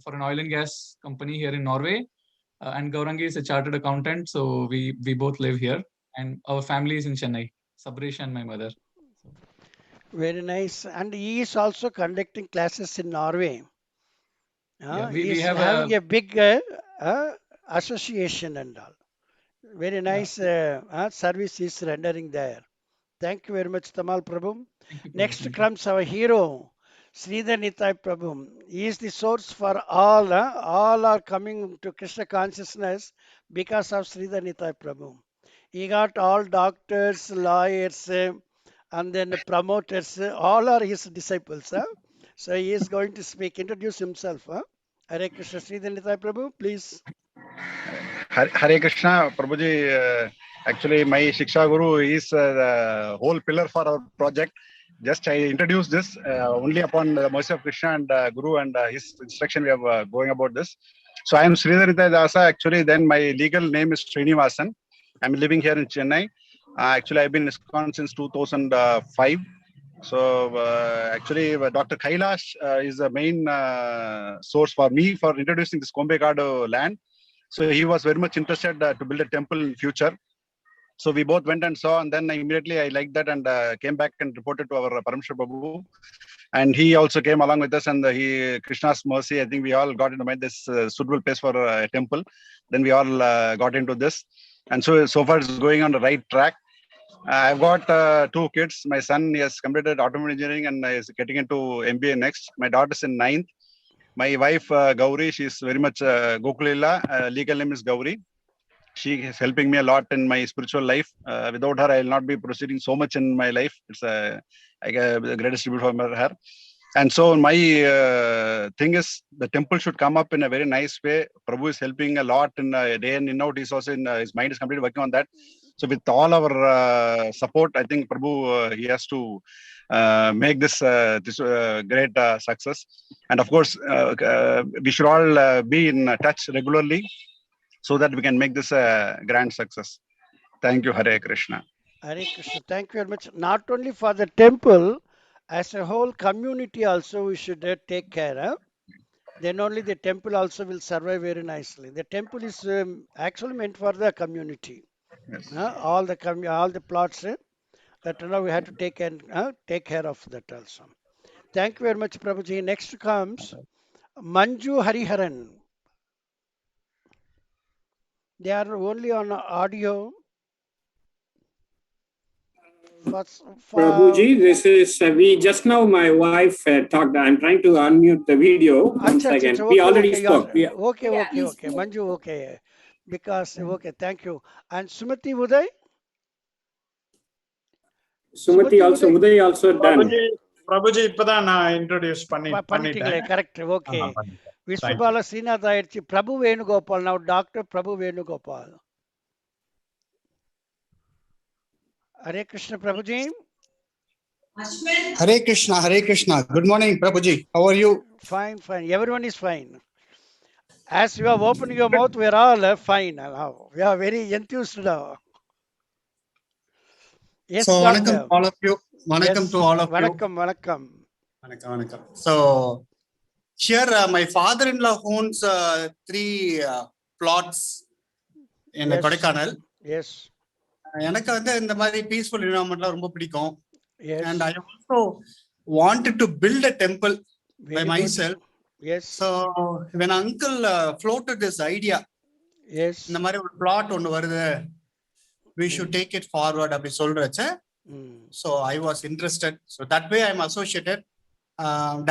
for an oil and gas company here in Norway. And Gaurangi is a chartered accountant. So we both live here. And our family is in Chennai. Sabresh and my mother. Very nice. And he is also conducting classes in Norway. Yeah, He we is have having a a big association and all. Very yeah. nice service is rendering there. Thank you very much, Tamal Prabhu. Thank you, Prabhu. Next Thank you. comes our hero, Sridhar Nitai Prabhu. He is the source for all. All are coming to Krishna consciousness because of Sridhar Nitai Prabhu. He got all doctors, lawyers, and then promoters. All are his disciples. So he is going to speak. Introduce himself. Hare Krishna, Sridhar Nitai Prabhu, please. Hare Krishna, Prabhuji. Actually, my Shiksha Guru is the whole pillar for our project. Just I introduced this only upon the mercy of Krishna and Guru and his instruction. We are going about this. So I am Sridhar Nitai Dasa. Actually, then my legal name is Srinivasan. I'm living here in Chennai. Actually, I've been in ISKCON since 2005. So actually, Dr. Kailash is the main source for me for introducing this Kombekadu land. So he was very much interested to build a temple in future. So we both went and saw, and then immediately I liked that and came back and reported to our Parameshwar Babu. And he also came along with us, and Krishna's mercy, I think we all got into mind this suitable place for a temple. Then we all got into this. And so far it's going on the right track. I've got 2 kids. My son has completed automobile engineering and is getting into MBA next. My daughter's in 9th. My wife, Gauri, she's very much Gokulila. Legal name is Gauri. She is helping me a lot in my spiritual life. Without her, I will not be proceeding so much in my life. It's the greatest tribute for her. And so my thing is, the temple should come up in a very nice way. Prabhu is helping a lot in day in and out. He's also in his mind is completely working on that. So with all our support, I think Prabhu he has to make this great success. And of course, we should all be in touch regularly so that we can make this a grand success. Thank you, Hare Krishna. Hare Krishna. Thank you very much. Not only for the temple, as a whole community also we should take care. Then only the temple also will survive very nicely. The temple is actually meant for the community. Yes. All the plots that we have to take care of that also. Thank you very much, Prabhuji. Next comes Manju Hariharan. They are only on audio. Prabhuji, this is we just now my wife talked. I'm trying to unmute the video. One second. We already spoke. Okay. Manju, okay. Because okay, thank you. And Sumati Uday? Sumati also Uday also done. Prabhuji இப்பதான் நான் introduce பண்ணிட்டீங்களே correct okay விஸ்வபால Srinath ஆயிடுச்சு பிரபு Venugopal now Dr. Prabhu Venugopal. Hare Krishna Prabhuji. Hare Krishna. Good morning, Prabhuji. How are you? Fine. Everyone is fine. As you are opening your mouth, we are all fine now. We are very enthused now. Yes, so, vanakkam all of you. Vanakkam to all of you. Vanakkam. So, here my father-in-law owns 3 plots in Kodaikanal. Yes. எனக்கு வந்து இந்த மாதிரி peaceful என்விரான்மெண்ட்லாம் ரொம்ப பிடிக்கும். And I also wanted to build a temple by myself. Yes. So when uncle floated this idea, இந்த மாதிரி ஒரு plot ஒன்னு வருது, we should take it forward அப்படி சொல்றச்ச, so I was interested. So that way I'm associated.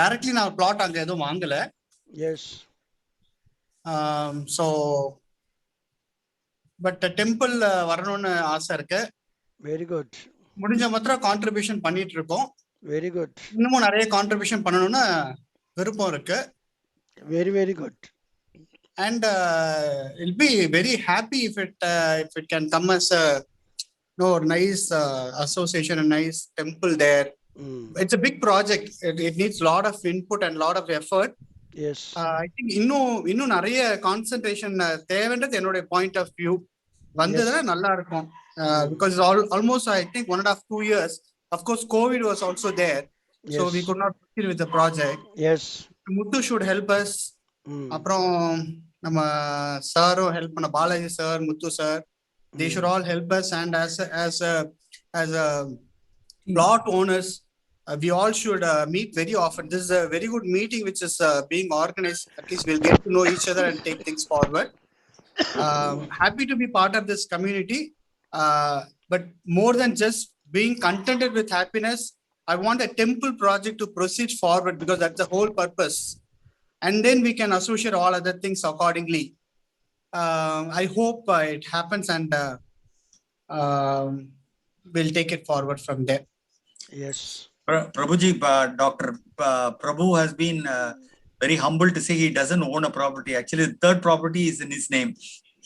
Directly நான் plot அங்க எதுவும் வாங்கல. Yes. So but டெம்பிள் வரணும்னு ஆசை இருக்கு. Very good. முடிஞ்ச மாத்திரம் கான்ட்ரிபியூஷன் பண்ணிட்டு இருக்கோம். Very good. இன்னமும் நிறைய கான்ட்ரிபியூஷன் பண்ணணும்னு விருப்பம் இருக்கு. Very good. And it'll be very happy if it can come as a nice association, a nice temple there. It's a big project. It needs a lot of input and lot of effort. Yes. I think இன்னும் நிறைய concentration தேவைன்றது என்னோட point of view. வந்ததுன்னா நல்லா இருக்கும். Because almost I think 1.5-2 years. Of course, COVID was also there, so we could not proceed with the project. Yes. Muthu should help us அப்புறம் நம்ம சாரும் help பண்ண, Balaji sir, Muthu sir, they should all help us. And as a plot owners, we all should meet very often. This is a very good meeting which is being organized. At least we'll get to know each other and take things forward. Happy to be part of this community, but more than just being contented with happiness, I want a temple project to proceed forward, because that's the whole purpose, and then we can associate all other things accordingly. I hope it happens, and we'll take it forward from there. Yes. Prabhuji, Dr. Prabhu has been very humble to say he doesn't own a property. Actually, the third property is in his name,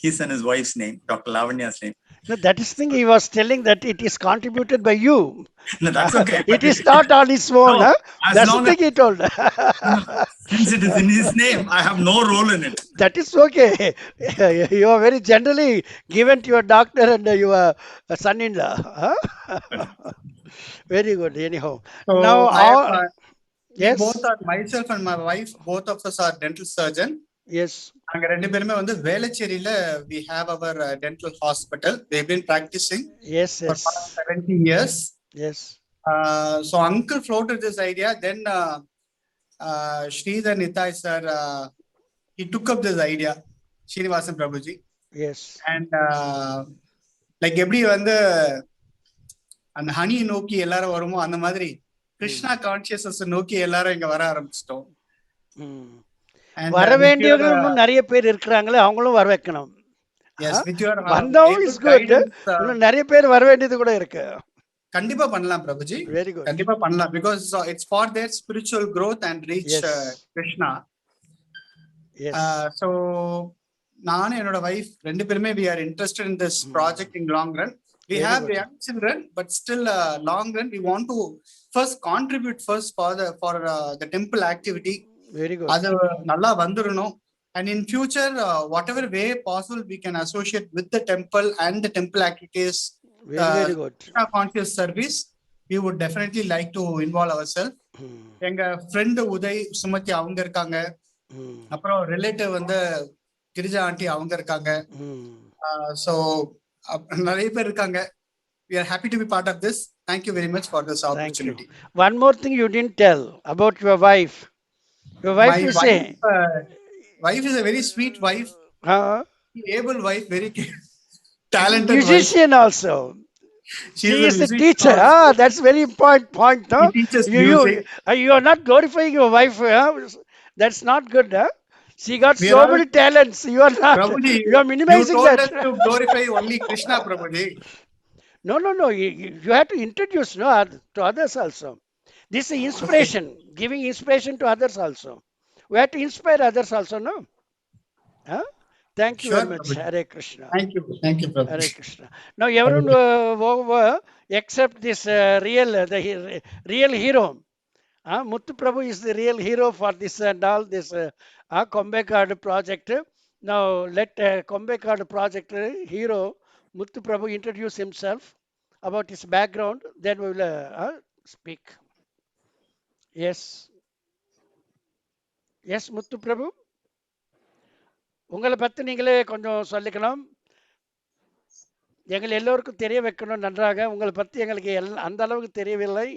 his and his wife's name, Dr. Lavanya's name. No, that is thing he was telling that it is contributed by you. No, that's okay. It is not on his own. No, That's the thing he told. Since it is in his name, I have no role in it. That is okay. You are very generally given to your doctor and your son-in-law. Very good. Anyhow, So now yes, both are, myself and my wife, both of us are dental surgeon. yes, நாங்க ரெண்டு பேருமே வந்து வேளச்சேரியில we have our dental hospital. They've been practicing yes, for yes, past 17 years. yes. So uncle floated this idea, then Sridhar Nitai sir, he took up this idea, Srinivasan Prabhuji, Yes. and like எப்படி வந்து அந்த honey நோக்கி எல்லாரும் வருமோ அந்த மாதிரி Krishna consciousness நோக்கி எல்லாரும் இங்க வர ஆரம்பிச்சிட்டோம். வர வேண்டியவர்கள் இன்னும் நிறைய பேர் இருக்கிறாங்களே, அவங்களும் வர வைக்கணும். வந்தவங்க இஸ் குட், இன்னும் நிறைய பேர் வர வேண்டியது கூட இருக்கு. கண்டிப்பா பண்ணலாம் பிரபுஜி, வெரி குட், கண்டிப்பா பண்ணலாம், because it's for their spiritual growth and reach Krishna. So நான் என்னோட வைஃப் ரெண்டு பேருமே we are interested in this project in long run. We have young children, but still long run we want to first contribute first for the temple activity. Very good. அது நல்லா வந்துறணும், and in future whatever way possible we can associate with the temple and the temple activities. Very good. Conscious service, we would definitely like to involve ourselves. எங்க friend Uday Sumathi அவங்க இருக்காங்க, அப்புறம் relative வந்து Girija aunty அவங்க இருக்காங்க, so நிறைய பேர் இருக்காங்க. We are happy to be part of this. Thank you very much for this opportunity. One more thing you didn't tell about your wife. Your wife is wife is a very sweet wife, able wife, very talented musician wife. Also she is a teacher. That's very important point. No? You are not glorifying your wife. That's not good. She got so many talents. You are not. Prabhuji, you are minimizing you told that. us to glorify only Krishna, Prabhuji. No. You have to introduce to others also. This is inspiration, giving inspiration to others also. We have to inspire others also, no? Thank you very much. Hare Krishna. Thank you, Prabhuji. Hare Krishna. Now everyone over except this real hero. Muthu Prabhu is the real hero for this and all this Kombekad project. Now let Kombekad project hero Muthu Prabhu introduce himself about his background. Then we will speak. Yes. Yes, Muthu Prabhu. உங்களை பற்றி நீங்களே கொஞ்சம் சொல்லிக்கணும், எங்கள் எல்லோருக்கும் தெரிய வைக்கணும் நன்றாக. உங்களை பற்றி எங்களுக்கு அந்த அளவுக்கு தெரியவில்லை.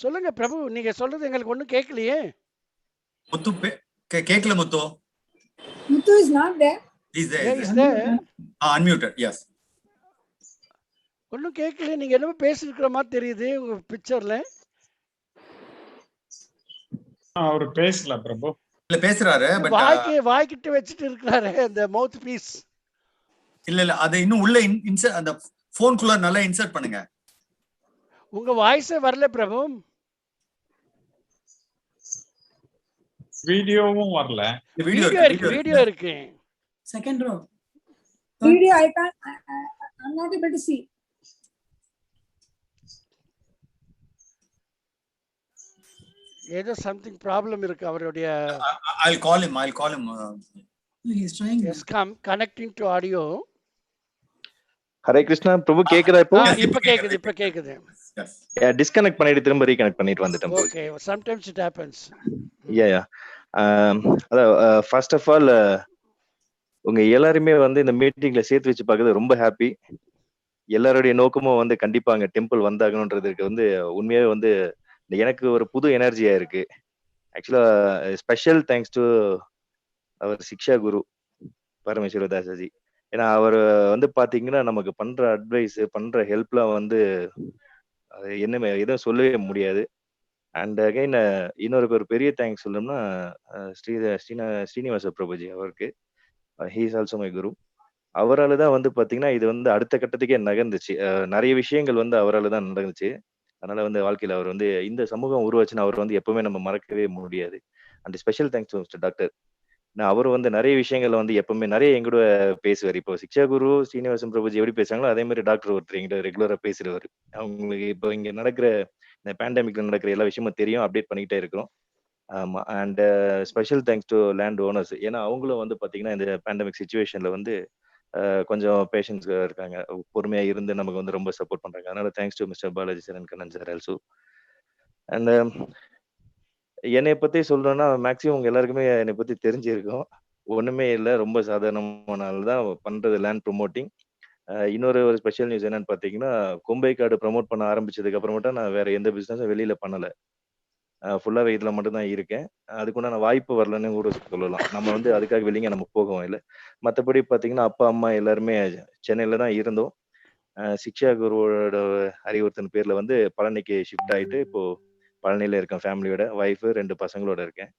சொல்லுங்க பிரபு, நீங்க சொல்றது எங்களுக்கு ஒண்ணும் கேட்கலையே. முத்து கேட்கல. Muthu is not there. He's there. He's there. Unmuted. Yes. ஒன்னும் கேட்கல. நீங்க என்னமோ பேசிருக்கிற மாதிரி தெரியுது உங்க பிக்சர்ல. அவர் பேசல பிரபு. இல்ல பேசுறாரு, பட் வாய்க்கிட்ட வச்சிட்டு இருக்காரு அந்த மவுத் பீஸ். இல்ல அது இன்னும் உள்ள இன்சர்ட், அந்த போன்குள்ள நல்லா இன்சர்ட் பண்ணுங்க. உங்க வாய்ஸே வரல பிரபு. வீடியோவும் வரல. வீடியோ இருக்கு. Second row. Video I can't. I'm not able to see. ஏதோ something problem இருக்கு அவருடைய. I'll call him. He's trying. Yes, come connecting to audio. Hare Krishna, Prabhu கேக்குதா இப்போ? இப்ப கேக்குது. டிஸ்கனெக்ட் பண்ணிட்டு திரும்ப ரீகனெக்ட் பண்ணிட்டு வந்துட்டேன் Prabhuji. Okay, sometimes it happens. யா அதான் ஃபர்ஸ்ட் ஆஃப் ஆல் உங்க எல்லாருமே வந்து இந்த மீட்டிங்ல சேர்த்து வச்சு பார்க்கறது ரொம்ப ஹாப்பி. எல்லாருடைய நோக்கமும் வந்து கண்டிப்பா அங்க டெம்பிள் வந்தாகணுன்றதுக்கு வந்து உண்மையாவே வந்து எனக்கு ஒரு புது எனர்ஜியா இருக்கு. ஆக்சுவலா ஸ்பெஷல் தேங்க்ஸ் டு அவர் சிக்ஷா குரு பரமேஸ்வர தாசாஜி. ஏன்னா அவர் வந்து பாத்தீங்கன்னா நமக்கு பண்ற அட்வைஸ் பண்ற ஹெல்ப்லாம் வந்து அது என்னமே எதுவும் சொல்லவே முடியாது. அண்ட் அகைன் இன்னொரு ஒரு பெரிய தேங்க்ஸ் சொல்லணும்னா ஸ்ரீனிவாச பிரபுஜி அவருக்கு. ஹீ இஸ் ஆல்சோ மை குரு. அவரால் தான் வந்து பாத்தீங்கன்னா இது வந்து அடுத்த கட்டத்துக்கே நகர்ந்துச்சு. நிறைய விஷயங்கள் வந்து அவரால் தான் நடந்துச்சு. அதனால வந்து வாழ்க்கையில அவர் வந்து இந்த சமூகம் உருவாச்சுன்னு அவர் வந்து எப்பவுமே நம்ம மறக்கவே முடியாது. And special thanks to mister doctor. அவர் வந்து நிறைய விஷயங்கள் வந்து எப்பவுமே நிறைய எங்கூட பேசுவார். இப்போ சிக்ஷா குரு ஸ்ரீனிவாசன் பிரபுஜி எப்படி பேசுறாங்களோ அதே மாதிரி டாக்டர் ஒருத்தர் எங்கிட்ட ரெகுலரா பேசுறவர். அவங்களுக்கு இப்போ இங்க நடக்கிற இந்த பேண்டமிக்ல நடக்கிற எல்லா விஷயமும் தெரியும், அப்டேட் பண்ணிக்கிட்டே இருக்கிறோம். ஆமா. And special thanks to land owners. ஏன்னா அவங்களும் வந்து பாத்தீங்கன்னா இந்த பேண்டமிக் சுச்சுவேஷன்ல வந்து கொஞ்சம் பேஷன்ஸ் இருக்காங்க, பொறுமையா இருந்து நமக்கு வந்து ரொம்ப சப்போர்ட் பண்றாங்க. அதனால thanks to mister Balaji sir and Kannan sir also. And என்னை பத்தி சொல்லணும்னா மேக்ஸிமம் உங்க எல்லாருக்குமே என்னை பத்தி தெரிஞ்சிருக்கும். ஒண்ணுமே இல்லை, ரொம்ப சாதாரணமான ஆள் தான் பண்றது லேண்ட் ப்ரொமோட்டிங். இன்னொரு ஒரு ஸ்பெஷல் நியூஸ் என்னன்னு பாத்தீங்கன்னா கொம்பை கார்டு ப்ரமோட் பண்ண ஆரம்பிச்சதுக்கு அப்புறமேட்டா நான் வேற எந்த பிசினஸும் வெளியில பண்ணல. ஃபுல்லாவே இதுல மட்டும் தான் இருக்கேன். அதுக்குண்டான வாய்ப்பு வரலன்னு கூட சொல்லலாம். நம்ம வந்து அதுக்காக வெளிங்க நம்ம போகவும் இல்லை. மற்றபடி பாத்தீங்கன்னா அப்பா அம்மா எல்லாருமே சென்னையில தான் இருந்தோம். சிக்ஷா குருவோட அறிவுறுத்தின் பேர்ல வந்து பழனிக்கு ஷிஃப்ட் ஆயிட்டு இப்போ பழனியில இருக்கேன் ஃபேமிலியோட. ஒய்ஃபு 2 பசங்களோட இருக்கேன்.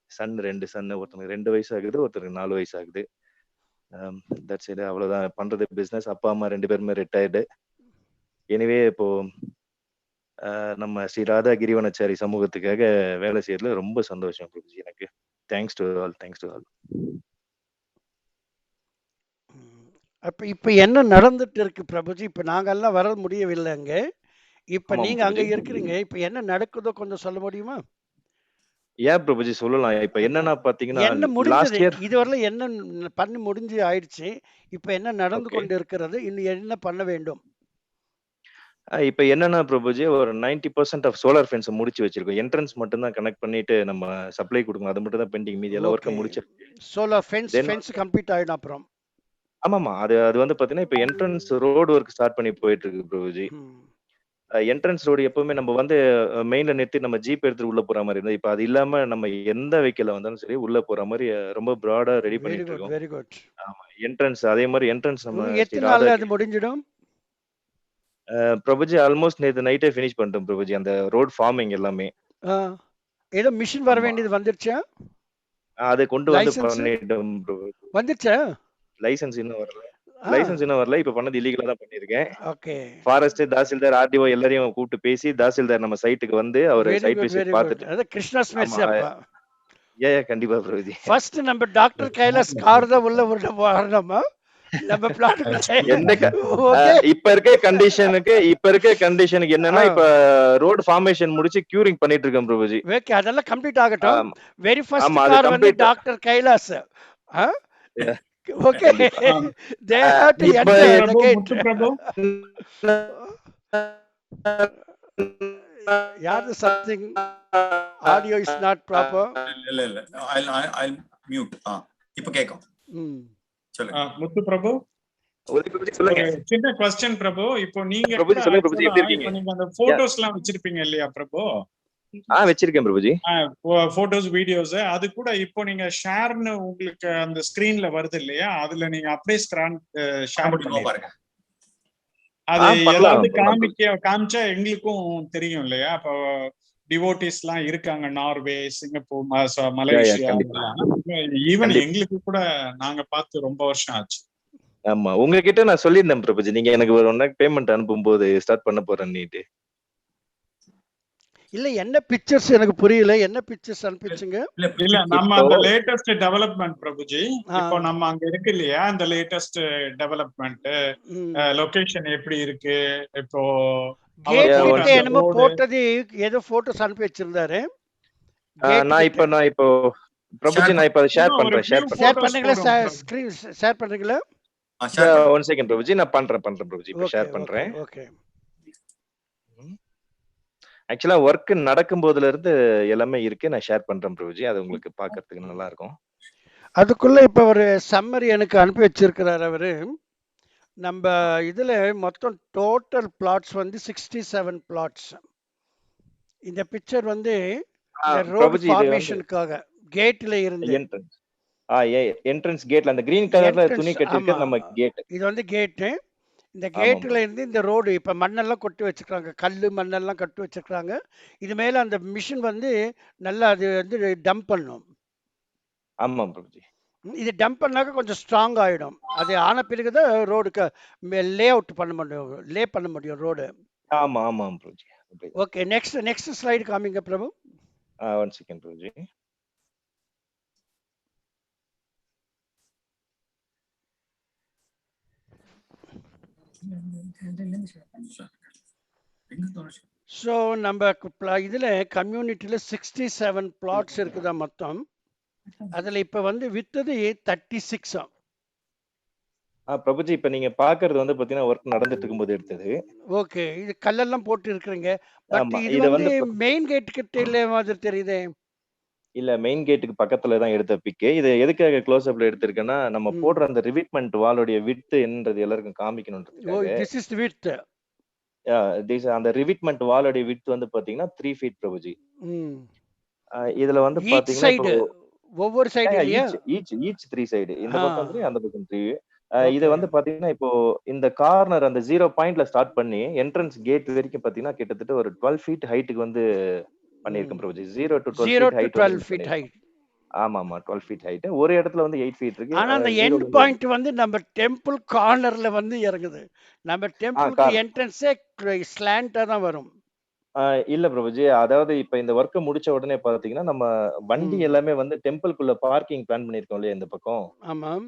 2 சன், ஒருத்தருக்கு 2 வயசு ஆகுது, ஒருத்தருக்கு 4 வயசு ஆகுது. That's it. அவ்வளவுதான் பண்றது பிசினஸ். அப்பா அம்மா 2 பேருமே ரிட்டையர்டு. எனிவே இப்போ நம்ம ஸ்ரீ ராதா கிரிவனச்சாரி சமூகத்துக்காக வேலை செய்யறதுல ரொம்ப சந்தோஷம் பிரபுஜி எனக்கு. Thanks to all, thanks to all. அப்ப இப்ப என்ன நடந்துட்டு இருக்கு பிரபுஜி? இப்ப நாங்கெல்லாம் வர முடியவில்லை அங்க. இப்ப நீங்க அங்க இருக்கிறீங்க, இப்ப என்ன நடக்குதோ கொஞ்சம் சொல்ல முடியுமா? ஏன் பிரபுஜி சொல்லலாம். இப்ப என்னன்னா பாத்தீங்கன்னா என்ன லாஸ்ட் முடிஞ்சது இயர் இதுவரையில என்ன பண்ணி முடிஞ்சு ஆயிடுச்சு. இப்ப என்ன நடந்து கொண்டு இருக்கிறது, இன்னும் என்ன பண்ண வேண்டும்? இப்ப என்னன்னா பிரபுஜி ஒரு 90% ஆஃப் சோலார் ஃபென்ஸ் முடிச்சு வச்சிருக்கோம். என்ட்ரன்ஸ் மட்டும் தான் கனெக்ட் பண்ணிட்டு நம்ம சப்ளை கொடுக்கணும். அது மட்டும் தான் பெண்டிங். மீதி எல்லா வர்க்கும் முடிச்சிருக்கு. சோலார் ஃபென்ஸ் கம்ப்ளீட் ஆயிடும் அப்புறம். ஆமாமா. அது வந்து பாத்தீங்கன்னா இப்ப என்ட்ரன்ஸ் ரோடு ஒர்க் ஸ்டார்ட் பண்ணி போயிட்டு இருக்கு பிரபுஜி. என்ட்ரன்ஸ் ரோடு எப்பவுமே நம்ம வந்து மெயின்ல நிறுத்தி நம்ம ஜீப் எடுத்துட்டு உள்ள போற மாதிரி இருந்தா, இப்ப அது இல்லாம நம்ம எந்த வெஹிக்கிள்ல வந்தாலும் சரி உள்ள போற மாதிரி ரொம்ப பிராடா ரெடி பண்ணிட்டு இருக்கோம். Very good. ஆமா. என்ட்ரன்ஸ் அதே மாதிரி என்ட்ரன்ஸ் நம்ம எத்தனை நாள்ல அது முடிஞ்சிடும் பிரபுஜி? ஆல்மோஸ்ட் நேத்து நைட்டே ஃபினிஷ் பண்ணிட்டோம் பிரபுஜி, அந்த ரோட் ஃபார்மிங் எல்லாமே. ஏதோ மிஷின் வர வேண்டியது வந்துருச்சா? அதை கொண்டு வந்து பண்ணிட்டோம் பிரபுஜி. வந்துருச்சா? லைசென்ஸ் இன்னும் வரல. இப்ப பண்ணது இல்லீகலா தான் பண்ணிருக்கேன். ஓகே. ஃபாரஸ்ட், தாசில்தார், ஆர்டிஓ எல்லாரையும் கூப்பிட்டு பேசி தாசில்தார் நம்ம சைட்டுக்கு வந்து அவர் சைட் விசிட் பார்த்துட்டு. அது கிருஷ்ணாஸ் மெர்சி அப்பா. கண்டிப்பா பிரபுஜி. ஃபர்ஸ்ட் நம்ம டாக்டர் கைலாஸ் கார் தான் உள்ள வரணுமா? நம்ம பிளாட்டுக்கு இப்ப இருக்க கண்டிஷனுக்கு என்னன்னா இப்ப ரோட் ஃபார்மேஷன் முடிச்சு கியூரிங் பண்ணிட்டு இருக்கோம் பிரபுஜி. ஓகே, அதெல்லாம் கம்ப்ளீட் ஆகட்டும். வெரி ஃபர்ஸ்ட் கார் வந்து doctor Kailash. Okay, they have to enter the gate. Yeah, something audio is not proper. இல்ல I'll mute. இப்ப கேக்கும். சொல்லுங்க முத்து பிரபு. சின்ன क्वेश्चन பிரபு. இப்போ நீங்க நீங்க அந்த போட்டோஸ்லாம் வச்சிருப்பீங்க இல்லையா பிரபு? வச்சிருக்கேன் பிரபுஜி. Photos, videos. அது கூட இப்போ நீங்க ஷேர்னு உங்களுக்கு அந்த ஸ்கிரீன்ல வருது இல்லையா, அதுல நீங்க அப்படியே ஷேர் பண்ணி பாருங்க. அது ஏதாவது காமிச்சா எங்களுக்கும் தெரியும் இல்லையா? அப்போ டிவோட்டிஸ்லாம் இருக்காங்க நார்வே, சிங்கப்பூர், மலேசியா, ஈவன் எங்களுக்கு கூட நாங்க பார்த்து ரொம்ப வருஷம் ஆச்சு. ஆமா, உங்ககிட்ட நான் சொல்லியிருந்தேன் பிரபுஜி, நீங்க எனக்கு ஒரு 1 நாள் பேமெண்ட் அனுப்பும்போது ஸ்டார்ட் பண்ண போறேன்னுட்டு. இல்ல என்ன பிக்சர்ஸ் எனக்கு புரியல. என்ன பிக்சர்ஸ் அனுப்பிச்சீங்க? இல்ல நம்ம அந்த லேட்டஸ்ட் டெவலப்மென்ட் பிரபுஜி, இப்போ நம்ம அங்க இருக்கு இல்லையா, அந்த லேட்டஸ்ட் டெவலப்மென்ட் லொகேஷன் எப்படி இருக்கு இப்போ. கேட் கிட்ட என்னமோ போட்டது ஏதோ போட்டோஸ் அனுப்பி வச்சிருந்தாரு. நான் இப்போ பிரபுஜி நான் இப்போ ஷேர் பண்ணுங்களா? ஸ்கிரீன் ஷேர் பண்ணுங்களா? 1 செகண்ட் பிரபுஜி, நான் பண்றேன் பிரபுஜி, இப்போ ஷேர் பண்றேன். ஓகே. ஆக்சுவலா ஒர்க் நடக்கும் போதுல இருந்து எல்லாமே இருக்கு. நான் ஷேர் பண்றேன் பிரபுஜி. அது உங்களுக்கு பார்க்கிறதுக்கு நல்லா இருக்கும். அதுக்குள்ள இப்ப ஒரு சம்மரி எனக்கு அனுப்பி வச்சிருக்கிறார் அவரு. நம்ம இதுல மொத்தம் டோட்டல் பிளாட்ஸ் வந்து 67 பிளாட்ஸ். இந்த பிக்சர் வந்து ரோடு பிரபுஜி இது வந்து ஃபார்மேஷனுக்காக கேட்ல இருந்து என்ட்ரன்ஸ். என்ட்ரன்ஸ் கேட்ல அந்த கிரீன் கலர்ல துணி என்ட்ரன்ஸ். கட்டிருக்கு ஆமா, நம்ம கேட். இது வந்து கேட்டு. இந்த ஆமா கேட்ல ப்ரோ. இருந்து இந்த ரோடு இப்ப மண்ணெல்லாம் கொட்டி வச்சிருக்காங்க, கல்லு மண்ணெல்லாம் கட்டி வச்சிருக்காங்க. இது மேல அந்த மிஷின் வந்து நல்லா அது வந்து டம்ப் பண்ணும். ஆமா பிரபுஜி. இது டம்ப் பண்ணாக்க கொஞ்சம் ஸ்ட்ராங் ஆயிடும். அது ஆன பிறகுதான் ரோடுக்கு லே அவுட் பண்ண முடியும், லே பண்ண முடியும் ரோடு. ஆமா ஆமா பிரபுஜி. ஓகே, நெக்ஸ்ட் ஸ்லைடு காமிங்க Prabhu. One second Prabhuji. So நம்ம இதுல கம்யூனிட்டியில 67 பிளாட்ஸ் இருக்குதா மொத்தம். அதுல இப்ப வந்து வித்தது 36. பிரபுஜி இப்ப நீங்க பாக்குறது வந்து பாத்தீங்கன்னா ஒர்க் நடந்துட்டு இருக்கும்போது எடுத்தது. ஓகே, இது கல்லெல்லாம் போட்டு இருக்கிறீங்க. பட் ஆமா இது இத வந்து வந்து மெயின் கேட் கிட்ட இல்ல மாதிரி தெரியுதே. இல்ல மெயின் கேட்டுக்கு பக்கத்துல தான் எடுத்த பிக்கு. இது எதுக்காக க்ளோஸ் அப்ல எடுத்திருக்கேன்னா நம்ம போடுற அந்த ரிவிட்மெண்ட் வாலோடைய விட்த் என்னன்றது எல்லாருக்கும் காமிக்கணும்ன்றதுக்காக. திஸ் இஸ் வித் அந்த ரிவிட்மெண்ட் வாலோடைய விட்த் வந்து பாத்தீங்கன்னா 3 ஃபீட் பிரபுஜி. இதுல வந்து ஈச் பாத்தீங்கன்னா இப்போ சைடு ஒவ்வொரு சைடு இல்லையா? Each 3 side. இந்த ஆ, பக்கம் 3 அந்த பக்கம் 3. இத ஓகே. வந்து பாத்தீங்கன்னா இப்போ இந்த கார்னர் அந்த 0 பாயிண்ட்ல ஸ்டார்ட் பண்ணி என்ட்ரன்ஸ் கேட் வரைக்கும் பாத்தீங்கன்னா கிட்டத்தட்ட ஒரு 12 ஃபீட் ஹைட்டுக்கு வந்து பண்ணிருக்கேன் Prabhuji. 0 to 12 0 feet to height 12 வந்து ஃபீட் ஹைட். ஆமா ஆமா 12 ஃபீட் ஹைட். ஒரு இடத்துல வந்து 8 ஃபீட் இருக்கு. ஆனா அந்த 0 எண்ட் வந்து பாயிண்ட் வந்து நம்ம டெம்பிள் கார்னர்ல வந்து இறங்குது. நம்ம டெம்பிளுக்கு கார் என்ட்ரன்ஸே ஸ்லாண்டா தான் வரும். இல்ல பிரபுஜி. அதாவது இப்ப இந்த ஒர்க்க முடிச்ச உடனே பாத்தீங்கன்னா நம்ம வண்டி எல்லாமே வந்து டெம்பிள்குள்ள பார்க்கிங் பிளான் பண்ணிருக்கோம் இல்லையா இந்த பக்கம். ஆமாம்.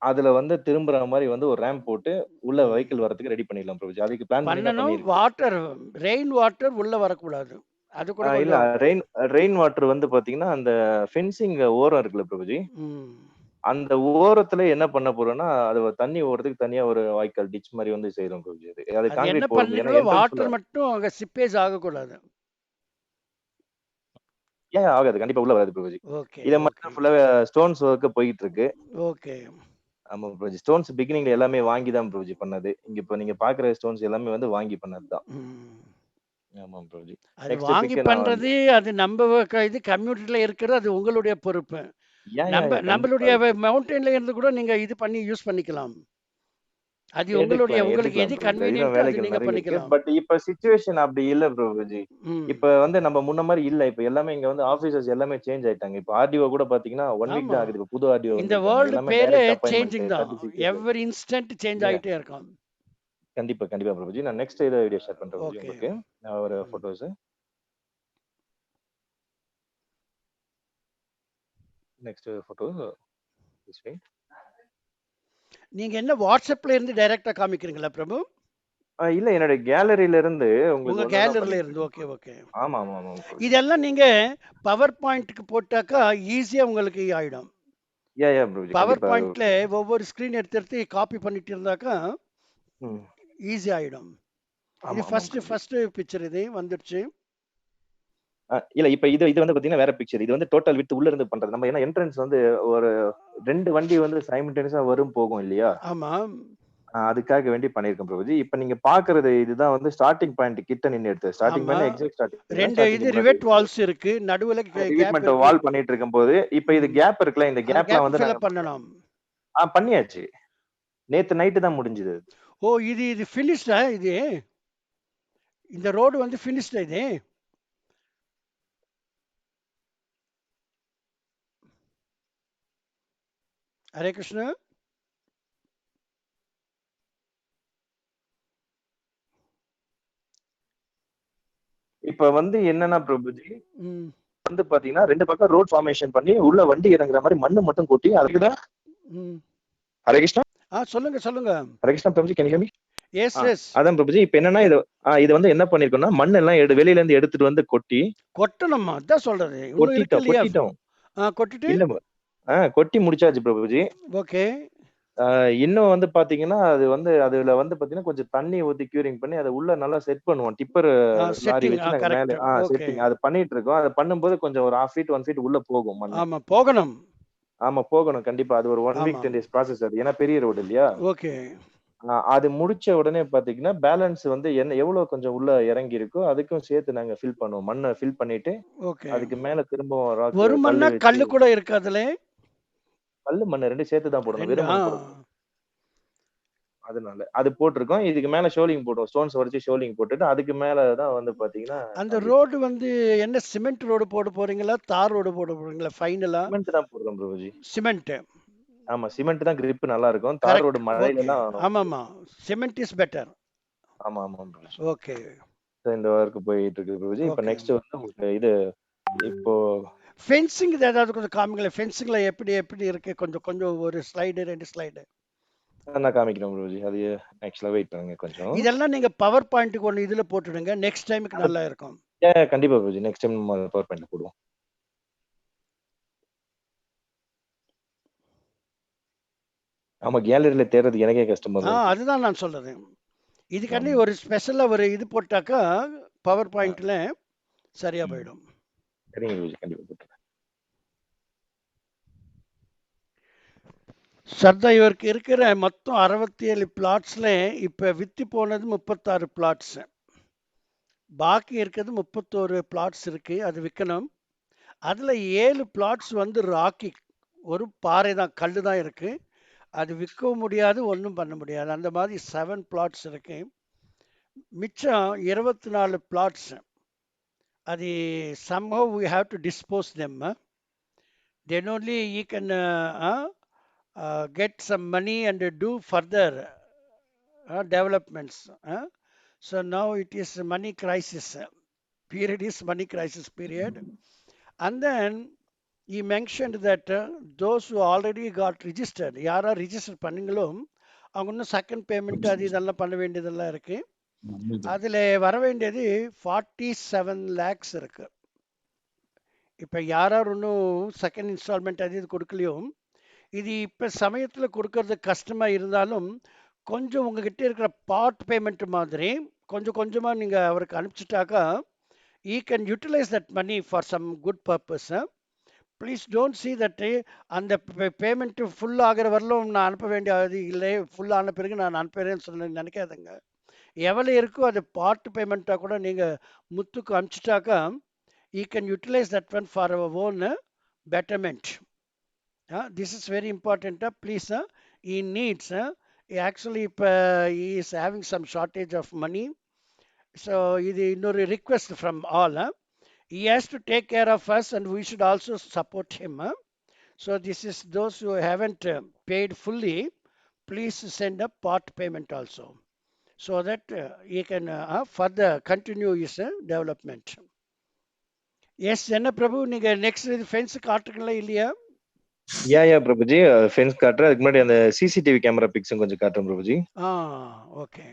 அதுல வந்து திரும்புற மாதிரி வந்து ஒரு ரேம்ப் போட்டு உள்ள வெஹிக்கிள் வரதுக்கு ரெடி பண்ணிடலாம் பிரபுஜி. அதுக்கு பிளான் பண்ணி தான் பண்ணணும். பண்ணிருக்கு. வாட்டர் ரெயின் வாட்டர் உள்ள வரக்கூடாது. அது கூட இல்ல கொஞ்சம் ரெயின் வாட்டர் வந்து பாத்தீங்கன்னா அந்த ஃபென்சிங் ஓரம் இருக்குல்ல பிரபுஜி. ம். அந்த ஓரத்துல என்ன பண்ண போறோம்னா அது தண்ணி ஓடுறதுக்கு தனியா ஒரு வாய்க்கால் டிச் மாதிரி வந்து செய்றோம் பிரபுஜி. அது அது என்ன கான்கிரீட் போட முடியாது. ஏன்னா பண்ணீங்களோ என்ட்ரன்ஸ்ல வாட்டர் மட்டும் அங்க சிப்பேஜ் ஆகக்கூடாது. ஏன் ஆகாது. கண்டிப்பா உள்ள வராது பிரபுஜி. ஓகே இத ஓகே மட்டும் ஃபுல்லாவே ஸ்டோன்ஸ் ஒர்க் போயிட்டு இருக்கு. ஓகே. ஆமா பிரபுஜி. ஸ்டோன்ஸ் பிகினிங்ல எல்லாமே வாங்கி தான் பிரபுஜி பண்ணது. இங்க இப்ப நீங்க பாக்குற ஸ்டோன்ஸ் எல்லாமே வந்து வாங்கி பண்ணது தான். ஆமா பிரபுஜி. அது நெக்ஸ்ட் வாங்கி பிக் நான் பண்றது அது நம்ம இது கம்யூனிட்டில இருக்கிறது அது உங்களுடைய பொறுப்பு. கண்டிப்பா நம்மளுடைய மவுண்டன்ல இருந்து கூட நீங்க இது பண்ணி யூஸ் பண்ணிக்கலாம். அது உங்களுக்கு எது எடுக்கலாம் பிரபுஜி. அதுதான் கன்வீனியன்ட் அது வேலைகள் நீங்க நிறைய இருக்கு. பண்ணிக்கலாம். பட் இப்ப சிச்சுவேஷன் அப்படி இல்ல பிரபுஜி. இப்ப வந்து நம்ம முன்ன மாதிரி இல்ல. இப்ப எல்லாமே இங்க வந்து ஆபீசர்ஸ் எல்லாமே சேஞ்ச் ஆயிட்டாங்க. இப்ப ஆர்டிஓ கூட பாத்தீங்கன்னா 1 வீக் தான் ஆமா, ஆகுது. இப்ப புது ஆர்டிஓ இந்த வந்திருக்காங்க. வேர்ல்டு எல்லாமே பேரே டைரக்ட் அப்பாயின்ட்மென்ட் சேஞ்சிங் தான். சர்டிபிகேட். எவ்ரி இன்ஸ்டன்ட் சேஞ்ச் ஆயிட்டே இருக்கும். கண்டிப்பா கண்டிப்பா பிரபுஜி. நான் நெக்ஸ்ட் இத வீடியோ ஷேர் பண்றேன் பிரபுஜி ஓகே. உங்களுக்கு. ஒரு photos. Next photo this way. நீங்க என்ன வாட்ஸ்அப்ல இருந்து டைரக்டா காமிக்கிறீங்களா பிரபு? இல்ல என்னோட கேலரியில இருந்து உங்க உங்களுக்கு வந்து கேலரியில இருந்து. Okay okay. ஆமா ஆமா ஆமா பிரபுஜி. இதெல்லாம் நீங்க பவர் பாயிண்ட்க்கு போட்டாக்கா ஈஸியா உங்களுக்கு ஆயிடும். யா பிரபுஜி. பவர் கண்டிப்பா. பாயிண்ட்ல ஒவ்வொரு ஸ்கிரீன் எடுத்து காப்பி பண்ணிட்டு இருந்தாக்கா ஈஸி ஆயிடும். இது ஃபர்ஸ்ட் பிக்சர் இது வந்துருச்சு. இல்ல இப்ப இது வந்து பாத்தீங்கன்னா வேற பிக்சர். இது வந்து டோட்டல் வித் உள்ள இருந்து பண்றது. நம்ம ஏன்னா என்ட்ரன்ஸ் வந்து ஒரு 2 வண்டி வந்து சைமல்டேனியஸா வரும் போகும் இல்லையா? ஆமா. அதுக்காக வேண்டி பண்ணிருக்கேன் பிரபுஜி. இப்ப நீங்க பாக்குறது இதுதான் வந்து ஸ்டார்டிங் பாயிண்ட் கிட்ட நின்னு எடுத்தது. Starting point exact starting. 2 இது ரிவெட் வால்ஸ் இருக்கு. நடுவுல கேப் ரிவிட்மெண்ட் வால் பண்ணிட்டு இருக்கும்போது இப்ப இது கேப் இருக்குல. இந்த கேப்ல வந்து ஃபில் பண்ணனும். பண்ணியாச்சு. நேத்து நைட் தான் முடிஞ்சது. ஓ இது ஃபினிஷ்டா இது? இந்த ரோடு வந்து ஃபினிஷ்டா இது? ஹரே கிருஷ்ணா. இப்ப வந்து என்னன்னா பிரபுஜி வந்து பாத்தீங்கன்னா 2 பக்கம் ரோட் ஃபார்மேஷன் பண்ணி உள்ள வண்டி இறங்குற மாதிரி மண்ணு மட்டும் கொட்டி அதுக்குதான். ஹரே கிருஷ்ணா. சொல்லுங்க. Hare Krishna Prabhuji. Can you hear me? Yes. அதான் பிரபுஜி. இப்ப என்னன்னா இது வந்து என்ன பண்ணிருக்கோம்னா மண் எல்லாம் வெளியில இருந்து எடுத்துட்டு வந்து கொட்டணுமா? அதான் சொல்றது. கொட்டிட்டோம். கொட்டிட்டு இல்ல கொட்டி முடிச்சாச்சு பிரபுஜி. ஓகே. இன்னும் வந்து பாத்தீங்கன்னா அது வந்து அதுல வந்து பாத்தீங்கன்னா கொஞ்சம் தண்ணி ஊத்தி கியூரிங் பண்ணி அதை உள்ள நல்லா செட் பண்ணுவோம். டிப்பர் லாரி செட்டிங் வச்சு நாங்க கரெக்ட். மேல ஓகே. செட்டிங் அது பண்ணிட்டு இருக்கோம். அதை பண்ணும்போது கொஞ்சம் ஒரு 1/2 feet 1 feet உள்ள போகும் மண்ணு. ஆமா போகணும். ஆமா போகணும் கண்டிப்பா. அது ஒரு 1 week ஆமா 10 days ப்ராசஸ் அது. ஏன்னா பெரிய ரோடு இல்லையா? ஓகே. அது முடிச்ச உடனே பாத்தீங்கன்னா பேலன்ஸ் வந்து என்ன எவ்வளவு கொஞ்சம் உள்ள இறங்கி இருக்கோ அதுக்கும் சேர்த்து நாங்க ஃபில் பண்ணுவோம். மண்ணை ஃபில் பண்ணிட்டு ஓகே. அதுக்கு மேல திரும்பவும் ராக் ஒரு மண்ணா கல்லு வச்சு கல்லு கூட இருக்கு அதுல. கல்லு மண்ணு 2 சேர்த்து தான் போடணும். 2 வெறும் மண் போடணும். அதனால அது போட்டிருக்கோம். இதுக்கு மேல ஷோலிங் போடுவோம். ஸ்டோன்ஸ் உடைச்சு ஷோலிங் போட்டுட்டு அதுக்கு மேல தான் வந்து பாத்தீங்கன்னா அந்த ரோடு வந்து என்ன சிமெண்ட் ரோடு போட போறீங்களா தார் ரோடு போட போறீங்களா ஃபைனலா? சிமெண்ட் தான் போடுறோம் பிரபுஜி. சிமெண்ட். ஆமா சிமெண்ட் தான் grip நல்லா இருக்கும். தார் ரோடு மழையில எல்லாம் ஆமாமா சிமெண்ட் இஸ் பெட்டர். ஆமா ஆமா பிரபுஜி. ஓகே. இந்த வர்க் போயிட்டு இருக்கு பிரபுஜி. இப்போ நெக்ஸ்ட் வந்து உங்களுக்கு இது இப்போ ஃபென்சிங் ஏதாவது கொஞ்சம் காமிங்களேன். ஃபென்சிங்ல எப்படி எப்படி இருக்கு கொஞ்சம் கொஞ்சம் ஒரு ஸ்லைடு 2 ஸ்லைடு நான் காமிக்கிறேன் பிரபுஜி. அது ஆக்சுவலா வெயிட் பண்ணுங்க கொஞ்சம். இதெல்லாம் நீங்க பவர் பாயிண்ட்க்கு ஒன்னு இதுல போட்டுடுங்க. நெக்ஸ்ட் டைமுக்கு நல்லா இருக்கும். கண்டிப்பா பிரபுஜி. நெக்ஸ்ட் டைம் நம்ம பவர் பாயிண்ட் போடுவோம். ஆமா கேலரியில தேடுறது எனக்கே கஷ்டமா இருக்கு. அதுதான் நான் சொல்றது. இதுக்காண்டி ஒரு ஸ்பெஷலா ஒரு இது போட்டாக்கா பவர் பாயிண்ட்ல சரியா போயிடும். சரிங்க பிரபுஜி கண்டிப்பா போட்டுறேன். சர்தா இவருக்கு இருக்கிற மொத்தம் 67 பிளாட்ஸ்ல இப்ப வித்து போனது 36 பிளாட்ஸ். பாக்கி இருக்கிறது 31 பிளாட்ஸ் இருக்கு. அது விற்கணும். அதுல 7 பிளாட்ஸ் வந்து ராக்கி ஒரு பாறை தான் கல்லு தான் இருக்கு. அது விற்கவும் முடியாது ஒன்றும் பண்ண முடியாது. அந்த மாதிரி 7 பிளாட்ஸ் இருக்கு. மிச்சம் 24 பிளாட்ஸ் அது somehow we have to dispose them. Then only you can get some money and do further developments. So now it is money crisis period is money crisis period. And then he mentioned that those who already got registered யாரா register பண்ணீங்களோ அவங்க இன்னும் second payment அது இதெல்லாம் பண்ண வேண்டியதெல்லாம் இருக்கு. அதுல வர வேண்டியது 47 lakhs இருக்கு. இப்ப யாரார் இன்னும் செகண்ட் இன்ஸ்டால்மெண்ட் அது இது கொடுக்கலையோ இது இப்ப சமயத்துல கொடுக்கறது கஷ்டமா இருந்தாலும் கொஞ்சம் உங்ககிட்ட இருக்கிற பார்ட் பேமெண்ட் மாதிரி கொஞ்சம் கொஞ்சமா நீங்க அவருக்கு அனுப்பிச்சிட்டாக்கா he can utilize that money for some good purpose. Please don't see that அந்த பேமெண்ட் ஃபுல் ஆகிற வரலும் நான் அனுப்ப வேண்டியது இல்லை ஃபுல் ஆன பிறகு நான் அனுப்புறேன்னு சொல்ல நினைக்காதுங்க. எவ்வளவு இருக்கோ அது பார்ட் பேமெண்ட்டா கூட நீங்க முத்துக்கு அனுப்பிச்சிட்டாக்கா he can utilize that one for our own betterment. This is very important. Please he needs actually he is having some shortage of money. So இது இன்னொரு request from all. He has to take care of us and we should also support him. So this is those who haven't paid fully, please send a part payment also so that he can further continue his development. Yes, என்ன பிரபு நீங்க next fence காட்டுறீங்களா இல்லையா? யா Prabhuji fence காட்டுறேன். அதுக்கு முன்னாடி அந்த CCTV camera பிக்ஸும் கொஞ்சம் காட்டுறேன் Prabhuji. Okay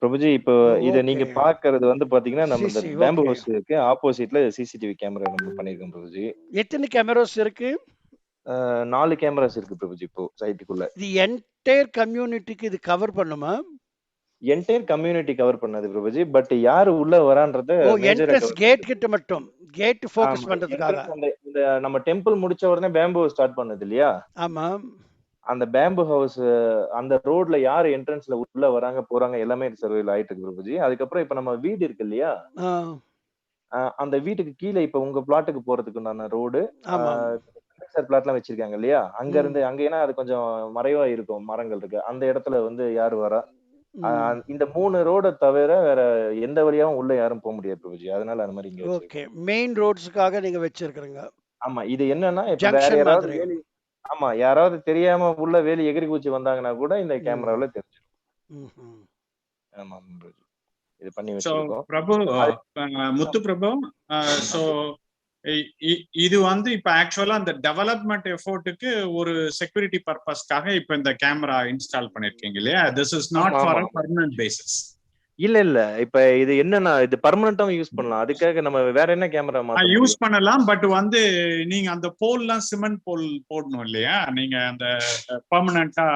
Prabhuji இப்போ இத நீங்க பாக்குறது வந்து பாத்தீங்கன்னா நம்ம இந்த பேம்பு ஹவுஸ் இருக்கு ஆப்போசிட்ல சிசிடிவி கேமரா நம்ம பண்ணிருக்கோம் பிரபுஜி. எத்தனை கேமராஸ் இருக்கு? 4 கேமராஸ் இருக்கு பிரபுஜி இப்போ சைட்டுக்குள்ள. இது என்டையர் கம்யூனிட்டிக்கு இது கவர் பண்ணுமா? என்டையர் கம்யூனிட்டி கவர் பண்ணது பிரபுஜி. பட் யாரு உள்ள வரான்றது என்ட்ரன்ஸ் கேட் கிட்ட மட்டும் கேட் ஃபோக்கஸ் பண்றதுக்காக இந்த நம்ம டெம்பிள் முடிச்ச உடனே பேம்பு ஸ்டார்ட் பண்ணது இல்லையா? ஆமா. அந்த பேம்பு ஹவுஸ் அந்த ரோட்ல யாரு என்ட்ரன்ஸ்ல உள்ள வராங்க போறாங்க எல்லாமே சர்வேல ஆயிட்டு இருக்கு பிரபுஜி. அதுக்கப்புறம் இப்ப நம்ம வீடு இருக்கு இல்லையா அந்த வீட்டுக்கு கீழே இப்ப உங்க பிளாட்டுக்கு போறதுக்கு உண்டான ரோடு பிளாட்லாம் வச்சிருக்காங்க இல்லையா அங்க இருந்து அங்க ஏன்னா அது கொஞ்சம் மறைவா இருக்கும் மரங்கள் இருக்கு அந்த இடத்துல வந்து யாரு வரா இந்த 3 ரோட தவிர வேற எந்த வழியாவும் உள்ள யாரும் போக முடியாது பிரபுஜி. அதனால அந்த மாதிரி இங்க ஓகே மெயின் ரோட்ஸ்க்காக நீங்க வச்சிருக்கீங்க. ஆமா இது என்னன்னா இப்ப வேற யாராவது வேலி ஆமா யாராவது தெரியாம உள்ள வேலி எகிரி குச்சி வந்தாங்கன்னா கூட இந்த கேமராவுல தெரிஞ்சிடும். ஆமா பிரபுஜி இது பண்ணி வச்சிருக்கோம். பிரபு முத்து பிரபு சோ இது வந்து இப்ப ஆக்சுவலா அந்த டெவலப்மெண்ட் எஃபோர்ட்டுக்கு ஒரு செக்யூரிட்டி பர்பஸ்க்காக இப்ப இந்த கேமரா இன்ஸ்டால் பண்ணிருக்கீங்க இல்லையா? This is not for a permanent basis. இல்ல இப்ப இது என்னன்னா இது பெர்மனன்ட்டாவும் யூஸ் பண்ணலாம். அதுக்காக நம்ம வேற என்ன கேமரா மாத்த யூஸ் முடியும்? பண்ணலாம். பட் வந்து நீங்க அந்த போல்லாம் சிமெண்ட் போல் போடணும் இல்லையா? நீங்க அந்த பெர்மனன்ட்டா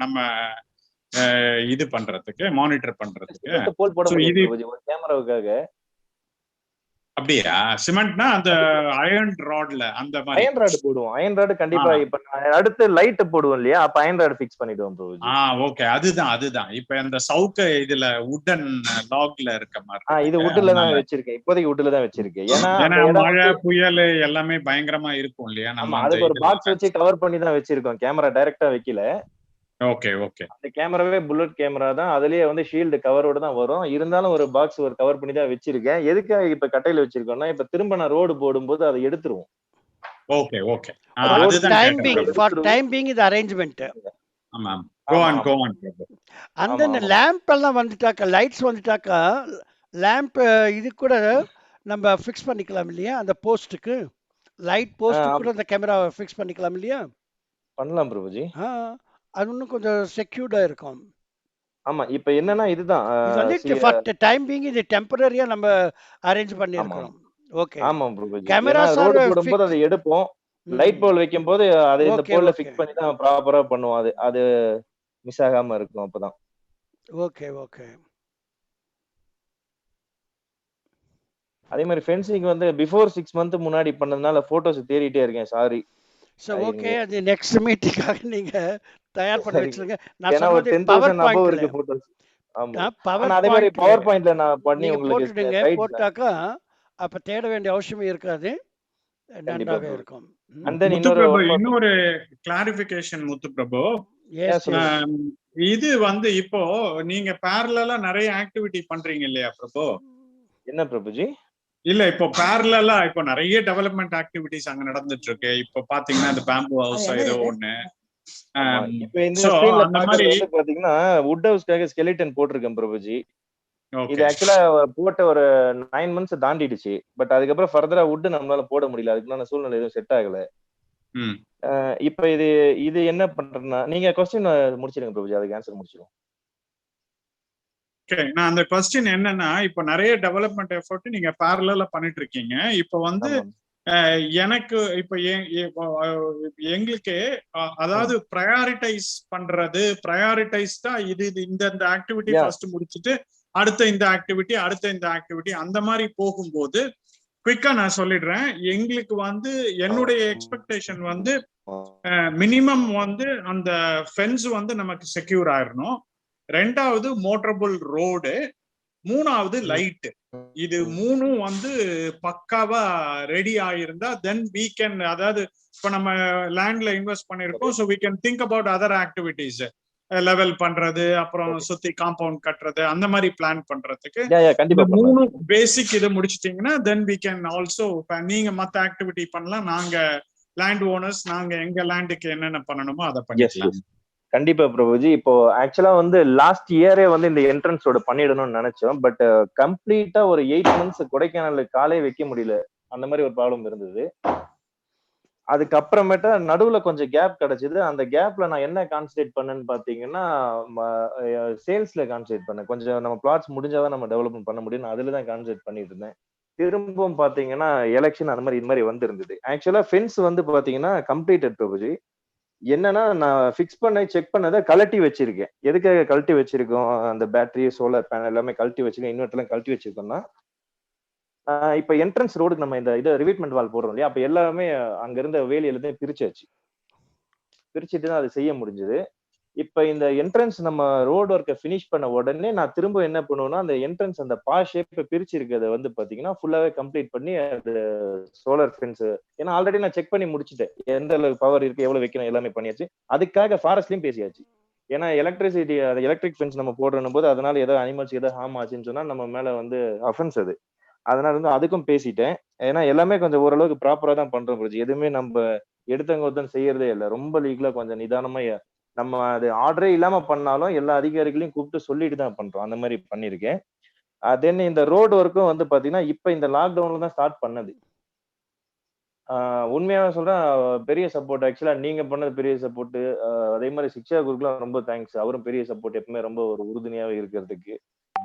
நம்ம இது பண்றதுக்கு மானிட்டர் பண்றதுக்கு. சிமெண்ட் போல் போட So முடியாது இது பிரபுஜி ஒரு கேமராவுக்காக. அப்படியா? சிமெண்ட்னா அந்த அயர்ன் ராட்ல அந்த மாதிரி. அயர்ன் ராட் போடுவோம். அயர்ன் ராட் கண்டிப்பா இப்ப அடுத்து லைட் போடுவோம் இல்லையா? அப்ப அயர்ன் ராட் ஃபிக்ஸ் பண்ணிடுவோம் பிரபுஜி. ஓகே. அதுதான். இப்ப இந்த சவுக்க இதுல வுடன் லாக்ல இருக்க மாதிரி. இது வுட்ல தான் வச்சிருக்கேன். இப்போதைக்கு வுட்ல தான் வச்சிருக்கேன். ஏன்னா மழை புயல் எல்லாமே பயங்கரமா இருக்கும் இல்லையா? நம்ம அதுக்கு ஒரு பாக்ஸ் வச்சு கவர் பண்ணி தான் வச்சிருக்கோம். கேமரா டைரக்டா வைக்கல. ஓகே. அந்த கேமராவே புல்லட் கேமரா தான். அதுலயே வந்து ஷீல்டு கவரோட தான் வரும். இருந்தாலும் ஒரு பாக்ஸ் ஒரு கவர் பண்ணி தான் வச்சிருக்கேன். எதுக்காக இப்ப கட்டையில வச்சிருக்கோம்னா இப்ப திரும்ப நான் ரோடு போடும்போது அதை எடுத்துருவோம். ஓகே. டைம் பீயிங் இது அரேஞ்ச்மென்ட். ஆமா. Go on. அந்த லேம்ப் எல்லாம் வந்துட்டாக்க லைட்ஸ் வந்துட்டாக்க லேம்ப் இது கூட நம்ம ஃபிக்ஸ் பண்ணிக்கலாம் இல்லையா? அந்த போஸ்ட்டுக்கு லைட் போஸ்ட் கூட அந்த கேமரா ஃபிக்ஸ் பண்ணிக்கலாம் இல்லையா? பண்ணலாம் பிரபுஜி. அது இன்னும் கொஞ்சம் செக்யூர்டா இருக்கும். ஆமா இப்ப என்னன்னா இதுதான் டைம் பீயிங் இது டெம்பரரியா நம்ம அரேஞ்ச் பண்ணிருக்கோம். ஓகே. ஆமா பிரபுஜி. கேமராஸ் ரோடு போடும்போது அதை எடுப்போம். லைட் போல் வைக்கும்போது அதை இந்த போல்ல ஃபிக்ஸ் பண்ணி தான் ப்ராப்பரா பண்ணுவோம். அது மிஸ் ஆகாம இருக்கும் அப்பதான். ஓகே. அதே மாதிரி ஃபென்சிங் வந்து பிஃபோர் 6 மந்த் முன்னாடி பண்ணதுனால போட்டோஸ் தேடிட்டே இருக்கேன். சாரி. ஓகே. அது நெக்ஸ்ட் மீட்டிங்காக நீங்க தயார் பண்ணி வச்சிருங்க. நான் சொன்னது 10,000 அபோவ் இருக்கு போட்டோஸ். ஆமா. அதே மாதிரி பவர் பாயிண்ட்ல நான் பண்ணி உங்களுக்கு போட்டாக்கா அப்ப தேட வேண்டிய அவசியமே இருக்காது. நன்றாக இருக்கும். இன்னொரு கிளாரிஃபிகேஷன் முத்து பிரபு. இது வந்து இப்போ நீங்க parallel நிறைய ஆக்டிவிட்டி பண்றீங்க இல்லையா பிரபு? என்ன பிரபுஜி? இல்ல இப்போ parallel இப்போ நிறைய டெவலப்மெண்ட் ஆக்டிவிட்டிஸ் அங்க நடந்துட்டு இருக்கு. இப்போ பாத்தீங்கன்னா அந்த பேம்பு ஹவுஸ் ஏதோ ஒண்ணு. இப்போ இந்த ஸ்கிரீன்ல பாக்குறது பாத்தீங்கன்னா வுட் ஹவுஸ்க்காக ஸ்கெலிட்டன் போட்டிருக்கேன் பிரபுஜி. இது ஆக்சுவலா போட்ட ஒரு 9 months தாண்டிடுச்சு. பட் அதுக்கப்புறம் ஃபர்தரா வுட் நம்மளால போட முடியல. அதுக்குள்ள சூழ்நிலை எதுவும் செட் ஆகல. இப்ப இது என்ன பண்றேன்னா நீங்க क्वेश्चन முடிச்சிடுங்க பிரபுஜி. அதுக்கு ஆன்சர் முடிச்சிடுவோம். ஓகே. நான் அந்த क्वेश्चन என்னன்னா இப்போ நிறைய டெவலப்மெண்ட் எஃபோர்ட் நீங்க parallel பண்ணிட்டு இருக்கீங்க. இப்போ வந்து எனக்கு இப்போ எங்களுக்கு அதாவது ப்ரையாரிட்டைஸ் பண்றது ப்ரையாரிட்டைஸ்டா இது இந்த ஆக்டிவிட்டி ஃபர்ஸ்ட் முடிச்சிட்டு அடுத்த இந்த ஆக்டிவிட்டி அந்த மாதிரி போகும்போது குயிக்கா நான் சொல்லிடுறேன். எங்களுக்கு வந்து என்னுடைய எக்ஸ்பெக்டேஷன் வந்து மினிமம் வந்து அந்த ஃபென்ஸ் வந்து நமக்கு செக்யூர் ஆயிரணும். ரெண்டாவது மோட்டரபிள் ரோடு, மூணாவது லைட். இது மூணும் வந்து பக்காவா ரெடி ஆயிருந்தா தென் we can, அதாவது இப்ப நம்ம லேண்ட்ல இன்வெஸ்ட் பண்ணிருக்கோம். so we can think about other activities, level பண்றது, அப்புறம் சுத்தி காம்பவுண்ட் கட்டுறது, அந்த மாதிரி பிளான் பண்றதுக்கு மூணு பேசிக் இதை முடிச்சிட்டீங்கன்னா தென் we can also, நீங்க மத்த ஆக்டிவிட்டி பண்ணலாம். நாங்க லேண்ட் ஓனர்ஸ், நாங்க எங்க லேண்டுக்கு என்னென்ன பண்ணணுமோ அதை பண்ணிக்கலாம். கண்டிப்பா பிரபுஜி. இப்போ ஆக்சுவலா வந்து லாஸ்ட் இயரே வந்து இந்த என்ட்ரன்ஸோட பண்ணிடணும்னு நினைச்சோம். பட் கம்ப்ளீட்டா ஒரு 8 months கொடைக்கானல் காலே வைக்க முடியல. அந்த மாதிரி ஒரு ப்ராப்ளம் இருந்தது. அதுக்கப்புறமேட்டா நடுவுல கொஞ்சம் கேப் கிடைச்சது. அந்த கேப்ல நான் என்ன கான்சென்ட்ரேட் பண்ணேன்னு பாத்தீங்கன்னா சேல்ஸ்ல கான்சென்ட்ரேட் பண்ணேன். கொஞ்சம் நம்ம பிளாட்ஸ் முடிஞ்சாதான் நம்ம டெவலப்மெண்ட் பண்ண முடியும். அதுல தான் கான்சென்ட்ரேட் பண்ணிட்டு இருந்தேன். திரும்பவும் பாத்தீங்கன்னா எலெக்ஷன் அந்த மாதிரி இது மாதிரி வந்து இருந்தது. ஆக்சுவலா ஃபென்ஸ் வந்து பாத்தீங்கன்னா கம்ப்ளீட்டட் பிரபுஜி. என்னன்னா நான் ஃபிக்ஸ் பண்ண செக் பண்ணதை கழட்டி வச்சிருக்கேன். எதுக்காக கழட்டி வச்சிருக்கோம்? அந்த பேட்டரி, சோலார் பேனல் எல்லாமே கழட்டி வச்சிருக்கேன். இன்வெர்டர்லாம் கழட்டி வச்சிருக்கோம்னா இப்ப என்ட்ரன்ஸ் ரோடுக்கு நம்ம இந்த இதை ரிவீட்மெண்ட் வால் போடுறோம் இல்லையா? அப்ப எல்லாமே அங்க இருந்த வேலையில பிரிச்சாச்சு. பிரிச்சுட்டு தான் அது செய்ய முடிஞ்சது. இப்ப இந்த என்ட்ரன்ஸ் நம்ம ரோடு ஒர்க்கை பினிஷ் பண்ண உடனே நான் திரும்ப என்ன பண்ணுவேன்னா அந்த என்ட்ரன்ஸ் அந்த பா ஷேப்பை பிரிச்சு இருக்கிறத வந்து பாத்தீங்கன்னா ஃபுல்லாவே கம்ப்ளீட் பண்ணி அது சோலார் ஃபென்ஸ், ஏன்னா ஆல்ரெடி நான் செக் பண்ணி முடிச்சுட்டேன் எந்த அளவுக்கு பவர் இருக்கு, எவ்வளவு வைக்கணும், எல்லாமே பண்ணியாச்சு. அதுக்காக ஃபாரஸ்ட்லயும் பேசியாச்சு. ஏன்னா எலக்ட்ரிசிட்டி எலக்ட்ரிக் ஃபென்ஸ் நம்ம போடுற போது அதனால ஏதோ அனிமல்ஸ் ஏதோ ஹார்ம் ஆச்சுன்னு சொன்னா நம்ம மேல வந்து அஃபென்ஸ் அது. அதனால வந்து அதுக்கும் பேசிட்டேன். ஏன்னா எல்லாமே கொஞ்சம் ஓரளவுக்கு ப்ராப்பரா தான் பண்றோம். எதுவுமே நம்ம எடுத்தவங்க செய்யறதே இல்லை. ரொம்ப லீக்ல கொஞ்சம் நிதானமா நம்ம அது ஆர்டரே இல்லாம பண்ணாலும் எல்லா அதிகாரிகளையும் கூப்பிட்டு சொல்லிட்டு தான் பண்றோம். அந்த மாதிரி பண்ணிருக்கேன். தென் இந்த ரோடு ஒர்க்கும் வந்து பாத்தீங்கன்னா இப்ப இந்த லாக்டவுன்ல தான் ஸ்டார்ட் பண்ணது. உண்மையாக சொல்றேன், பெரிய சப்போர்ட். ஆக்சுவலா நீங்க பண்ணது பெரிய சப்போர்ட். அதே மாதிரி சிக்ஷா குருக்குலாம் ரொம்ப தேங்க்ஸ். அவரும் பெரிய சப்போர்ட், எப்பவுமே ரொம்ப ஒரு உறுதுணையாவே இருக்கிறதுக்கு.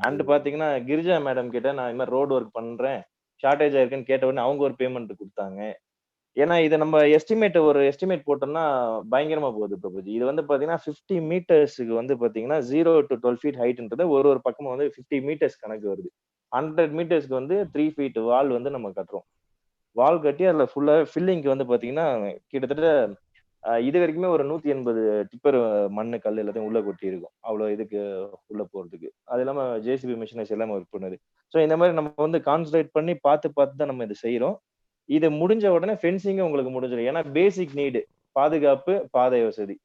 அண்ட் பாத்தீங்கன்னா கிரிஜா மேடம் கிட்ட நான் இந்த மாதிரி ரோடு ஒர்க் பண்றேன், ஷார்டேஜ் ஆயிருக்குன்னு கேட்ட உடனே அவங்க ஒரு பேமெண்ட் கொடுத்தாங்க. ஏன்னா இதை நம்ம ஒரு எஸ்டிமேட் போட்டோம்னா பயங்கரமா போகுது பிரபுஜி. இது வந்து பாத்தீங்கன்னா 50 மீட்டர்ஸுக்கு வந்து பாத்தீங்கன்னா 0 to 12 feet ஹைட்ன்றது ஒரு பக்கமும் வந்து 50 மீட்டர்ஸ் கணக்கு வருது. 100 மீட்டர்ஸ்க்கு வந்து 3 feet வால் வந்து நம்ம கட்டுறோம். வால் கட்டி அதுல ஃபுல்லா ஃபில்லிங்க்கு வந்து பாத்தீங்கன்னா கிட்டத்தட்ட இது வரைக்குமே ஒரு 180 டிப்பர் மண்ணு கல் எல்லாத்தையும் உள்ள கொட்டி இருக்கும். அவ்வளவு இதுக்கு உள்ள போறதுக்கு. அது இல்லாம ஜேசிபி மிஷினஸ் எல்லாமே ஒர்க் பண்ணுது. ஸோ இந்த மாதிரி நம்ம வந்து கான்சன்ட்ரேட் பண்ணி பார்த்து தான் நம்ம இதை செய்யறோம். இது முடிஞ்ச உடனே ஃபென்சிங்கும் உங்களுக்கு முடிஞ்சிடும். ஏன்னா பேசிக் நீடு பாதுகாப்பு, பாதை வசதி.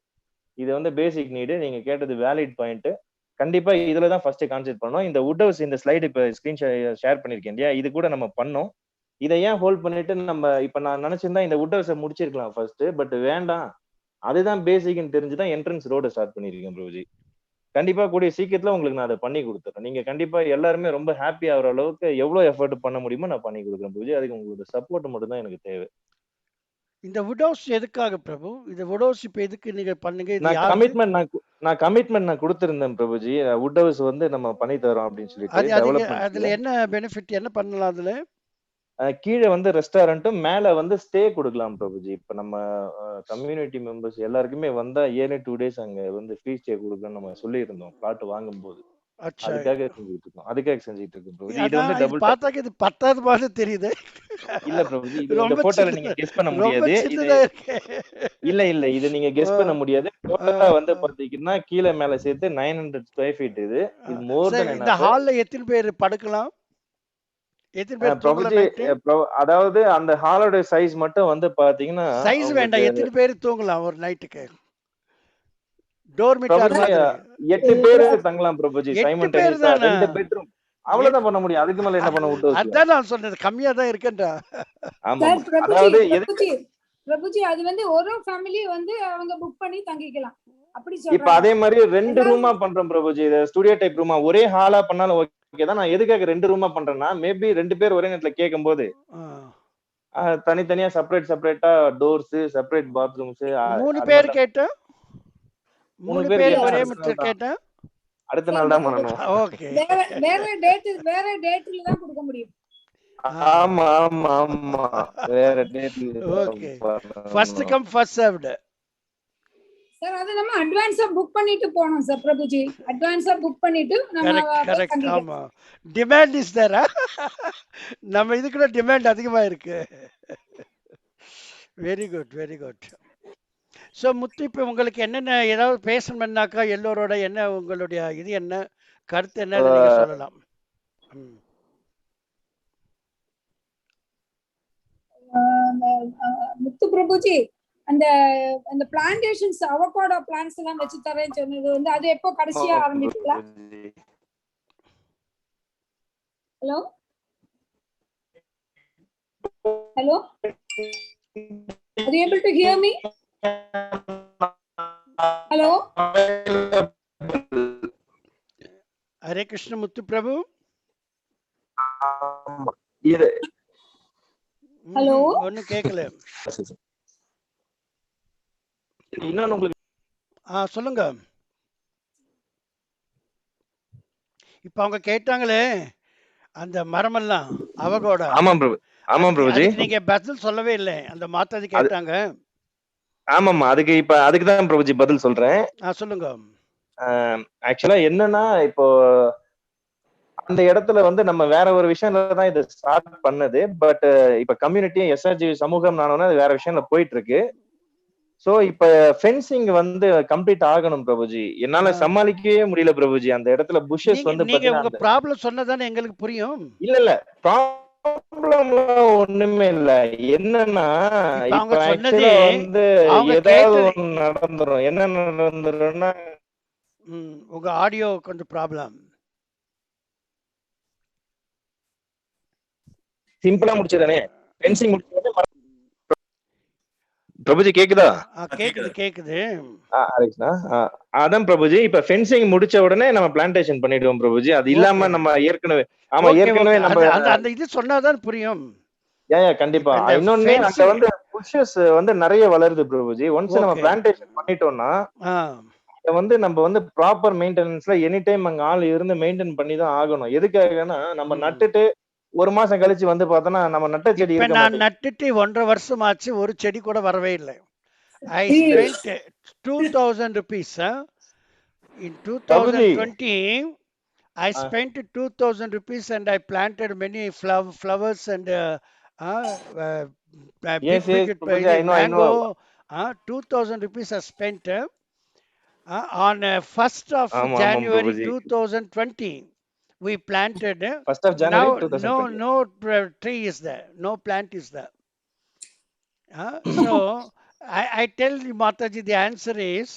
இது வந்து பேசிக் நீடு. நீங்க கேட்டது வேலிட் பாயிண்ட். கண்டிப்பா இதுல தான் ஃபர்ஸ்ட் கான்சென்ட்ரேட் பண்ணோம். இந்த வுட் ஹவுஸ் இந்த ஸ்லைடு இப்ப ஸ்கிரீன் ஷேர் பண்ணிருக்கேன் இல்லையா, இது கூட நம்ம பண்ணோம். இதை ஏன் ஹோல்ட் பண்ணிட்டு நம்ம இப்ப நான் நினைச்சிருந்தா இந்த வுட் ஹவுஸை முடிச்சிருக்கலாம் ஃபர்ஸ்ட், பட் வேண்டாம், அதுதான் பேசிக்னு தெரிஞ்சுதான் என்ட்ரன்ஸ் ரோட ஸ்டார்ட் பண்ணிருக்கேன் பிரபுஜி. கண்டிப்பா கூடிய சீக்கிரத்துல உங்களுக்கு நான் அதை பண்ணி கொடுத்துறேன். நீங்க கண்டிப்பா எல்லாருமே ரொம்ப ஹாப்பி ஆகிற அளவுக்கு எவ்வளவு எஃபர்ட் பண்ண முடியுமோ நான் பண்ணி கொடுக்குறேன் பிரபுஜி. அதுக்கு உங்களோட சப்போர்ட் மட்டும் தான் எனக்கு தேவை. இந்த வுட் ஹவுஸ் எதுக்காக பிரபு? இந்த வுட் ஹவுஸ் இப்ப எதுக்கு நீங்க பண்ணுங்க? நான் கமிட்மெண்ட் நான் கொடுத்திருந்தேன் பிரபுஜி. வுட் ஹவுஸ் வந்து நம்ம பண்ணி தரோம் அப்படின்னு சொல்லிட்டு. அதுல என்ன பெனிஃபிட், என்ன பண்ணலாம் அதுல? கீழே வந்து ரெஸ்டாரண்ட்டும் மேல வந்து ஸ்டே கொடுக்கலாம் பிரபுஜி. இப்ப நம்ம கம்யூனிட்டி மெம்பர்ஸ் எல்லாருக்குமே வந்தா ஏனே 2 days அங்க வந்து ஃப்ரீ ஸ்டே கொடுக்கணும்னு நம்ம சொல்லி இருந்தோம் பிளாட் வாங்கும் போது. அதுக்காக செஞ்சுட்டு இருக்கோம் பிரபுஜி. இது வந்து டபுள் பார்த்தாக்க இது 10வது மாதிரி தெரியுது. இல்ல பிரபுஜி, இது இந்த போட்டோல நீங்க கெஸ் பண்ண முடியாது. இல்ல இது நீங்க கெஸ் பண்ண முடியாது. டோட்டலா வந்து பாத்தீங்கன்னா கீழே மேல சேர்த்து 900 square feet. இது மோர் தென். இந்த ஹால்ல எத்தனை பேர் படுக்கலாம்? அதாவது அந்த ஹாலோட சைஸ் மட்டும் வந்து பாத்தீங்கன்னா சைஸ் வேண்டாம், எத்தனை பேர் தூங்கலாம் ஒரு நைட்டுக்கு? டோர்மிட்டார் மாதிரி 8 பேர் தங்கலாம் பிரபுஜி. சைமல்டேனியஸா 2 பெட்ரூம் அவ்வளவுதான் பண்ண முடியும். அதுக்கு மேல என்ன பண்ண விட்டு? அதான் நான் சொன்னது, கம்மியா தான் இருக்குன்றா. ஆமா, அதாவது பிரபுஜி அது வந்து ஒரு ஃபேமிலி வந்து அவங்க புக் பண்ணி தங்கிக்கலாம் அப்படி சொல்றாங்க. இப்ப அதே மாதிரி 2 ரூமா பண்றோம் பிரபுஜி. ஸ்டுடியோ டைப் ரூமா ஒரே ஹாலா பண்ணாலும் ஓகே தான். நான் எதுக்காக 2 ரூமா பண்றேன்னா, மேபி 2 பேர் ஒரே நேரத்துல கேட்கும்போது தனித்தனியா செப்பரேட்டா டோர்ஸ், செப்பரேட் பாத்ரூம்ஸ். 3 பேர் கேட்டா 3 பேர் ஒரே மீட்டர் கேட்டா அடுத்த நாள் தான் பண்ணணும். ஓகே, வேற டேட்ல தான் கொடுக்க முடியும். ஆமா வேற டேட்ல. Okay, first come first served. Sir அது நம்ம அட்வான்ஸா புக் பண்ணிட்டு போறோம் சார் பிரபுஜி. அட்வான்ஸா புக் பண்ணிட்டு நம்ம கரெக்ட். ஆமா, டிமாண்ட் இஸ் தேர். நம்ம இதுக்குள்ள டிமாண்ட் அதிகமா இருக்கு. Very good. ஸோ முத்து, இப்போ உங்களுக்கு என்னென்ன ஏதாவது பேசணும்னாக்கா எல்லோரோட என்ன உங்களுடைய இது என்ன கருத்து என்ன நீங்க சொல்லலாம். முத்து பிரபுஜி, அந்த அந்த பிளான்டேஷன்ஸ் அவகோடோ பிளான்ட்ஸ் எல்லாம் வச்சு தரேன்னு சொன்னது வந்து அது எப்போ கடைசியா ஆரம்பிக்கலாம்? Hello are you able to hear me? Hello. Hare Krishna Muthu Prabhu. Hello, ஒன்னும் கேட்கல. இன்னொன்னு உங்களுக்கு சொல்லுங்க. இப்ப அவங்க கேட்டாங்களே அந்த மரமெல்லாம் அவகோட. ஆமா பிரபுஜி, நீங்க பதில் சொல்லவே இல்லை. அந்த மாத்தாதி கேட்டாங்க. ஆமாமா, அதுக்கு தான் பிரபுஜி பதில் சொல்றேன். சொல்லுங்க. ஆக்சுவலா என்னன்னா, இப்போ அந்த இடத்துல வந்து நம்ம வேற ஒரு விஷயம்ல தான் இதை ஸ்டார்ட் பண்ணது. பட் இப்ப கம்யூனிட்டி எஸ்ஆர்ஜி சமூகம் நானோன்னா வேற விஷயம்ல போயிட்டு இருக்கு. சோ இப்ப ஃபென்சிங் வந்து கம்ப்ளீட் ஆகணும் பிரபுஜி. என்னால சமாளிக்கவே முடியல பிரபுஜி. அந்த இடத்துல புஷஸ் வந்து நீங்க உங்க ப்ராப்ளம் சொன்னதானே எங்களுக்கு புரியும். இல்ல ப்ராப்ளம்லாம் ஒண்ணுமே இல்ல. என்னன்னா இப்ப ஆக்சுவலா வந்து ஏதாவது ஒண்ணு நடந்துரும். என்ன நடந்துரும்னா, உங்க ஆடியோ கொஞ்சம் ப்ராப்ளம். சிம்பிளா முடிச்சதானே ஃபென்சிங் முடிச்சதானே பிரபுஜி. கேக்குதா? கேக்குது. அதான் பிரபுஜி, இப்ப ஃபென்சிங் முடிச்ச உடனே நம்ம பிளான்டேஷன் பண்ணிடுவோம் பிரபுஜி. அது இல்லாம நம்ம ஏற்கனவே நம்ம அந்த இது சொன்னாதான் புரியும். கண்டிப்பா. இன்னொன்னு, அங்க வந்து புஷஸ் வந்து நிறைய வளருது பிரபுஜி. ஒன்ஸ் நம்ம பிளான்டேஷன் பண்ணிட்டோம்னா இத வந்து நம்ம வந்து ப்ராப்பர் மெயின்டெனன்ஸ்ல எனி டைம் அங்க ஆள் இருந்து மெயின்டைன் பண்ணி தான் ஆகணும். எதுக்காகன்னா நம்ம நட்டுட்டு ஒரு மாசம் கழிச்சு வந்து பார்த்தோம்னா நம்ம நட்ட செடி இப்ப இருக்க நான் மாட்டேங்குது. நட்டுட்டு 1.5 வருஷம் ஆச்சு, ஒரு செடி கூட வரவே இல்லை. I spent 2000 rupees in Prabhuji 2020. I spent 2000 rupees and I planted many flowers and big yes big Prabhuji, I know mango. 2000 rupees I spent on 1st of ஆமா January Prabhuji. 2020. We planted. 1st of January Now 2020. no tree is there, no plant is there. So I tell you, Mataji, the answer is,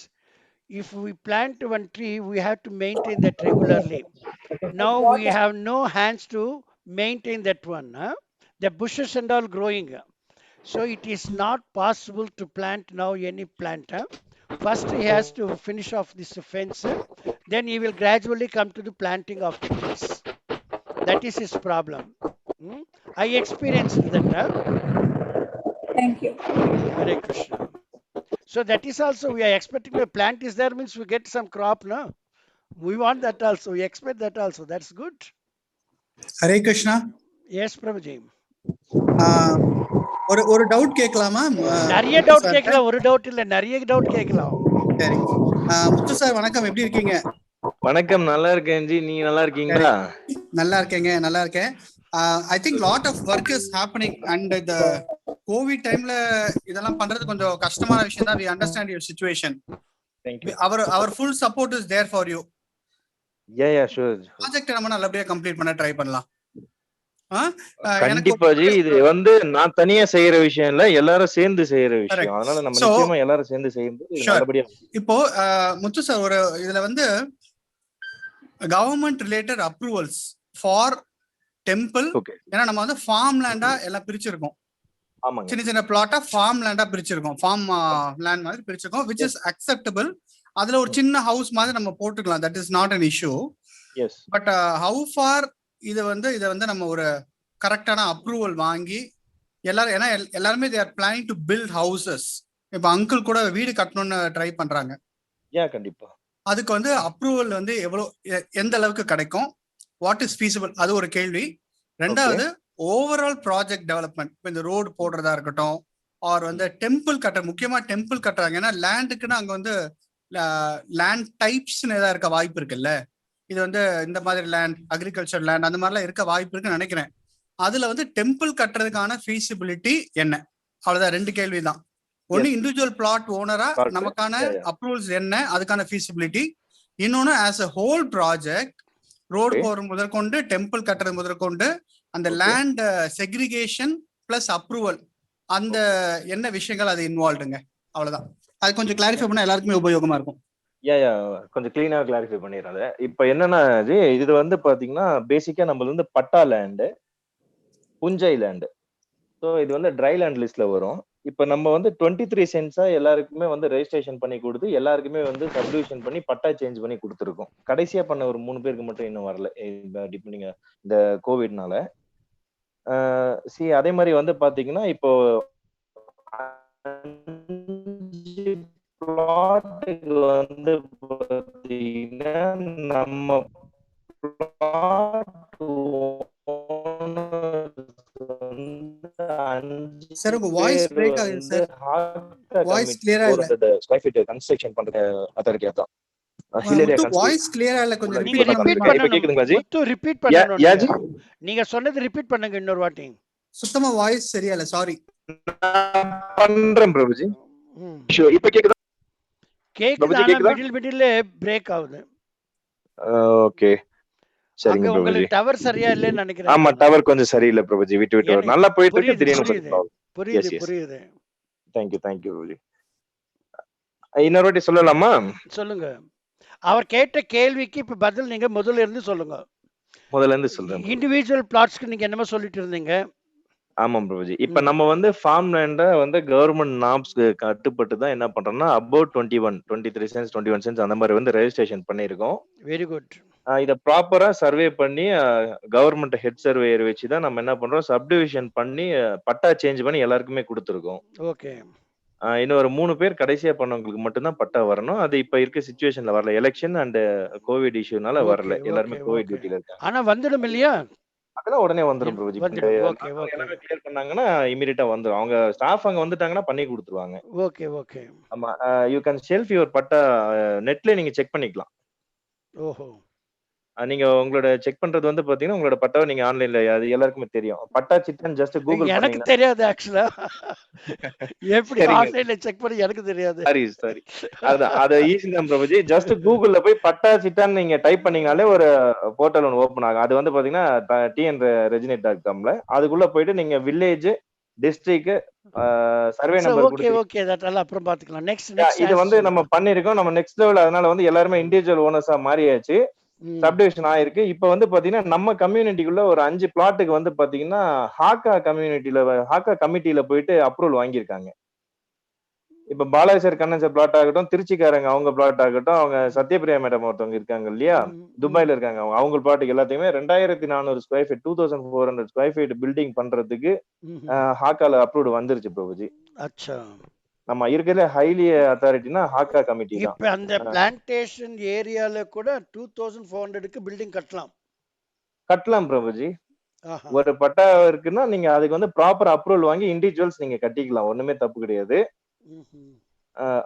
if we plant one tree, we have to maintain that regularly. Now we have no hands to maintain that one. The bushes and all growing. So it is not possible to plant now any plant. First he has to finish off this fence. Then he will gradually come to the planting of the trees. That is his problem. I experienced that. Thank you. Hare Krishna. So that is also, we are expecting a plant is there means we get some crop, no? We want that also. We expect that also. That's good. Hare Krishna. Yes, Prabhuji. ஒரு doubt கேட்கலாமா? நிறைய doubt கேட்கலாம், ஒரு doubt இல்ல, நிறைய doubt கேட்கலாம். சரி, முத்து sir வணக்கம், எப்படி இருக்கீங்க? வணக்கம், நல்லா இருக்கேன் ஜி, நீங்க நல்லா இருக்கீங்களா? நல்லா இருக்கேங்க, நல்லா இருக்கேன். I think lot of work is happening and the COVID timeல இதெல்லாம் பண்றது கொஞ்சம் கஷ்டமான விஷயம் தான். We understand your situation. Thank you. Our full support is there for you. Yeah, sure. Project நம்ம நல்லபடியா கம்ப்ளீட் பண்ண ட்ரை பண்ணலாம். கண்டிப்பா ஜி, இது வந்து நான் தனியா செய்யற விஷயம் இல்ல, எல்லாரும் சேர்ந்து செய்யற விஷயம். அதனால நம்ம நிச்சயமா எல்லாரும் சேர்ந்து செய்யும்போது நல்லபடியா. இப்போ முத்து சார், ஒரு இதுல வந்து government related approvals for temple, ஏன்னா நம்ம வந்து ஃபார்ம் லேண்டா எல்லாம் பிரிச்சிருக்கோம். சின்ன சின்ன பிளாட்டா ஃபார்ம் லேண்டா பிரிச்சிருக்கோம், ஃபார்ம் லேண்ட் மாதிரி பிரிச்சிருக்கோம், which is acceptable. அதுல ஒரு சின்ன ஹவுஸ் மாதிரி நம்ம போட்டுக்கலாம், that is not an issue. Yes. But how far இதை வந்து நம்ம ஒரு கரெக்டான அப்ரூவல் வாங்கி எல்லாரும், ஏன்னா எல்லாருமே they are planning to build houses. இப்ப அங்கிள் கூட வீடு கட்டணும்னு ட்ரை பண்றாங்க. கண்டிப்பா அதுக்கு வந்து அப்ரூவல் வந்து எந்த அளவுக்கு கிடைக்கும், வாட் இஸ் ஃபீஸிபிள், அது ஒரு கேள்வி. ரெண்டாவது, ஓவரால் ப்ராஜெக்ட் டெவலப்மெண்ட், இப்போ இந்த ரோடு போடுறதா இருக்கட்டும், ஆர் வந்து டெம்பிள் கட்ட, முக்கியமா டெம்பிள் கட்டுறாங்க, ஏன்னா லேண்டுக்குன்னு அங்க வந்து லேண்ட் டைப்ஸ்ன்னு ஏதாவது இருக்க வாய்ப்பு இருக்குல்ல. இது வந்து இந்த மாதிரி லேண்ட், அக்ரிகல்ச்சர் லேண்ட், அந்த மாதிரிலாம் இருக்க வாய்ப்பு இருக்குன்னு நினைக்கிறேன். அதுல வந்து டெம்பிள் கட்டுறதுக்கான ஃபீஸிபிலிட்டி என்ன, அவ்வளவுதான். ரெண்டு கேள்விதான். ஒன்னு, இண்டிவிஜுவல் பிளாட் ஓனரா நமக்கான அப்ரூவல்ஸ் என்ன, அதுக்கான ஃபீஸிபிலிட்டி. இன்னொன்னு, as a whole project, road போறது முதற்கொண்டு டெம்பிள் கட்டுறது முதற்கொண்டு அந்த லேண்ட் செக்ரிகேஷன் பிளஸ் அப்ரூவல், அந்த என்ன விஷயங்கள் அது இன்வால்வ்டுங்க, அவ்வளவுதான். அது கொஞ்சம் கிளாரிஃபை பண்ணா எல்லாருக்குமே உபயோகமா இருக்கும். கொஞ்சம் கிளீனா கிளாரிஃபை பண்ணிடுறேன். இப்ப என்னன்னா ஜி, இது வந்து பாத்தீங்கன்னா பேசிக்கா நம்மள வந்து பட்டா லேண்டு, புஞ்சை லேண்டு. ஸோ இது வந்து ட்ரை லேண்ட் லிஸ்ட்ல வரும். இப்ப நம்ம வந்து 23 சென்ட்ஸா எல்லாருக்குமே வந்து ரெஜிஸ்ட்ரேஷன் பண்ணி கொடுத்து எல்லாருக்குமே வந்து சப்டிவிஷன் பண்ணி பட்டா சேஞ்ச் பண்ணி கொடுத்துருக்கோம். கடைசியா பண்ண ஒரு 3 பேருக்கு மட்டும் இன்னும் வரல, டிபெண்டிங் இந்த கோவிட்னால. அதே மாதிரி வந்து பாத்தீங்கன்னா இப்போ பிளாட்டுக்கு வந்து பாத்தீங்கன்னா நம்ம சார், உங்க வாய்ஸ் பிரேக் ஆகுது சார். வாய்ஸ் கிளியரா இல்ல. ஸ்கொயர் ஃபீட் கன்ஸ்ட்ரக்ஷன் பண்ற அதாரிட்டி அதான். வாய்ஸ் கிளியரா இல்ல, கொஞ்சம் ரிப்பீட் கேக்குதுங்களா ஜி? முத்து ரிப்பீட் பண்ணனும். நீங்க சொன்னது ரிப்பீட் பண்ணுங்க இன்னொரு வாட்டி. சுத்தமா வாய்ஸ் சரியா இல்ல, சாரி. பண்றேன் பிரபுஜி. இப்ப கேக்குதா? கேக்குது, ஆனா மிடில்ல பிரேக் ஆகுது. ஓகே, சரிங்க பிரபுஜி. உங்களுக்கு டவர் சரியா இல்லன்னு நினைக்கிறேன். ஆமா, டவர் கொஞ்சம் சரியில்லை பிரபுஜி, விட்டு வரும். நல்லா போயிட்டு இருக்கு, திடீர்னு புரியுது. Thank you Prabhuji. இன்னொரு வாட்டி சொல்லலாமா? சொல்லுங்க. அவர் கேட்ட கேள்விக்கு இப்ப பதில் நீங்க முதல்ல இருந்து சொல்லுங்க. முதல்ல இருந்து சொல்றேன். இண்டிவிஜுவல் பிளாட்ஸ்க்கு நீங்க என்னமா சொல்லிட்டு இருந்தீங்க? ஆமா பிரபுஜி. இப்ப நம்ம வந்து ஃபார்ம் லேண்ட வந்து கவர்மெண்ட் நார்ம்ஸ்க்கு கட்டுப்பட்டு தான் என்ன பண்றோம்னா அபவுட் 23 சென்ட்ஸ் 21 சென்ட்ஸ் அந்த மாதிரி வந்து ரெஜிஸ்ட்ரேஷன் பண்ணிருக்கோம். Very good. இத ப்ராப்பரா சர்வே பண்ணி கவர்மெண்ட் ஹெட் சர்வேயர் வச்சு தான் நம்ம என்ன பண்றோம், சப்டிவிஷன் பண்ணி பட்டா சேஞ்ச் பண்ணி எல்லாருக்குமே கொடுத்துருக்கோம். ஓகே. இன்னும் ஒரு 3 பேர் கடைசியா பண்ணவங்களுக்கு மட்டும்தான் பட்டா வரணும். அது இப்ப இருக்க சிச்சுவேஷன்ல வரல. எலெக்ஷன் அண்ட் கோவிட் இஷ்யூனால வரல. எல்லாருமே கோவிட் டியூட்டில இருக்காங்க. ஆனா வந்துடும் இல்லையா? அதெல்லாம் உடனே வந்துரும் ப்ரோஜி. எல்லாமே கிளியர் பண்ணாங்கன்னா இமிடியேட்டா வந்துரும். அவங்க ஸ்டாஃப் அங்க வந்துட்டாங்கன்னா பண்ணி கொடுத்துருவாங்க. Okay okay. ஆமா. யூ கேன் ஷெல்ஃப் யுவர் பட்டா நெட்ல நீங்க செக் பண்ணிக்கலாம். ஓஹோ. நீங்க உங்களோட செக் பண்றது வந்து பாத்தீங்கன்னா உங்களோட பட்டாவை நீங்க ஆன்லைன்ல அது எல்லாருக்குமே தெரியும். பட்டா சிட்டன் ஜஸ்ட் கூகுள் எனக்கு தெரியாது ஆக்சுவலா. எப்படி ஆன்லைன்ல செக் பண்ணி எனக்கு தெரியாது. சரி. அது ஈஸி தான் ப்ரோஜி. ஜஸ்ட் கூகுள்ல போய் பட்டா சிட்டான்னு நீங்க டைப் பண்ணீங்கனாலே ஒரு போர்ட்டல் ஒன்று ஓபன் ஆகும். அது வந்து பாத்தீங்கன்னா tnreginate.comல அதுக்குள்ள போயிட்டு நீங்க village, district, survey number okay okay அதெல்லாம் அப்புறம் பாத்துக்கலாம். நெக்ஸ்ட் இது வந்து நம்ம பண்ணிருக்கோம். நம்ம நெக்ஸ்ட் லெவல் அதனால வந்து எல்லாரும் இண்டிவிஜுவல் ஓனர்ஸா மாறியாச்சு. சப்டிவிஷன் ஆயிருக்கு. இப்ப வந்து பாத்தீங்கன்னா நம்ம கம்யூனிட்டிக்குள்ள ஒரு 5 பிளாட்டுக்கு வந்து பாத்தீங்கன்னா ஹாக்கா கமிட்டில போயிட்டு அப்ரூவல் வாங்கியிருக்காங்க. இப்ப Balaji sir Kannan sir plot ஆகட்டும், திருச்சிக்காரங்க அவங்க பிளாட் ஆகட்டும், அவங்க சத்யபிரியா மேடம் ஒருத்தவங்க இருக்காங்க இல்லையா, துபாயில இருக்காங்க. அவங்க பிளாட்டுக்கு எல்லாத்தையுமே 2400 square feet 2400 square feet building பண்றதுக்கு ஹாக்கால அப்ரூவ்டு வந்துருச்சு பிரபுஜி. அச்சா. நம்ம இருக்கிறதுல ஹைலி அத்தாரிட்டினா ஹாக்கா கமிட்டி தான். இப்ப அந்த பிளான்டேஷன் ஏரியால கூட 2400க்கு பில்டிங் கட்டலாம் பிரபுஜி. ஒரு பட்டா இருக்குன்னா நீங்க அதுக்கு வந்து ப்ராப்பர் அப்ரூவல் வாங்கி இண்டிவிஜுவல்ஸ் நீங்க கட்டிக்கலாம். ஒண்ணுமே தப்பு கிடையாது.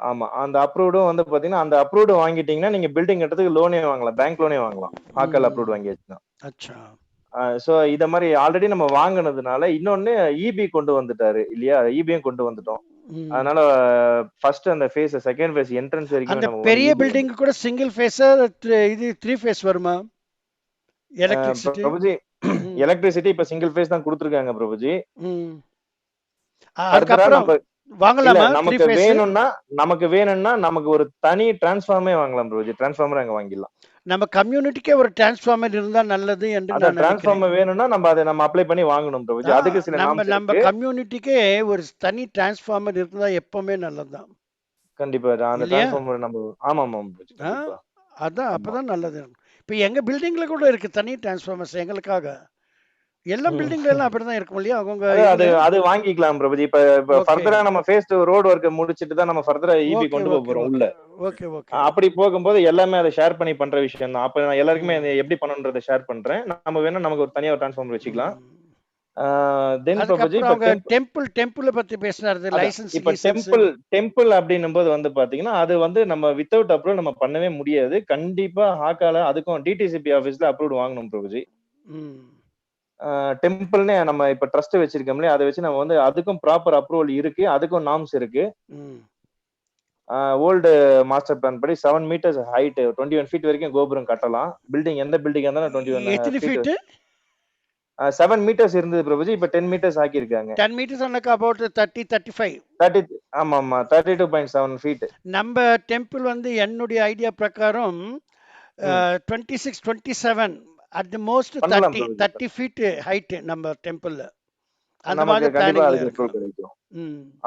ஆமா. அந்த அப்ரூவ்டும் வந்து பாத்தீங்கன்னா அந்த அப்ரூவ்டு வாங்கிட்டீங்கன்னா நீங்க பில்டிங் கட்டுறதுக்கு லோனே வாங்கலாம். பேங்க் லோனே வாங்கலாம். ஹாக்கால அப்ரூவ்டு வாங்கியாச்சுன்னா. அச்சா. சோ இத மாதிரி ஆல்ரெடி நம்ம வாங்குனதுனால இன்னொன்னு இபி கொண்டு வந்துட்டாரு இல்லையா? இபியும் கொண்டு வந்துட்டோம். அதனால ஃபர்ஸ்ட் அந்த ஃபேஸ் செகண்ட் ஃபேஸ் என்ட்ரன்ஸ் வரைக்கும் நம்ம பெரிய பில்டிங் கூட சிங்கிள் ஃபேஸ் இது 3 ஃபேஸ் வருமா? பிரபுஜி எலக்ட்ரிசிட்டி இப்ப சிங்கிள் ஃபேஸ் தான் கொடுத்திருக்காங்க பிரபுஜி. அதுக்கப்புறம் வாங்கலாமா? நமக்கு வேணும்னா நமக்கு ஒரு தனி டிரான்ஸ்ஃபார்மே வாங்கலாம் பிரபுஜி. டிரான்ஸ்ஃபார்மர் அங்க வாங்கிடலாம். நம்ம கம்யூனிட்டிக்கே ஒரு டிரான்ஸ்ஃபார்மர் இருந்தா நல்லது என்று நான் நினைக்கிறேன். டிரான்ஸ்ஃபார்மர் வேணும்னா நம்ம அப்ளை பண்ணி வாங்கணும் பிரபுஜி. அதுக்கு சில நாம்ஸ் இருக்கு. நம்ம கம்யூனிட்டிக்கே ஒரு தனி டிரான்ஸ்ஃபார்மர் இருந்தா எப்பவுமே நல்லதுதான். கண்டிப்பா அந்த டிரான்ஸ்ஃபார்மர் நம்ம ஆமா பிரபுஜி. அதான் அப்பதான் நல்லது. இப்ப எங்க பில்டிங்ல கூட இருக்கு தனி டிரான்ஸ்ஃபார்மர்ஸ் எங்களுக்காக. எல்லா பில்டிங்ல எல்லாம் அப்படிதான் இருக்கும் இல்லையா? அவங்க அது வாங்கிக்கலாம் பிரபுஜி. இப்ப ஃபர்தரா நம்ம ஃபேஸ் 2 ரோட் வர்க் முடிச்சிட்டு தான் நம்ம ஃபர்தரா இபி கொண்டு போறோம் உள்ள. Okay okay. அப்படி போகும்போது எல்லாமே அதை ஷேர் பண்ணி பண்ற விஷயம் தான். அப்ப நான் எல்லாருக்குமே எப்படி பண்ணணும்ன்றதை ஷேர் பண்றேன். நம்ம வேணா நமக்கு ஒரு தனியா டிரான்ஸ்ஃபார்மர் வச்சுக்கலாம். தென் பிரபுஜி இப்ப டெம்பிள் பத்தி பேசினாரு லைசென்ஸ். இப்ப டெம்பிள் அப்படின்னும்போது வந்து பாத்தீங்கன்னா அது வந்து நம்ம வித்தவுட் அப்ரூவல் நம்ம பண்ணவே முடியாது. கண்டிப்பா ஹாக்கால அதுக்கும் டிடிசிபி ஆபீஸ்ல அப்ரூவ் வாங்கணும் பிரபுஜி. டெம்பிள்னே நம்ம இப்ப ட்ரஸ்ட் வச்சிருக்கோம்ல, அதை வச்சு நம்ம வந்து அதுக்கும் ப்ராப்பர் அப்ரூவல் இருக்கு. அதுக்கும் நார்ம்ஸ் இருக்கு. ஓல்டு மாஸ்டர் பிளான் படி 7 மீட்டர்ஸ் ஹைட் 21 ஃபீட் வரைக்கும் கோபுரம் கட்டலாம். பில்டிங் எந்த பில்டிங் இருந்தாலும் 21 ஃபீட் 7 மீட்டர்ஸ் இருந்தது பிரபுஜி. இப்ப 10 மீட்டர்ஸ் ஆக்கியிருக்காங்க. 10 மீட்டர்ஸ் like about 35 ஆமா 32.7 ஃபீட். நம்ம டெம்பிள் வந்து என்னுடைய ஐடியா பிரகாரம் 26 27 at the most 30 feet height நம்ம டெம்பிள்ல. அந்த மாதிரி கண்டிப்பா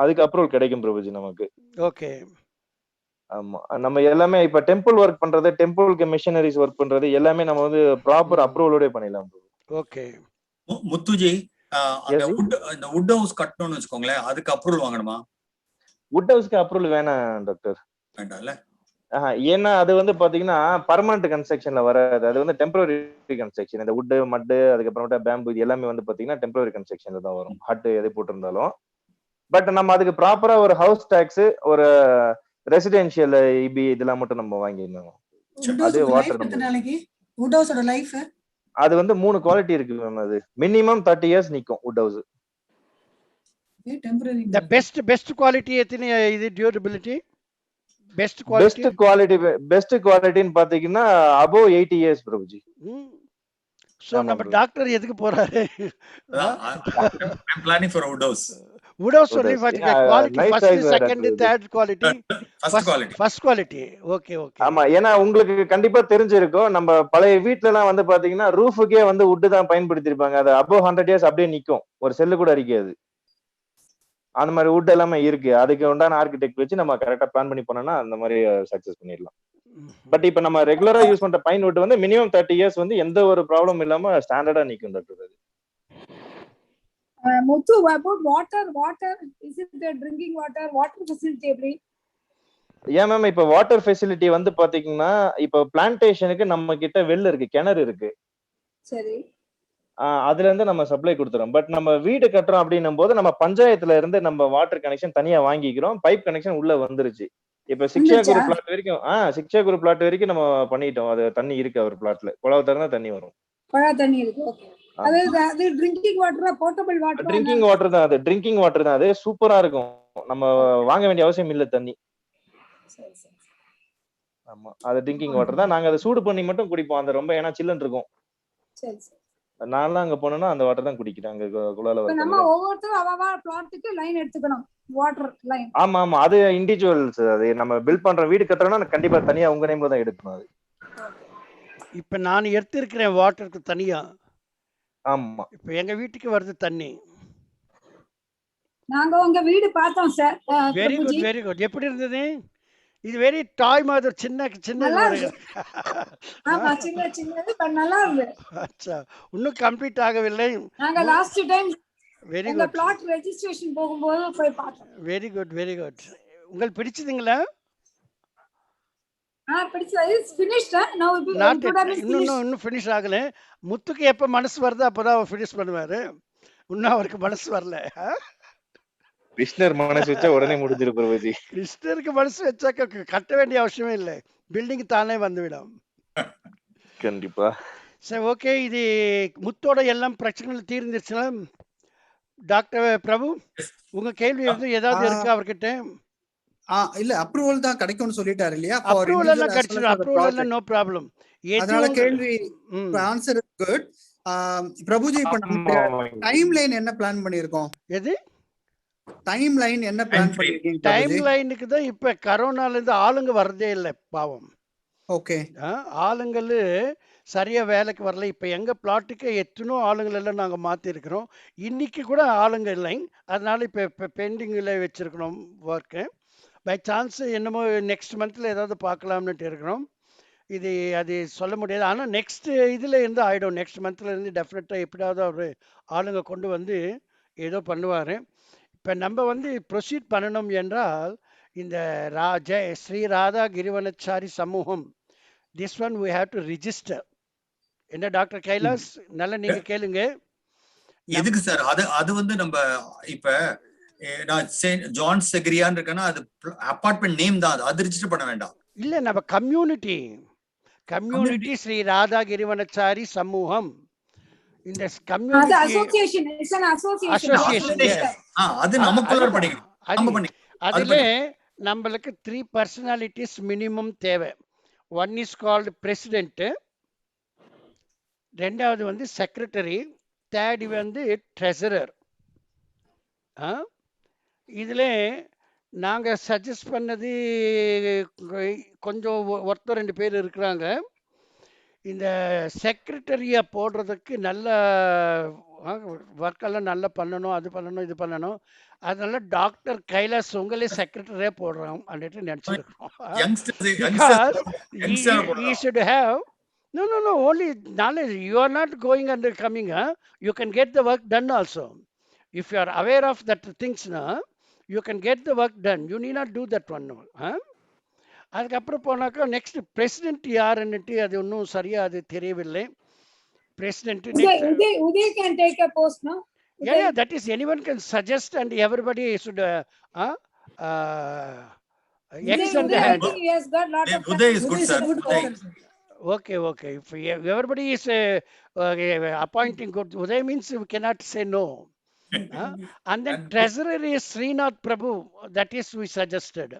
அதுக்கு அப்ரூவல் கிடைக்கும் பிரபுஜி நமக்கு. ஓகே. ஆமா நம்ம எல்லாமே இப்ப டெம்பிள் ஒர்க் பண்றது, டெம்பிளுக்கு மிஷனரிஸ் ஒர்க் பண்றது எல்லாமே நம்ம வந்து ப்ராப்பர் அப்ரூவலோட பண்ணிடலாம். ஓகே. முத்துஜி அந்த வுட் ஹவுஸ் கட்டணும்னு வெச்சுக்கோங்களேன், அதுக்கு அப்ரூவல் வாங்கணுமா? வுட் ஹவுஸ்க்கு அப்ரூவல் வேணாம் டாக்டர். வேண்டாம்ல. ஏன்னா அது வந்து பாத்தீங்கன்னா பர்மனன்ட் கன்ஸ்ட்ரக்ஷன்ல வராது. அது வந்து டெம்பரரி கன்ஸ்ட்ரக்ஷன். இந்த வுட் மட் அதுக்கப்புறமேட்டா பேம்பு இது எல்லாமே வந்து பாத்தீங்கன்னா டெம்பரரி கன்ஸ்ட்ரக்ஷன்ல தான் வரும். ஹட் எது போட்டிருந்தாலும். பட் நம்ம அதுக்கு ப்ராப்பரா ஒரு ஹவுஸ் டாக்ஸ், ஒரு ரெசிடென்ஷியல் இபி இதெல்லாம் மட்டும் நம்ம வாங்கிடணும். அது வாட்டர் வுட் ஹவுஸோட லைஃப் அது வந்து 3 குவாலிட்டி இருக்கு மேம். அது மினிமம் 30 இயர்ஸ் நிக்கும் would house. The best quality எத்தனை இது டியூரபிலிட்டி? பெஸ்ட் குவாலிட்டின்னு பாத்தீங்கன்னா above 80 இயர்ஸ் பிரபுஜி. சோ நம்ம டாக்டர் எதுக்கு போறாரு? I'm planning for a wood house. Wood house only for quality first second third quality first quality. Okay okay. ஆமா ஏன்னா உங்களுக்கு கண்டிப்பா தெரிஞ்சிருக்கும். நம்ம பழைய வீட்ல எல்லாம் வந்து பாத்தீங்கன்னா ரூஃபுக்கே வந்து wood தான் பயன்படுத்தி இருப்பாங்க. அது above 100 இயர்ஸ் அப்படியே நிக்கும். ஒரு செல்லு கூட அடிக்காது. அந்த மாதிரி வுட் எல்லாமே இருக்கு. அதுக்கு உண்டான ஆர்கிடெக்ட் வச்சு நம்ம கரெக்டா பிளான் பண்ணி போனோம்னா அந்த மாதிரி சக்சஸ் பண்ணிடலாம். பட் இப்ப நம்ம ரெகுலரா யூஸ் பண்ற பைன் வுட் வந்து மினிமம் 30 இயர்ஸ் வந்து எந்த ஒரு ப்ராப்ளம் இல்லாம ஸ்டாண்டர்டா நிக்கும் டாக்டர். அது Muthu, about water, is it the drinking water facility? ஏன் மேம் இப்ப வாட்டர் ஃபெசிலிட்டி வந்து பாத்தீங்கன்னா இப்ப பிளான்டேஷனுக்கு நம்ம கிட்ட வெல் இருக்கு, கிணறு இருக்கு. சரி. அதுல இருந்து நம்ம சப்ளை கொடுத்துறோம். பட் நம்ம வீடு கட்டுறோம் அப்படின்னும் போது நம்ம பஞ்சாயத்துல இருந்து நம்ம வாட்டர் கனெக்ஷன் தனியா வாங்கிக்கிறோம். பைப் கனெக்ஷன் உள்ள வந்துருச்சு. இப்ப சிக்ஷா குரு பிளாட் வரைக்கும் சிக்ஷா குரு பிளாட் வரைக்கும் நம்ம பண்ணிட்டோம். அது தண்ணி இருக்கு அவர் பிளாட்ல. குழாவை திறந்தா தண்ணி வரும். குழா தண்ணி இருக்கு. ஓகே. அது ட்ரிங்கிங் வாட்டரா, போர்ட்டபிள் வாட்டரா? ட்ரிங்கிங் வாட்டர் தான். அது ட்ரிங்கிங் வாட்டர் தான். அது சூப்பரா இருக்கும். நம்ம வாங்க வேண்டிய அவசியம் இல்ல தண்ணி. ஆமா, அது ட்ரிங்கிங் வாட்டர் தான். நாங்க அதை சூடு பண்ணி மட்டும் குடிப்போம். அந்த ரொம்ப ஏன்னா சில்லுன்னு இருக்கும். சரி சரி. நான்லாம் அங்க போனேன்னா அந்த வாட்டர் தான் குடிக்கிறேன். அங்க குழால வர. நம்ம ஒவ்வொருத்தரும் அவவா பிளாட்டுக்கு லைன் எடுத்துக்கணும். Water line. ஆமா ஆமா, அது இண்டிவிஜுவல்ஸ். அது நம்ம பில்ட் பண்ற வீடு கட்டறோம்னா கண்டிப்பா தனியா உங்க நேம்ல தான் எடுக்கணும் அது. இப்ப நான் எடுத்துக்கிறேன் வாட்டருக்கு தனியா. ஆமா. இப்ப எங்க வீட்டுக்கு வருது தண்ணி. நாங்க உங்க வீடு பார்த்தோம் sir. Very good very good. எப்படி இருந்தது? இது வெரி டாய் மாதிரி சின்ன ஆமா, சின்னது பட் நல்லா இருக்கு. அச்சா, இன்னும் கம்ப்ளீட் ஆகவில்லை. நாங்க last time very good good plot registration போகும்போது போய் பார்த்தோம். Very good very good. உங்களுக்கு பிடிச்சதுங்களா? பிடிச்சது. Is finished. நவ இன்னும் ஃபினிஷ் ஆகல. முத்துக்கு எப்ப மனசு வருது அப்பதான் அவர் ஃபினிஷ் பண்ணுவாரு. இன்னும் அவருக்கு மனசு வரல. கிருஷ்ணர் மனசு வச்சா உடனே முடிஞ்சிரும் பிரபுஜி. கிருஷ்ணருக்கு மனசு வச்சா கட்ட வேண்டிய அவசியமே இல்லை. பில்டிங் தானே வந்துவிடும். கண்டிப்பா. சரி, ஓகே. இது முத்தோட எல்லாம் பிரச்சனைகள் தீர்ந்துருச்சுல? டாக்டர் பிரபு, உங்க கேள்வி ஏதாவது இருக்கா அவர்கிட்ட? இல்ல, அப்ரூவல் தான் கிடைக்கும்னு சொல்லிட்டாரு இல்லையா? அப்ரூவல் எல்லாம் கிடைச்சிடும். அப்ரூவல் எல்லாம் நோ ப்ராப்ளம். அதனால கேள்வி ஆன்சர் இஸ் குட். பிரபுஜி, இப்ப நம்ம டைம் லைன் என்ன பிளான் பண்ணிருக்கோம்? எது டைம் லைன் என்ன பிளான் பண்ணிருக்கீங்க? டைம் லைனுக்கு தான் இப்ப கரோனால இருந்து ஆளுங்க வரதே இல்லை பாவம். ஓகே. ஆளுங்கள் சரியா வேலைக்கு வரல. இப்ப எங்க பிளாட்டுக்கு எத்தனோ ஆளுங்கள் எல்லாம் நாங்க மாத்தி இருக்கிறோம். இன்னைக்கு கூட ஆளுங்க இல்லை. அதனால இப்ப பெண்டிங்ல வச்சிருக்கணும் ஒர்க்கு. பை சான்ஸ் என்னமோ நெக்ஸ்ட் மந்த்ல ஏதாவது பார்க்கலாம்னுட்டு இருக்கிறோம். அது சொல்ல முடியாது. ஆனா நெக்ஸ்ட் இதுல இருந்து ஆயிடும். நெக்ஸ்ட் மந்த்ல இருந்து டெஃபினட்டா எப்படியாவது அவரு ஆளுங்க கொண்டு வந்து ஏதோ பண்ணுவாரு. இப்ப நம்ம ப்ரொசீட் பண்ணணும் என்றால் இந்த ஸ்ரீ ராதா கிரிவனச்சாரி சமூகம், this one we have to register. என்ன டாக்டர் கைலாஸ், நல்ல நீங்க கேளுங்க. எதுக்கு சார் அது நம்ம இப்ப நான் ஜான் செக்ரியான் இருக்கேன்னா அது அபார்ட்மெண்ட் நேம் தான். அது ரெஜிஸ்டர் பண்ண வேண்டாம். இல்ல, நம்ம கம்யூனிட்டி ஸ்ரீ ராதா கிரிவனச்சாரி சமூகம். இந்த community association is an association. அது நமக்குள்ள படிக்கணும். அதுல நம்மளுக்கு 3 பர்சனாலிட்டிஸ் மினிமம் தேவை. ஒன் இஸ் கால்டு பிரசிடென்ட், ரெண்டாவது செக்ரட்டரி, தேர்ட் ட்ரெஸரர். இதுல நாங்க சஜஸ்ட் பண்ணது கொஞ்சம் ஒருத்தர் 2 பேர் இருக்கிறாங்க. இந்த செக்ரட்டரியா போடுறதுக்கு நல்ல ஒர்க்கெல்லாம் நல்லா பண்ணணும், அது பண்ணணும், இது பண்ணணும். அதனால டாக்டர் கைலாஸ் உங்களே செக்ரட்டரியா போடுறோம் அப்படின்ட்டு நினைச்சிருக்கிறோம். He should have no only knowledge. You are not going and coming. You can get the work done also. If you are aware of that things now, you can get the work done. You need not do that one. அதுக்கப்புறம் போனாக்கா next president யாருன்னுட்டு அது ஒன்றும் சரியா அது தெரியவில்லை. President Uday can take a post, no? Yeah, that is anyone can suggest and everybody should extend the hand. He has got lot of Uday is good, sir. Okay. If everybody is appointing good, Uday means we cannot say no. And then treasurer is Srinath Prabhu. That is we suggested.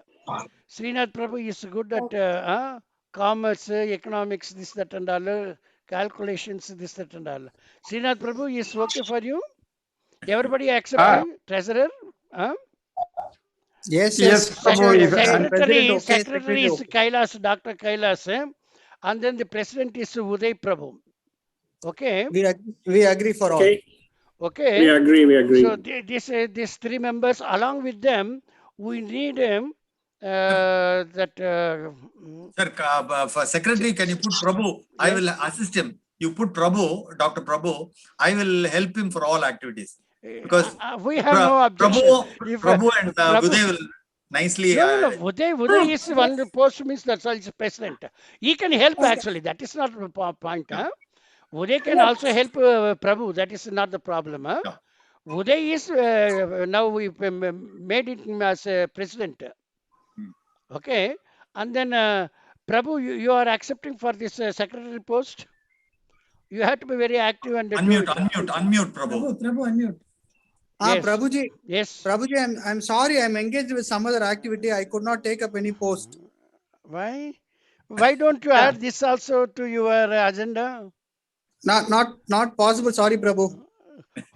Srinath Prabhu is good at commerce, economics, this, that and all, calculations, this, that and all. Srinath Prabhu is okay for you? Everybody accept treasurer? Yes. Secretary is Kailas, Dr. Kailas. And then the president is Uday Prabhu. Okay? We agree for all. Okay. We agree. So these 3 members, along with them, we need that. Sir, for secretary, can you put Prabhu? I will assist him. You put Prabhu, Dr. Prabhu. I will help him for all activities. Because we have no objection. Prabhu and Uday will nicely. No. Uday is one post means that's all. He's president. He can help actually. That is not the point. Huh? Uday can also help Prabhu. That is not the problem. Huh? No. Uday is now we made it as president. Okay, and then Prabhu, you are accepting for this secretary post. You have to be very active and unmute, Prabhu. Prabhu, unmute. Yes. Prabhuji. Yes. Prabhuji, I'm sorry. I'm engaged with some other activity. I could not take up any post. Why? Why don't you add this also to your agenda? Not possible. Sorry, Prabhu.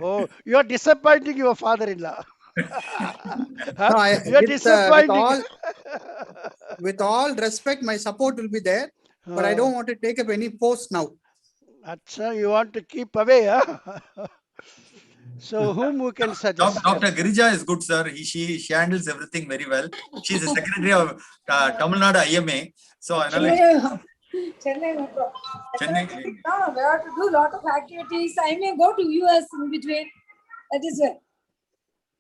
Oh, you are disappointing your father-in-law. No, you are disappointing. With all respect, my support will be there, but I don't want to take up any post now. Acha, you want to keep away, huh? So whom we can suggest? Dr. Girija is good, sir. She handles everything very well. She is the secretary of Tamil Nadu IMA. So Chennai Metro. Chennai. No, we have to do a lot of activities. I may go to US in between. That is it.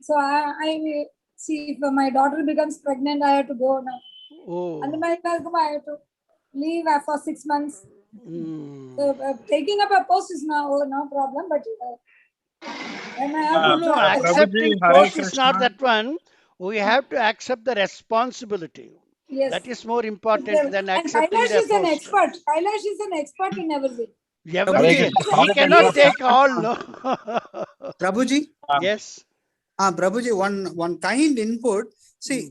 So I will see if my daughter becomes pregnant. I have to go now. Oh. And I have to leave for 6 months. So taking up a post is no problem, but accepting post is not that one. We have to accept the responsibility. Yes. That is more important than accepting Kailash the is an expert. Kailash is an expert in everything. He cannot take all. No? Prabhuji? Yes. Prabhuji, one kind input. See,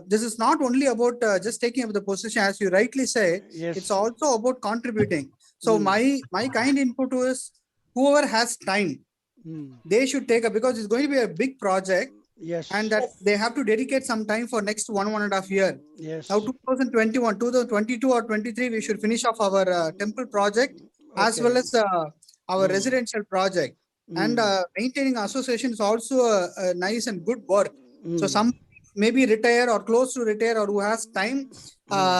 this is not only about just taking up the position, as you rightly say. Yes. It's also about contributing. So my kind input is whoever has time, they should take up, because it's going to be a big project. Yes. And that they have to dedicate some time for next 1.5 year. Yes. Now 2021, 2022 or 23, we should finish off our temple project as well as our residential project. And maintaining association is also a nice and good work. So some maybe retire or close to retire or who has time,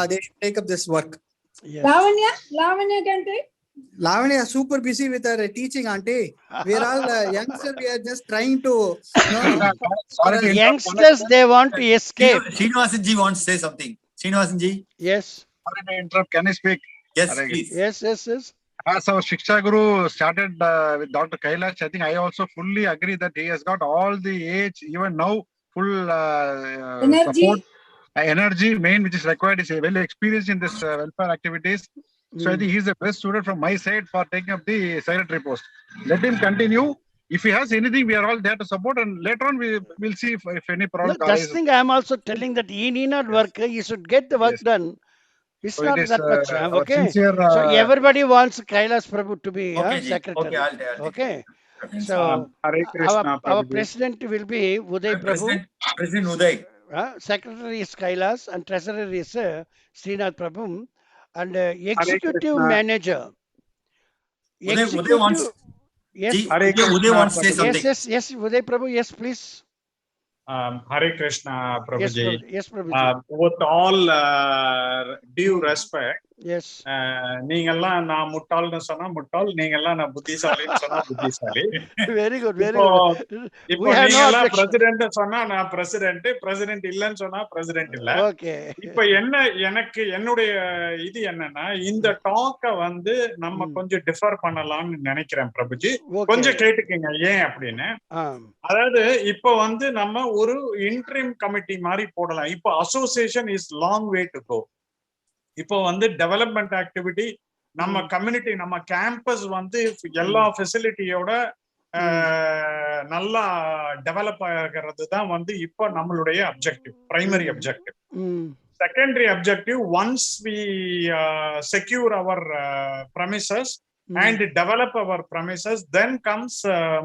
they should take up this work. Yes. Lavanya can take? Lavanya is super busy with her teaching, auntie. We are all youngsters. We are just trying to. Youngsters, they want to escape. Srinivasanji wants to say something. Srinivasanji. Yes. Sorry to interrupt. Can I speak? Yes, please. Yes. As our Shiksha Guru started with Dr. Kailash, I think I also fully agree that he has got all the age, even now, full support, energy, which is required. Is well experienced in this welfare activities. So I think he's the best student from my side for taking up the secretary post. Let him continue. If he has anything, we are all there to support, and later on we will see if any problem arises. That's the thing I am also telling, that he need not work. He should get the work done. It's So not it is, that much. Okay. sincere, So everybody wants Kailash Prabhu to be secretary. Okay, So our president will be Uday Prabhu. President Uday. Secretary is Kailash and treasurer is Srinath Prabhu. And executive manager. Uday wants. Yes. Uday wants to say something. Yes, Uday Prabhu. Yes, please. Hare Krishna, Prabhuji. Yes, Prabhuji. With all due respect, yes. நீங்கெல்லாம் நான் முட்டாள்னு சொன்னா முட்டாள், நீங்கெல்லாம் நான் புத்திசாலின்னு சொன்னா புத்திசாலி. Very good, very good. இப்போ நீங்கெல்லாம் பிரசிடென்ட் சொன்னா நான் பிரசிடென்ட் இல்லன்னு சொன்னா பிரசிடென்ட் இல்ல. ஓகே. இப்போ எனக்கு என்னுடைய இது என்னன்னா, இந்த டாக்க வந்து நம்ம கொஞ்சம் டிஃபர் பண்ணலாம்னு நினைக்கிறேன் பிரபுஜி. கொஞ்சம் கேட்டுக்கங்க ஏன் அப்படின்னு. அதாவது இப்போ வந்து நம்ம ஒரு இன்டரிம் கமிட்டி மாதிரி போடலாம். இப்போ association is long way to go. இப்போ வந்து டெவலப்மெண்ட் ஆக்டிவிட்டி, நம்ம கம்யூனிட்டி, நம்ம கேம்பஸ் வந்து எல்லா ஃபெசிலிட்டியோட நல்லா டெவலப் ஆகிறது தான் வந்து இப்போ நம்மளுடைய objective, primary objective. Secondary objective, once we secure our premises and develop our premises, then comes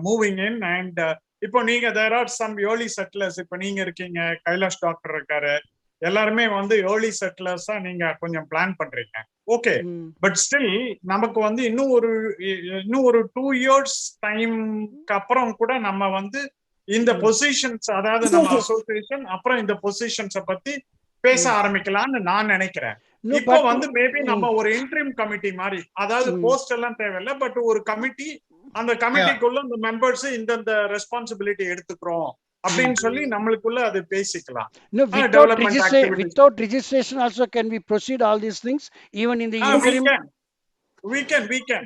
moving in. And இப்போ நீங்க there are some early settlers. இப்போ நீங்க இருக்கீங்க, கைலாஷ் டாக்டர் இருக்காரு, எல்லாருமே வந்து ஏர்லி செட்டிலர்ஸா நீங்க கொஞ்சம் பிளான் பண்றீங்க. ஓகே, பட் ஸ்டில் நமக்கு வந்து இன்னும் ஒரு 2 years டைம்க்கு அப்புறம் கூட நம்ம வந்து இந்த பொசிஷன்ஸ், அதாவது நம்ம அசோசியேஷன் அப்புறம் இந்த பொசிஷன்ஸ பத்தி பேச ஆரம்பிக்கலாம்னு நான் நினைக்கிறேன். இப்போ வந்து மேபி நம்ம ஒரு இன்டரிம் கமிட்டி மாதிரி, அதாவது போஸ்ட் எல்லாம் தேவையில்லை, பட் ஒரு கமிட்டி அந்த கமிட்டிக்குள்ள அந்த மெம்பர்ஸ் இந்த ரெஸ்பான்சிபிலிட்டி எடுத்துக்கிறோம் அப்படின்னு சொல்லி நம்மளுக்குள்ள அது பேசிக்கலாம். No, without registration also can we proceed all these things even in the interim? We can.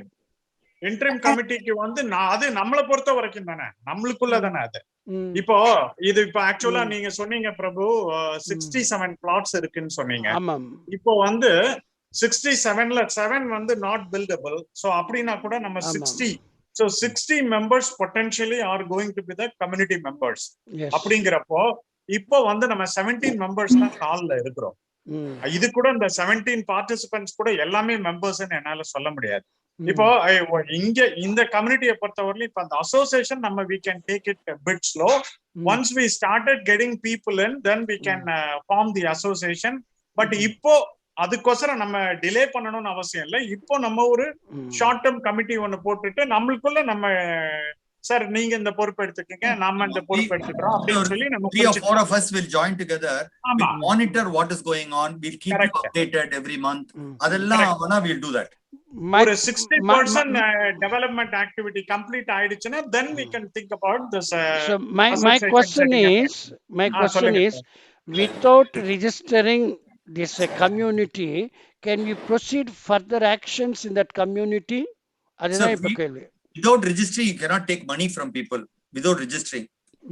Interim கமிட்டிக்கு வந்து அது நம்மளை பொறுத்த வரைக்கும் தானே, நம்மளுக்குள்ள தானே அது. இப்போ இது இப்போ ஆக்சுவலா நீங்க சொன்னீங்க பிரபு 67 பிளாட்ஸ் இருக்குன்னு சொன்னீங்க. இப்போ வந்து 67ல 7 வந்து நாட் பில்டபிள். சோ அப்படின்னா கூட நம்ம 60, so 60 members potentially are going to be the community members. அப்படிங்கிறப்போ இப்போ வந்து நம்ம 17 members தான் கால்ல இருக்கிறோம். இது கூட இந்த 17 பார்ட்டிசிபென்ட்ஸ் கூட எல்லாமே மெம்பர்ஸ்ன்னு என்னால சொல்ல முடியாது. இப்போ இங்க இந்த கம்யூனிட்டியை பொறுத்தவரையிலும் இப்ப அந்த அசோசியேஷன் நம்ம we can take it a bit slow. Once we started getting people in, then we can form the association. But இப்போ அதுக்கோசரம் நம்ம டிலே பண்ணணும்னு அவசியம் இல்லை. இப்போ நம்ம ஒரு ஷார்ட் டேர்ம் கமிட்டி ஒன்னு போட்டுட்டு நம்மளுக்குள்ள நம்ம சார் நீங்க இந்த பொறுப்பு எடுத்துக்கீங்க, நாம இந்த பொறுப்பு எடுத்துக்கிறோம் அப்படின்னு சொல்லி நம்ம 3 or 4 of us will join together. We'll monitor what is going on. We'll keep you updated every month. அதெல்லாம் we'll do that. ஒரு 60% development activity complete ஆயிடுச்சுன்னா then we can think about this. So my question is without registering this community, can we proceed further actions in that community? Without registering, you cannot take money from people without registering.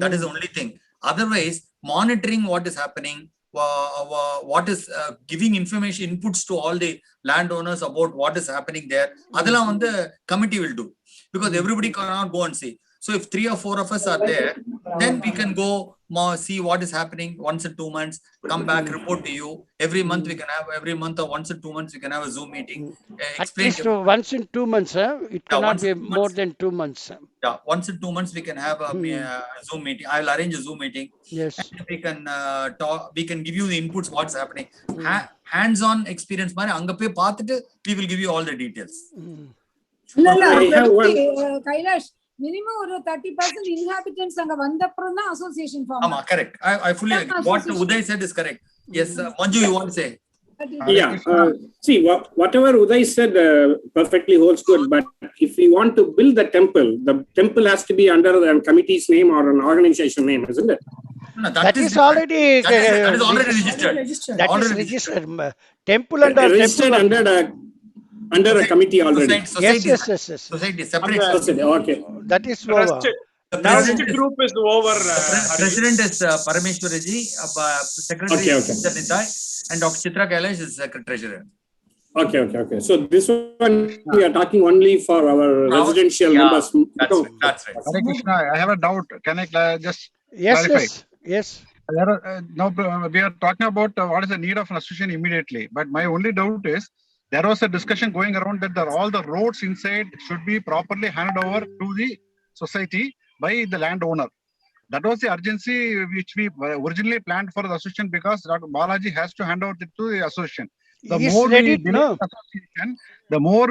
That is the only thing. Otherwise, monitoring what is happening, what is giving information inputs to all the landowners about what is happening there, adala on the committee will do, because everybody cannot go and see. So if 3 or 4 of us are there, then we can go see what is happening once in 2 months, come back, report to you. Every month we can have, every month or once in 2 months we can have a Zoom meeting. At least once in 2 months, it cannot be more than 2 months. Yeah, once in 2 months we can have a Zoom meeting. I will arrange a Zoom meeting. Yes. And we can talk, we can give you the inputs, what's happening. Hands-on experience, anga poi paatittu we will give you all the details. Kailash, minimum ஒரு 30% inhabitants அங்க வந்தப்புறம் தான் association form. ஆமா, correct. I fully agree. What Uday said is correct. Yes, Manju, you want to say? Yeah, see, whatever Uday said perfectly holds good, but if we want to build the temple has to be under a committee's name or an organization name, isn't it? No, that is already registered. That is registered. Temple under registered under a committee already. Society, yes. Society separate. Society, okay. That is over. The president group is over. President is Parameshwar Ji, secretary is Nitai, and Dr. Chitra Kailash is treasurer. Okay. So this one we are talking only for our residential members. That's right. Hare Krishna, I have a doubt. Can I just clarify? Yes. Now we are talking about what is the need of an association immediately. But my only doubt is, there was a discussion going around that all the roads inside should be properly handed over to the society by the landowner. That was the urgency which we originally planned for the association, because Dr. Balaji has to hand over it to the association. The more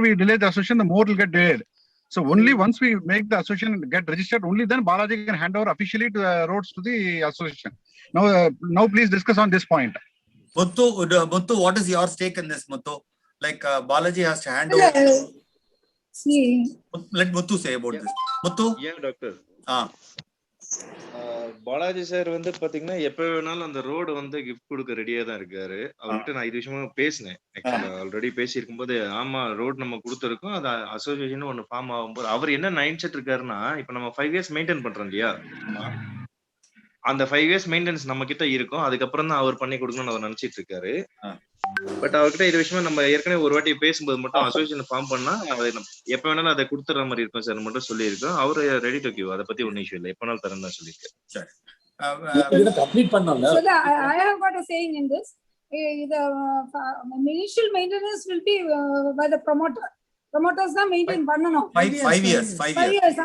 we delay the association, the more it will get delayed. So only once we make the association get registered, only then Balaji can hand over officially to the roads to the association. Now please discuss on this point. Muthu, what is your stake in this, Muthu? Like Balaji has to hand over. See. Let Muthu say about this. Muthu? Yeah, doctor. Balaji sir வந்து பாத்தீங்கன்னா எப்ப வேணாலும் அந்த road வந்து gift கொடுக்க ரெடியா தான் இருக்காரு. அவர்கிட்ட நான் இது விஷயமா பேசினேன். ஆல்ரெடி பேசியிருக்கும் போது, ஆமா ரோடு நம்ம கொடுத்துருக்கோம், அது அசோசியேஷன் ஒன்னு ஃபார்ம் ஆகும்போது அவர் என்ன மைண்ட் செட் இருக்காருன்னா, இப்ப நம்ம 5 years மெயின்டைன் பண்றோம் இல்லையா, அந்த 5 years மெயின்டெனன்ஸ் நம்ம கிட்ட இருக்கும், அதுக்கப்புறம் தான் அவர் பண்ணி கொடுக்கணும்னு அவர் நினைச்சிட்டு இருக்காரு. பட் அவர்கிட்ட இது விஷயமா நம்ம ஏற்கனவே ஒரு வாட்டி பேசும்போது மட்டும் அசோசியேஷன் ஃபார்ம் பண்ணா எப்ப வேணாலும் அதை கொடுத்துற மாதிரி இருக்கும் சார் மட்டும் சொல்லியிருக்கோம். அவரு ரெடி டு கிவ், அதை பத்தி ஒன்னும் இஷ்யூ இல்லை, எப்ப வேணாலும் தரேன் தான் சொல்லியிருக்கேன். I have got a saying in this. The initial maintenance will be by the promoters தான் மெயின்டைன் பண்ணனும். 5 years.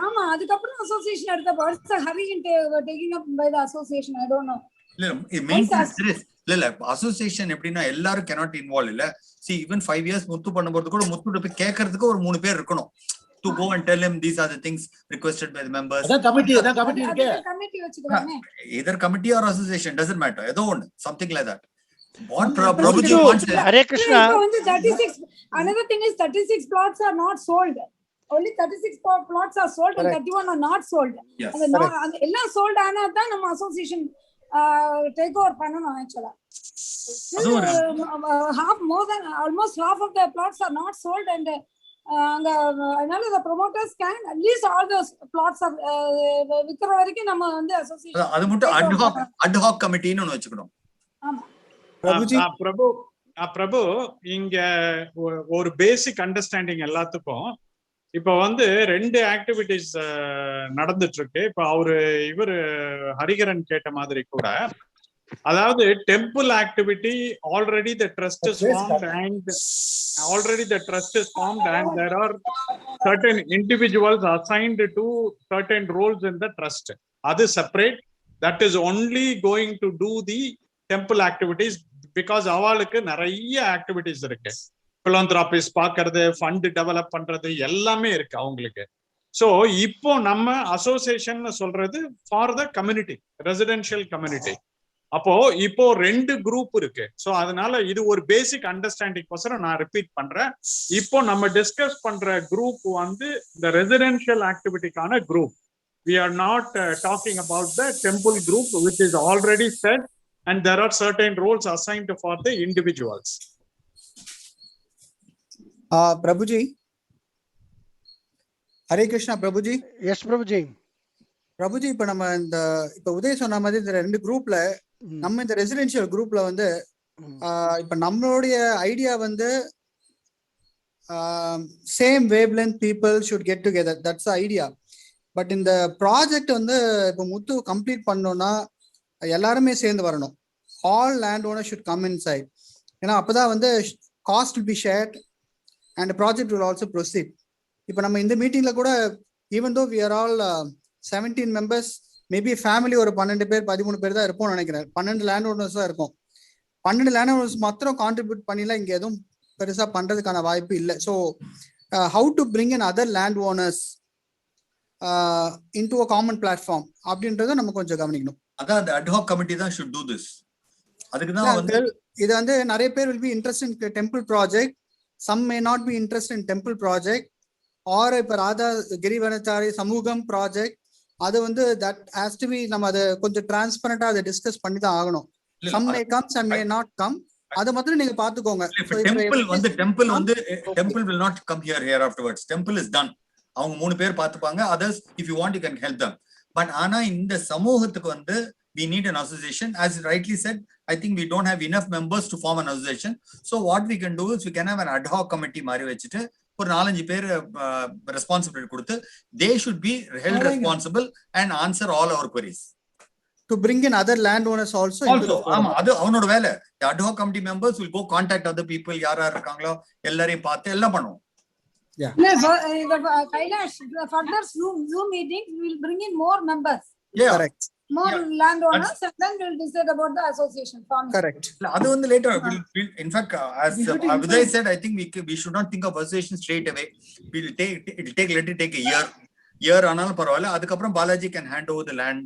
ஆமா, அதுக்கு அப்புறம் அசோசியேஷன் எடுத்த what's the hurry in taking up by the association? I don't know. இல்ல அசோசியேஷன் எப்படின்னா எல்லாரும் cannot involve இல்ல. See, even 5 years முத்து பண்ணும்போது கூட முத்து போய் கேட்கறதுக்கு ஒரு 3 பேர் இருக்கணும். To go and tell him these are the things requested by the members. That committee இருக்கு. Committee வச்சுக்கறானே. Either committee or association, doesn't matter. ஏதோ ஒன்னு, something like that. What Prabhuji wants. Hare Krishna. Another thing is 36 plots are not sold. only 36 plots are sold and 31 are not sold. Yes. And எல்லாம் sold ஆனா தான் நம்ம association take over பண்ணனும் actually. Almost half of the plots are not sold and another the promoters can at least all those plots are விக்கிற வரைக்கும் நம்ம வந்து association அது மட்டும் ad hoc committee ன்னு வெச்சுக்கணும். ஆமா பிரபு இங்க ஒரு பேசிக் அண்டர்ஸ்டாண்டிங் எல்லாத்துக்கும் இப்ப வந்து 2 ஆக்டிவிட்டிஸ் நடந்துட்டு இருக்கு. இப்ப இவரு ஹரிகரன் கேட்ட மாதிரி கூட, அதாவது temple activity already the trust is formed and there are certain individuals assigned to certain roles in the trust. That is separate. That is only going to do the temple activities because அவளுக்கு நிறைய activities இருக்கு. philanthropist பார்க்கிறது, fund develop பண்றது எல்லாமே இருக்கு அவங்களுக்கு. So இப்போ நம்ம அசோசியேஷன் சொல்றது for the community, residential community. அப்போ இப்போ 2 குரூப் இருக்கு. சோ அதனால இது ஒரு பேசிக் அண்டர்ஸ்டாண்டிங் கோசரம் நான் ரிப்பீட் பண்றேன். இப்போ நம்ம டிஸ்கஸ் பண்ற குரூப் வந்து இந்த ரெசிடென்ஷியல் ஆக்டிவிட்டிக்கான group. We are not talking about the temple group which is already said and there are certain roles assigned for the individuals. Prabhuji, Hare Krishna. Prabhuji, yes Prabhuji. Prabhuji, இப்ப நம்ம இப்ப உதய் சொன்ன மாதிரி இந்த 2 குரூப்ல நம்ம இந்த ரெசிடென்ஷியல் குரூப்ல வந்து இப்ப நம்மளுடைய ஐடியா வந்து same wavelength people should get together, that's idea. But இந்த ப்ராஜெக்ட் வந்து இப்போ முத்து கம்ப்ளீட் பண்ணோம்னா எல்லாருமே சேர்ந்து வரணும். All landowner should come inside. ஏன்னா அப்போதான் வந்து cost will be shared and project will also proceed. இப்போ நம்ம இந்த மீட்டிங்ல கூட even though we are all 17 members, maybe family ஒரு 12 பேர் 13 பேர் தான் இருப்போம்னு நினைக்கிறேன். 12 லேண்ட் ஓனர்ஸ் தான் இருக்கும். 12 லேண்ட் ஓனர்ஸ் மாத்திரம் கான்ட்ரிபியூட் பண்ணிலாம் இங்கே எதுவும் பெருசாக பண்றதுக்கான வாய்ப்பு இல்லை. So how to bring in other land owners into a common platform அப்படின்றத நம்ம கொஞ்சம் கவனிக்கணும். அதான் அந்த ad hoc committee தான் should do this. அதுக்கு தான் வந்து இது வந்து நிறைய பேர் will be interested in temple project, some may not be interested in temple project, or இப்ப ராதா கிரிவனச்சாரி சமூகம் ப்ராஜெக்ட், அது வந்து that has to be நம்ம அதை கொஞ்சம் டிரான்ஸ்பரண்டா அதை டிஸ்கஸ் பண்ணி தான் ஆகணும். some may come, some may not come. அது மட்டும் நீங்க பாத்துக்கோங்க. temple will not come here afterwards. Temple is done. அவங்க 3 பேர் பார்த்துப்பாங்க. others if you want you can help them. but ஆனா இந்த சமூகத்துக்கு வந்து we need an association. as rightly said, I think we don't have enough members to form an association. so what we can do is we can have an ad hoc committee மாதிரி வச்சிட்டு ஒரு 4-5 பேர் responsibility கொடுத்து they should be held responsible and answer all our queries. to bring in other landowners also. ஆமா, அது அவனோட வேலை. the ad hoc committee members will go contact other people, யார் இருக்காங்களோ எல்லாரையும் பார்த்து எல்லாம் பண்ணுவோம். Yeah. Kailash, further Zoom meetings, we will bring in more members. Yeah, correct. More landowners, and then we'll decide about the association forming. Correct. Adu வந்து later. In fact, as Vijay said, I think we should not think of association straight away. Let it take a year ஆனாலும் பரவாயில்ல. அதுக்கப்புறம் Balaji can hand over the land,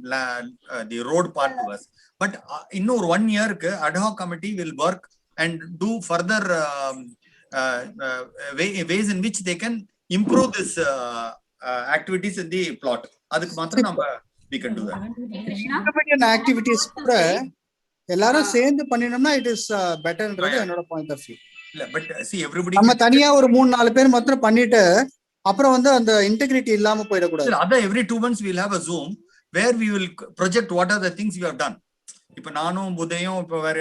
the road part to us. But இன்னும் ஒரு 1 yearக்கு ad hoc committee will work and do further ways in which they can improve this activities in the plot. அதுக்கு மாத்திரம் நம்ம we can do that. activities கூட எல்லாரும் சேர்ந்து பண்ணினோம்னா it is better ன்றது என்னோட பாயிண்ட் ஆஃப் வியூ. இல்ல பட் see everybody நம்ம தனியா ஒரு 3-4 பேர் மாத்திரம் பண்ணிட்டு அப்புறம் வந்து அந்த இன்டெகிரிட்டி இல்லாம போயிட கூடாது. அத every 2 months we will have a Zoom where we will project what are the things we have done. இப்போ நானும் புதையும் இப்போ வேற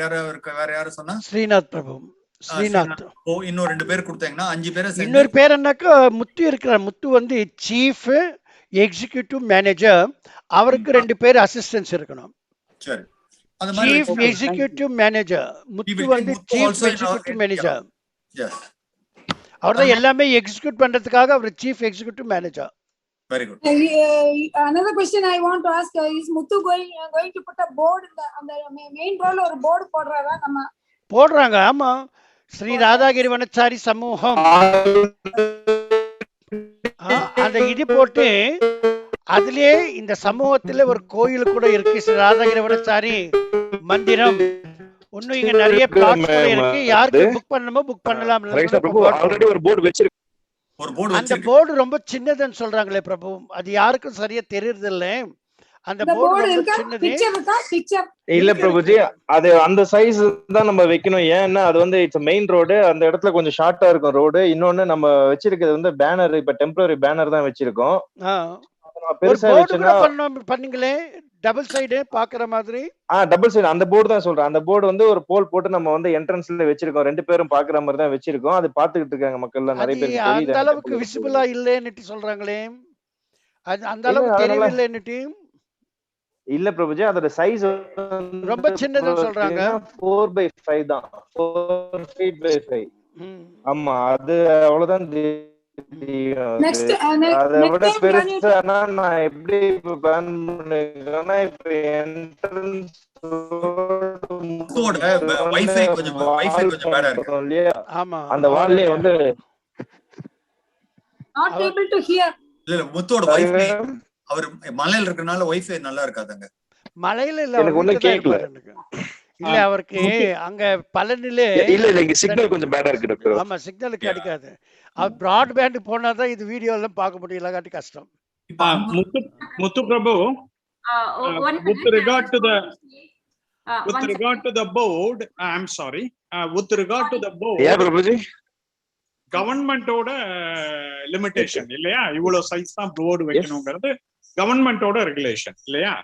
யார சொன்னா ஸ்ரீநாத் பிரபு, ஸ்ரீநாத். இன்னும் 2 பேர் கொடுத்தாங்கன்னா 5 பேரை சேர்ந்து. இன்னொரு பேர் என்னக்கா முத்து இருக்கிறார். முத்து வந்து சீஃப் எக்ஸிகியூட்டிவ் மேனேஜர், அவருக்கு 2 பேர் அசிஸ்டன்ஸ் இருக்கணும். சரி, அந்த மாதிரி சீஃப் எக்ஸிகியூட்டிவ் மேனேஜர் முத்து வந்து சீஃப் எக்ஸிகியூட்டிவ் மேனேஜர். எஸ், அவர்தான் எல்லாமே எக்ஸிக்யூட் பண்றதுக்காக அவர் chief executive manager. Very good. Another question I want to ask is Muthu going to put a board on the main role or board போடுறாரா? நம்ம போடுறாங்க. ஆமா, ஸ்ரீ ராதாகிரி வனச்சாரி சமூகம் அந்த இது போட்டு அதுலயே இந்த சமூகத்துல ஒரு கோயில் கூட இருக்கு, ஸ்ரீ ராதாகிரி வனச்சாரி மந்திரம். இன்னும் இங்க நிறைய பிளாட்ஸ் கூட இருக்கு. யாருக்கு புக் பண்ணணுமோ புக் பண்ணலாம். ஆல்ரெடி ஒரு போர்டு வெச்சிருக்கு. ஒரு போர்டு அந்த வச்சிருக்கு. போர்டு ரொம்ப சின்னதுன்னு சொல்றாங்களே பிரபு, அது யாருக்கும் சரியா தெரியறது இல்ல. அந்த போர்டு ரொம்ப சின்னது. இல்ல பிரபுஜி, அது அந்த சைஸ் தான் நம்ம வைக்கணும். ஏன்னா அது வந்து இட்ஸ் மெயின் ரோடு, அந்த இடத்துல கொஞ்சம் ஷார்ட்டா இருக்கும் ரோடு. இன்னொன்னு நம்ம வச்சிருக்கிறது வந்து பேனர், இப்ப டெம்பரரி பேனர் தான் வச்சிருக்கோம். பெருசா வச்சனா பண்ணீங்களே டபுள் சைடு பாக்குற மாதிரி. டபுள் சைடு அந்த போர்டு தான் சொல்றேன். அந்த போர்டு வந்து ஒரு போல் போட்டு நம்ம வந்து என்ட்ரன்ஸ்ல வச்சிருக்கோம். 2 பேரும் பாக்குற மாதிரி தான் வச்சிருக்கோம். அது பாத்துக்கிட்டு இருக்காங்க மக்கள் எல்லாம், நிறைய பேருக்கு தெரியுது. அந்த அளவுக்கு விசிபிளா இல்லன்னு சொல்றாங்களே, அது அந்த அளவுக்கு தெரியவில்லைன்னு. இல்ல பிரபுஜி, அதோட சைஸ் ரொம்ப சின்னதுன்னு சொல்றாங்க. 4/5 தான். 4 feet by 5. ஆமா, அது அவ்வளவுதான் தெரியும். அதை விட பெருசானா நான் எப்படி இப்ப பிளான் பண்ணிருக்கேன்னா, இப்ப என்ட்ரன்ஸ் வைஃபை கொஞ்சம் பேடா இருக்கு இல்லையா? அந்த வால்லே வந்து not able to hear. இல்ல முத்தோட வைஃபை அவர் மலையில இருக்கனால வைஃபை நல்லா இருக்காதுங்க. மலையில இல்ல, எனக்கு ஒண்ணு கேக்கல. இல்ல அவருக்கு அங்க பலனிலே இல்ல இங்க சிக்னல் கொஞ்சம் பேடா இருக்கு டாக்டர். ஆமா, சிக்னல் கிடைக்காது. அவர் பிராட்பேண்ட் போனாதான் இது வீடியோ எல்லாம் பார்க்க முடியல, காட்டி கஷ்டம். முத்து பிரபு, with regard to the board, I'm sorry, with regard to the board, yeah Prabhuji, கவர்மெண்டோட லிமிடேஷன் இல்லையா? இவ்வளவு சைஸ் தான் போர்டு வைக்கணுங்கிறது கவர்மெண்டோட ரெகுலேஷன் இல்லையா?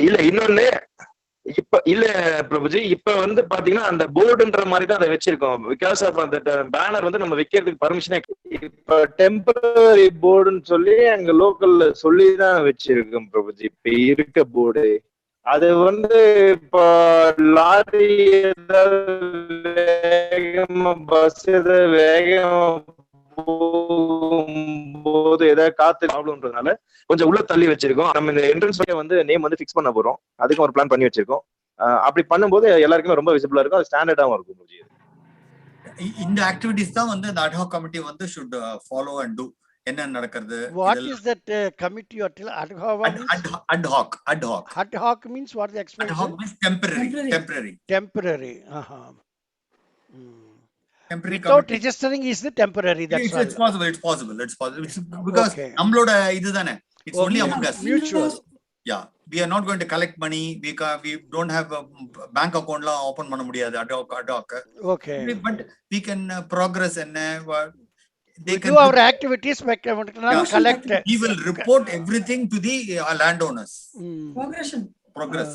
இல்ல இன்னொன்னு, இப்ப இல்ல பிரபுஜி, இப்ப வந்து பாத்தீங்கன்னா அந்த போர்டுன்ற மாதிரி தான் அதை வச்சிருக்கோம். பிகாஸ் ஆஃப் அந்த பேனர் வந்து நம்ம வைக்கிறதுக்கு பர்மிஷனே, இப்ப டெம்பரரி போர்டுன்னு சொல்லி அங்க லோக்கல்ல சொல்லி தான் வச்சிருக்கோம் பிரபுஜி. இப்ப இருக்க போர்டு அது வந்து இப்போ லாரி வேகமா, பஸ் வேகமா போகும்போது ஏதாவது காத்து ப்ராப்ளம்ன்றதுனால கொஞ்சம் உள்ள தள்ளி வச்சிருக்கோம். நம்ம இந்த என்ட்ரன்ஸ் வந்து நேம் வந்து ஃபிக்ஸ் பண்ண போறோம், அதுக்கும் ஒரு பிளான் பண்ணி வச்சிருக்கோம். அப்படி பண்ணும்போது எல்லாருக்குமே ரொம்ப விசிபிளா இருக்கும், அது ஸ்டாண்டர்டாவும் இருக்கும். இந்த ஆக்டிவிட்டிஸ் தான் வந்து அந்த அட்ஹாக் கமிட்டி வந்து should follow and do. என்ன நடக்குது? What is that committee or ad hoc means what the explanation? Ad hoc means temporary. Temporary. Temporary without committee. Registering is the temporary. That's it's possible because நம்மளோட இதுதானே, it's only among us, mutual. Yeah, we are not going to collect money. We don't have a bank account la open பண்ண முடியாது ad hoc. Okay, but we can progress and they can do our activities, collect. We will report everything to the landowners. Progress.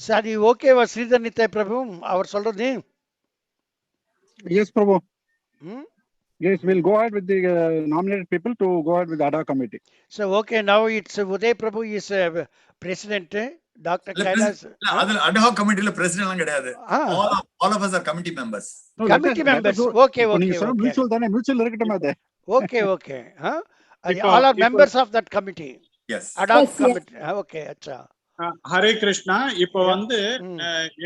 Sadi okay va Sridhar Nithai Prabhu அவர் சொல்றது? Yes Prabhu. Yes, we'll go ahead with the nominated people to go ahead with the ad hoc committee. So okay, now it's Uday Prabhu is president, Dr. Kailas. adha ad hoc committee la president la kediyadu. All of us are committee members. No, committee members. Okay. Mutual thane, mutual irukattum adu. Okay. All are members of that committee. Yes. Ad hoc committee. Okay, acha. Hare Krishna. இப்போ வந்து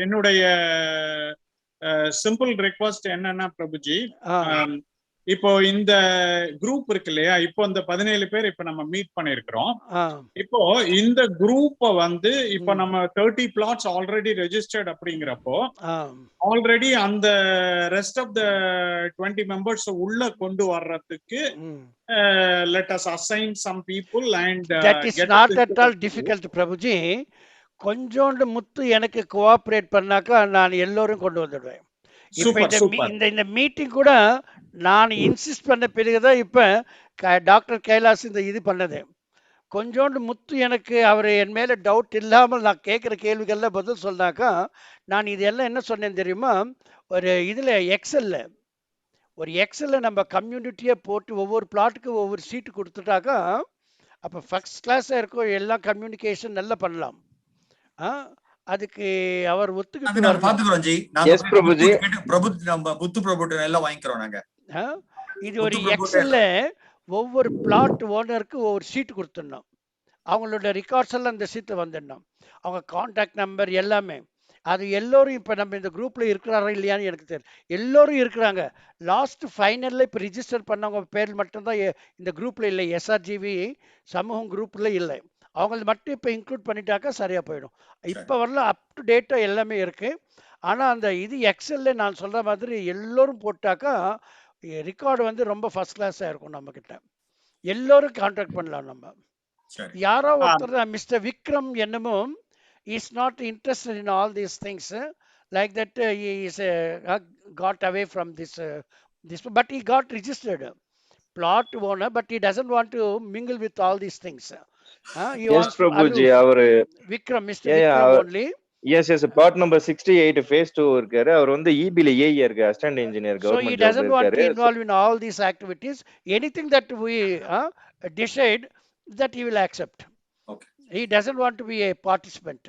என்னுடைய simple request என்னன்னா பிரபுஜி, இப்போ இந்த group இருக்கு இல்லையா, இப்போ இந்த 17 பேர் இப்ப நம்ம மீட் பண்ணிருக்கிறோம். இப்போ இந்த குரூப்ப வந்து இப்போ நம்ம 30 plots ஆல்ரெடி ரெஜிஸ்டர்ட் அப்படிங்கிறப்போ ஆல்ரெடி அந்த ரெஸ்ட் ஆஃப் த 20 மெம்பர்ஸ் உள்ள கொண்டு வர்றதுக்கு let us assign some people and that is not at all difficult Prabhuji. கொஞ்சோண்டு முத்து எனக்கு கோஆபரேட் பண்ணாக்கா நான் எல்லோரும் கொண்டு வந்துடுவேன். இந்த மீட்டிங் கூட நான் இன்சிஸ்ட் பண்ண பிறகுதான் இப்ப டாக்டர் கைலாஸ் இந்த இது பண்ணது. கொஞ்சோண்டு முத்து எனக்கு அவர் என் மேல டவுட் இல்லாமல் நான் கேட்குற கேள்விகள்ல பதில் சொன்னாக்கா, நான் இதெல்லாம் என்ன சொன்னேன் தெரியுமா, ஒரு இதுல எக்ஸல்ல நம்ம கம்யூனிட்டியை போட்டு ஒவ்வொரு பிளாட்டுக்கு ஒவ்வொரு சீட்டு கொடுத்துட்டாக்கா அப்போ ஃபர்ஸ்ட் கிளாஸாக இருக்கும், எல்லாம் கம்யூனிகேஷன் நல்லா பண்ணலாம். அதுக்கு அவர் ஒத்துக்கிட்டு நாங்க பாத்துக்கிறோம் ஜி. எஸ் பிரபுஜி, பிரபு நம்ம புத்து பிரபுட்ட எல்லாம் வாங்கிக்கிறோம் நாங்க. இது ஒரு எக்ஸல்ல ஒவ்வொரு பிளாட் ஓனருக்கு ஒவ்வொரு சீட் கொடுத்துடணும். அவங்களோட ரெக்கார்ட்ஸ் எல்லாம் இந்த சீட்டில் வந்துடணும், அவங்க கான்டாக்ட் நம்பர் எல்லாமே. அது எல்லோரும் இப்போ நம்ம இந்த குரூப்ல இருக்கிறாரா இல்லையான்னு எனக்கு தெரியும். எல்லோரும் இருக்கிறாங்க. லாஸ்ட் ஃபைனல்ல இப்போ ரிஜிஸ்டர் பண்ணவங்க பேர் மட்டும்தான் இந்த குரூப்ல இல்லை, எஸ்ஆர்ஜிவி சமூகம் குரூப்ல இல்லை. அவங்கள மட்டும் இப்போ இன்க்ளூட் பண்ணிட்டாக்கா சரியா போயிடும். இப்போ வரலாம் அப் டு டேட்டா எல்லாமே இருக்கு. ஆனால் அந்த இது எக்ஸல்ல நான் சொல்கிற மாதிரி எல்லோரும் போட்டாக்கா ரெக்கார்டு வந்து ரொம்ப ஃபர்ஸ்ட் கிளாஸாக இருக்கும் நம்மக்கிட்ட. எல்லோரும் கான்டாக்ட் பண்ணலாம் நம்ம. யாரோ ஒருத்தர் மிஸ்டர் விக்ரம் என்னமோ is not interested in all these things like that he is got away from this but he got registered plot owner, but he doesn't want to mingle with all these things. He Yes, wants Prabhuji, our Vikram, Mr. Vikram only. Yes, plot number 68 phase 2 இருக்காரு. அவர் வந்து EB ல AE இருக்கு, assistant engineer So he government job doesn't want to இருக்காரு. involve in all these activities. Anything that we decide that he will accept. Okay. He doesn't want to be a participant.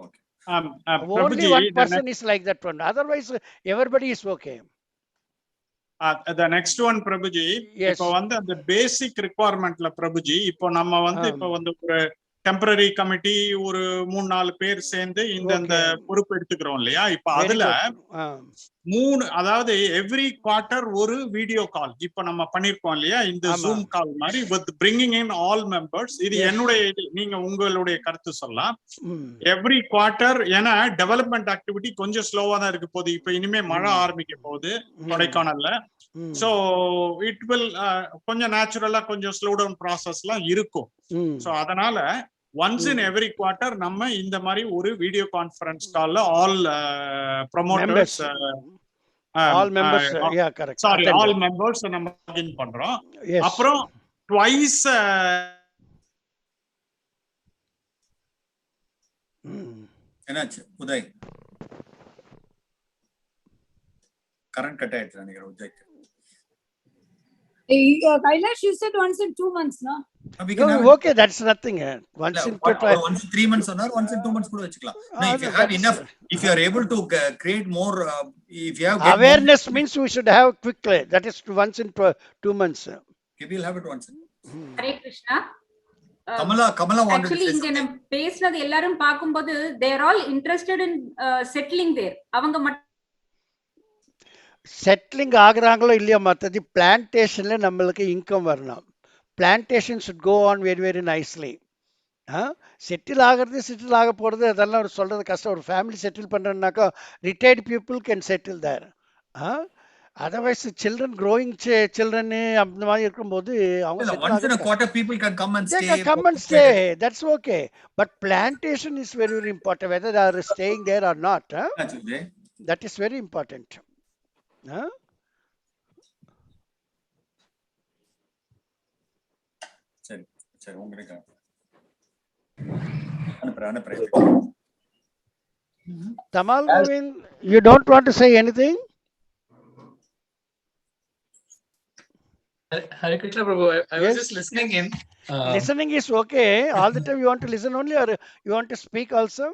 Okay. Only Prabhuji, one person is like that one. Otherwise, everybody is okay. The next one, Prabhuji. Yes. இப்போ வந்து அந்த பேசிக் ரிக்வயர்மெண்ட்ல பிரபுஜி, இப்போ நம்ம வந்து இப்போ வந்து ஒரு temporary committee ஒரு 3-4 பேர் சேர்ந்து இந்த பொறுப்பு எடுத்துக்கிறோம் இல்லையா? இப்ப அதுல 3, அதாவது எவ்ரி குவார்டர் ஒரு வீடியோ கால் இப்ப நம்ம பண்ணிருக்கோம் இல்லையா? இந்த ஜூம் கால் மாதிரி with bringing in all members. இது என்னுடைய, நீங்க உங்களுடைய கருத்து சொல்லலாம். எவ்ரி குவார்டர், ஏன்னா டெவலப்மெண்ட் ஆக்டிவிட்டி கொஞ்சம் ஸ்லோவா தான் இருக்கு போகுது. இப்ப இனிமே மழை ஆரம்பிக்க போகுது கொடைக்கானல்ல. சோ இட் வில் கொஞ்சம் நேச்சுரலா கொஞ்சம் ஸ்லோ டவுன் ப்ராசஸ்லாம் இருக்கும். சோ அதனால once in every quarter நம்ம இந்த மாதிரி ஒரு வீடியோ கான்ஃபரன்ஸ் கால்ல all promoters all members yeah correct sorry all members நம்ம லாகின் பண்றோம். அப்புறம் twice என்னாச்சு உதய்? கரண்ட் கட் ஆயிடுச்சு நினைக்கிறேன் உதய்க்கு. Kailash, you said once in 2 months, no? Okay, that's nothing. Once in 3 months or once in 2 months கூட வச்சுக்கலாம். No, if you have enough, if you are able to create more, if you have awareness more, means we should have quickly. That is once in 2 months. Okay, we'll have it once. Hare Krishna. Kamala wanted actually to say இங்க நம்ம பேசுனது எல்லாரும் பாக்கும்போது they are all interested in settling there. அவங்க settling ஆகுறாங்களோ இல்லையோ, மற்றது பிளான்டேஷன்ல நம்மளுக்கு இன்கம் வரணும். Plantation should go on very very nicely. Settle ஆகிறது செட்டில் ஆக போகிறது அதெல்லாம் ஒரு சொல்கிறது கஷ்டம். ஒரு ஃபேமிலி செட்டில் பண்ணுறதுனாக்கா retired people can settle there. Otherwise children growing children அந்த மாதிரி இருக்கும்போது அவங்க come and stay, that's okay. But plantation is very very important, whether they are staying there or not. That is very important. சரி சரி உங்களுக்கு Tamal Govind, you don't want to say anything? Hare Krishna Prabhu, I was just listening in. Listening is okay. All the time you want to listen only, or you want to speak also?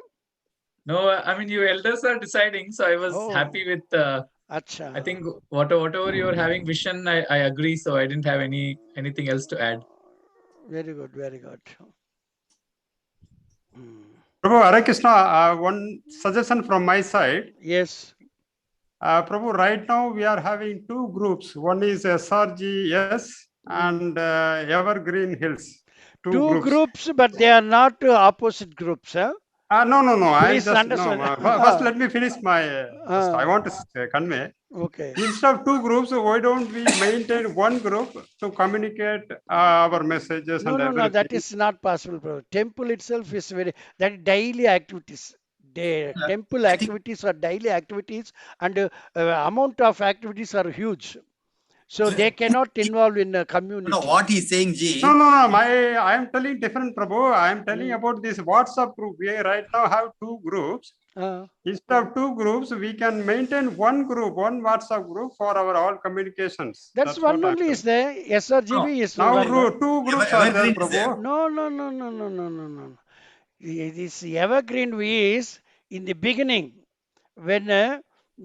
No, I mean you elders are deciding, so I was happy with I think whatever you are having vision, I agree, so I didn't have anything else to add. Very good, very good. Prabhu, Hare Krishna, one suggestion from my side. Yes. Prabhu, right now we are having 2 groups. One is SRGS and Evergreen Hills. Two groups, but they are not opposite groups, huh? No. Please understand. First, let me finish my. I want to convey. Okay. Instead of 2 groups, why don't we maintain 1 group to communicate our messages? No, that is not possible, bro. Temple itself is that daily activities. Temple activities are daily activities, and amount of activities are huge. So they cannot involve in a community. No, what he's saying, G. No. I am telling different, Prabhu. I am telling about this WhatsApp group. We right now have 2 groups. Instead of 2 groups, we can maintain 1 group, 1 WhatsApp group for our all communications. That's one only is there. SRGB is now 2 groups are there, Prabhu. No. This Evergreen is in the beginning when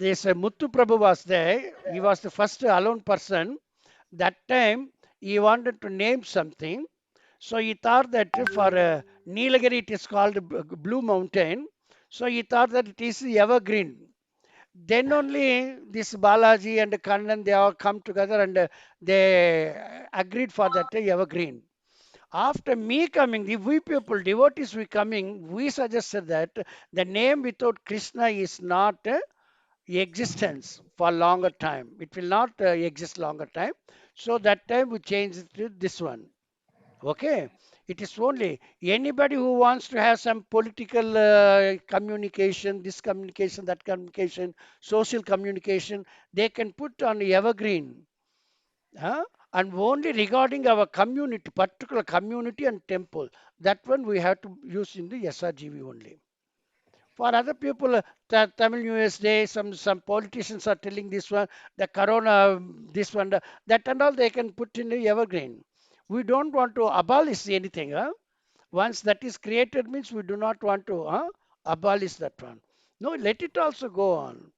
this Muthu Prabhu was there. He was the first alone person. That time he wanted to name something, so he thought that for Nilagiri it is called Blue Mountain. So he thought that it is Evergreen. Then only this Balaji and Kannan, they all come together and they agreed for that Evergreen. After me coming, we people, devotees, we coming, we suggested that the name without Krishna is not existence for longer time. It will not exist longer time. So that time we change it to this one. Okay. It is only anybody who wants to have some political communication, this communication, that communication, social communication, they can put on evergreen. And only regarding our community, particular community and temple, that one we have to use in the SRGV only. For other people, Tamil New Year's Day, some politicians are telling this one, the Corona, this one, that and all they can put in the evergreen. We don't want to abolish anything. Once that is created means we do not want to abolish that one. No, let it also go on.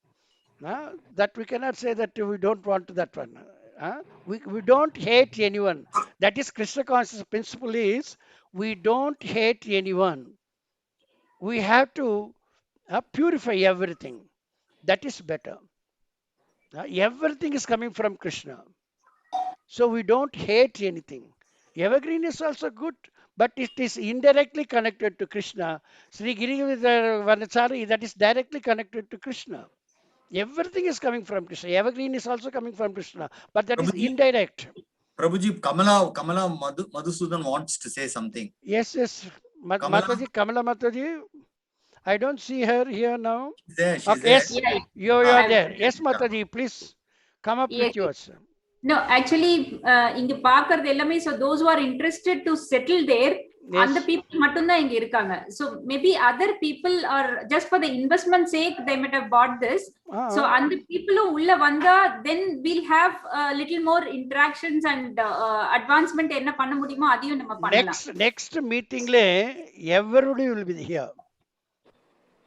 That we cannot say that we don't want that one. We don't hate anyone. That is Krishna consciousness principle is we don't hate anyone. We have to purify everything. That is better. Everything is coming from Krishna. So we don't hate anything. Evergreen is also good, but it is indirectly connected to Krishna. Sri Girivardhanachari, that is directly connected to Krishna. Everything is coming from Krishna. Evergreen is also coming from Krishna, but that Prabhuji, is indirect. Prabhuji, Kamala Madhusudan wants to say something. Yes. Mataji, Kamala Mataji. I don't see her here now. She's there. Yes, you are there. Yes, Mataji, please come up with yours. No, actually, inga paakradhu ellame, so those who are interested to settle there, and the people mattum da inga irukanga. So maybe other people are just for the investment sake they might have bought this. So and the people who ulla vanda, then we'll have a little more interactions and advancement enna panna mudiyumo adiyum nama pannalam. Next meeting le everybody will be here.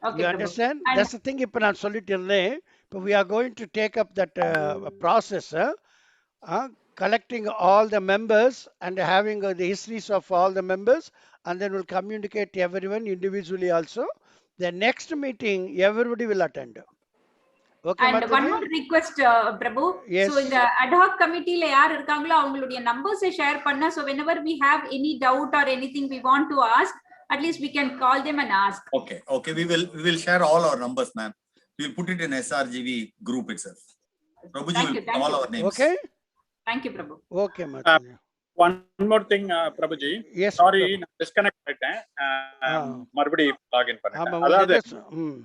Okay, you understand? That's the thing. Ipo naan sollittirren, but we are going to take up that process. Collecting all the members and having the histories of all the members, and then we'll communicate to everyone individually also. The next meeting, everybody will attend. Okay, and Mataji? One more request, Prabhu. Yes. So in the ad hoc committee, yaar irukangalo avங்களுடைய numbers share panna. So whenever we have any doubt or anything we want to ask, at least we can call them and ask. Okay. We will share all our numbers, ma'am. We will put it in SRGV group itself. Prabhuji will put all our names. Okay. Thank you, Prabhu. Okay, Mataji. One more thing, Prabhuji. Yes. Sorry, disconnect ஆயிட்டேன். மறுபடியும் login பண்ணிட்டேன்.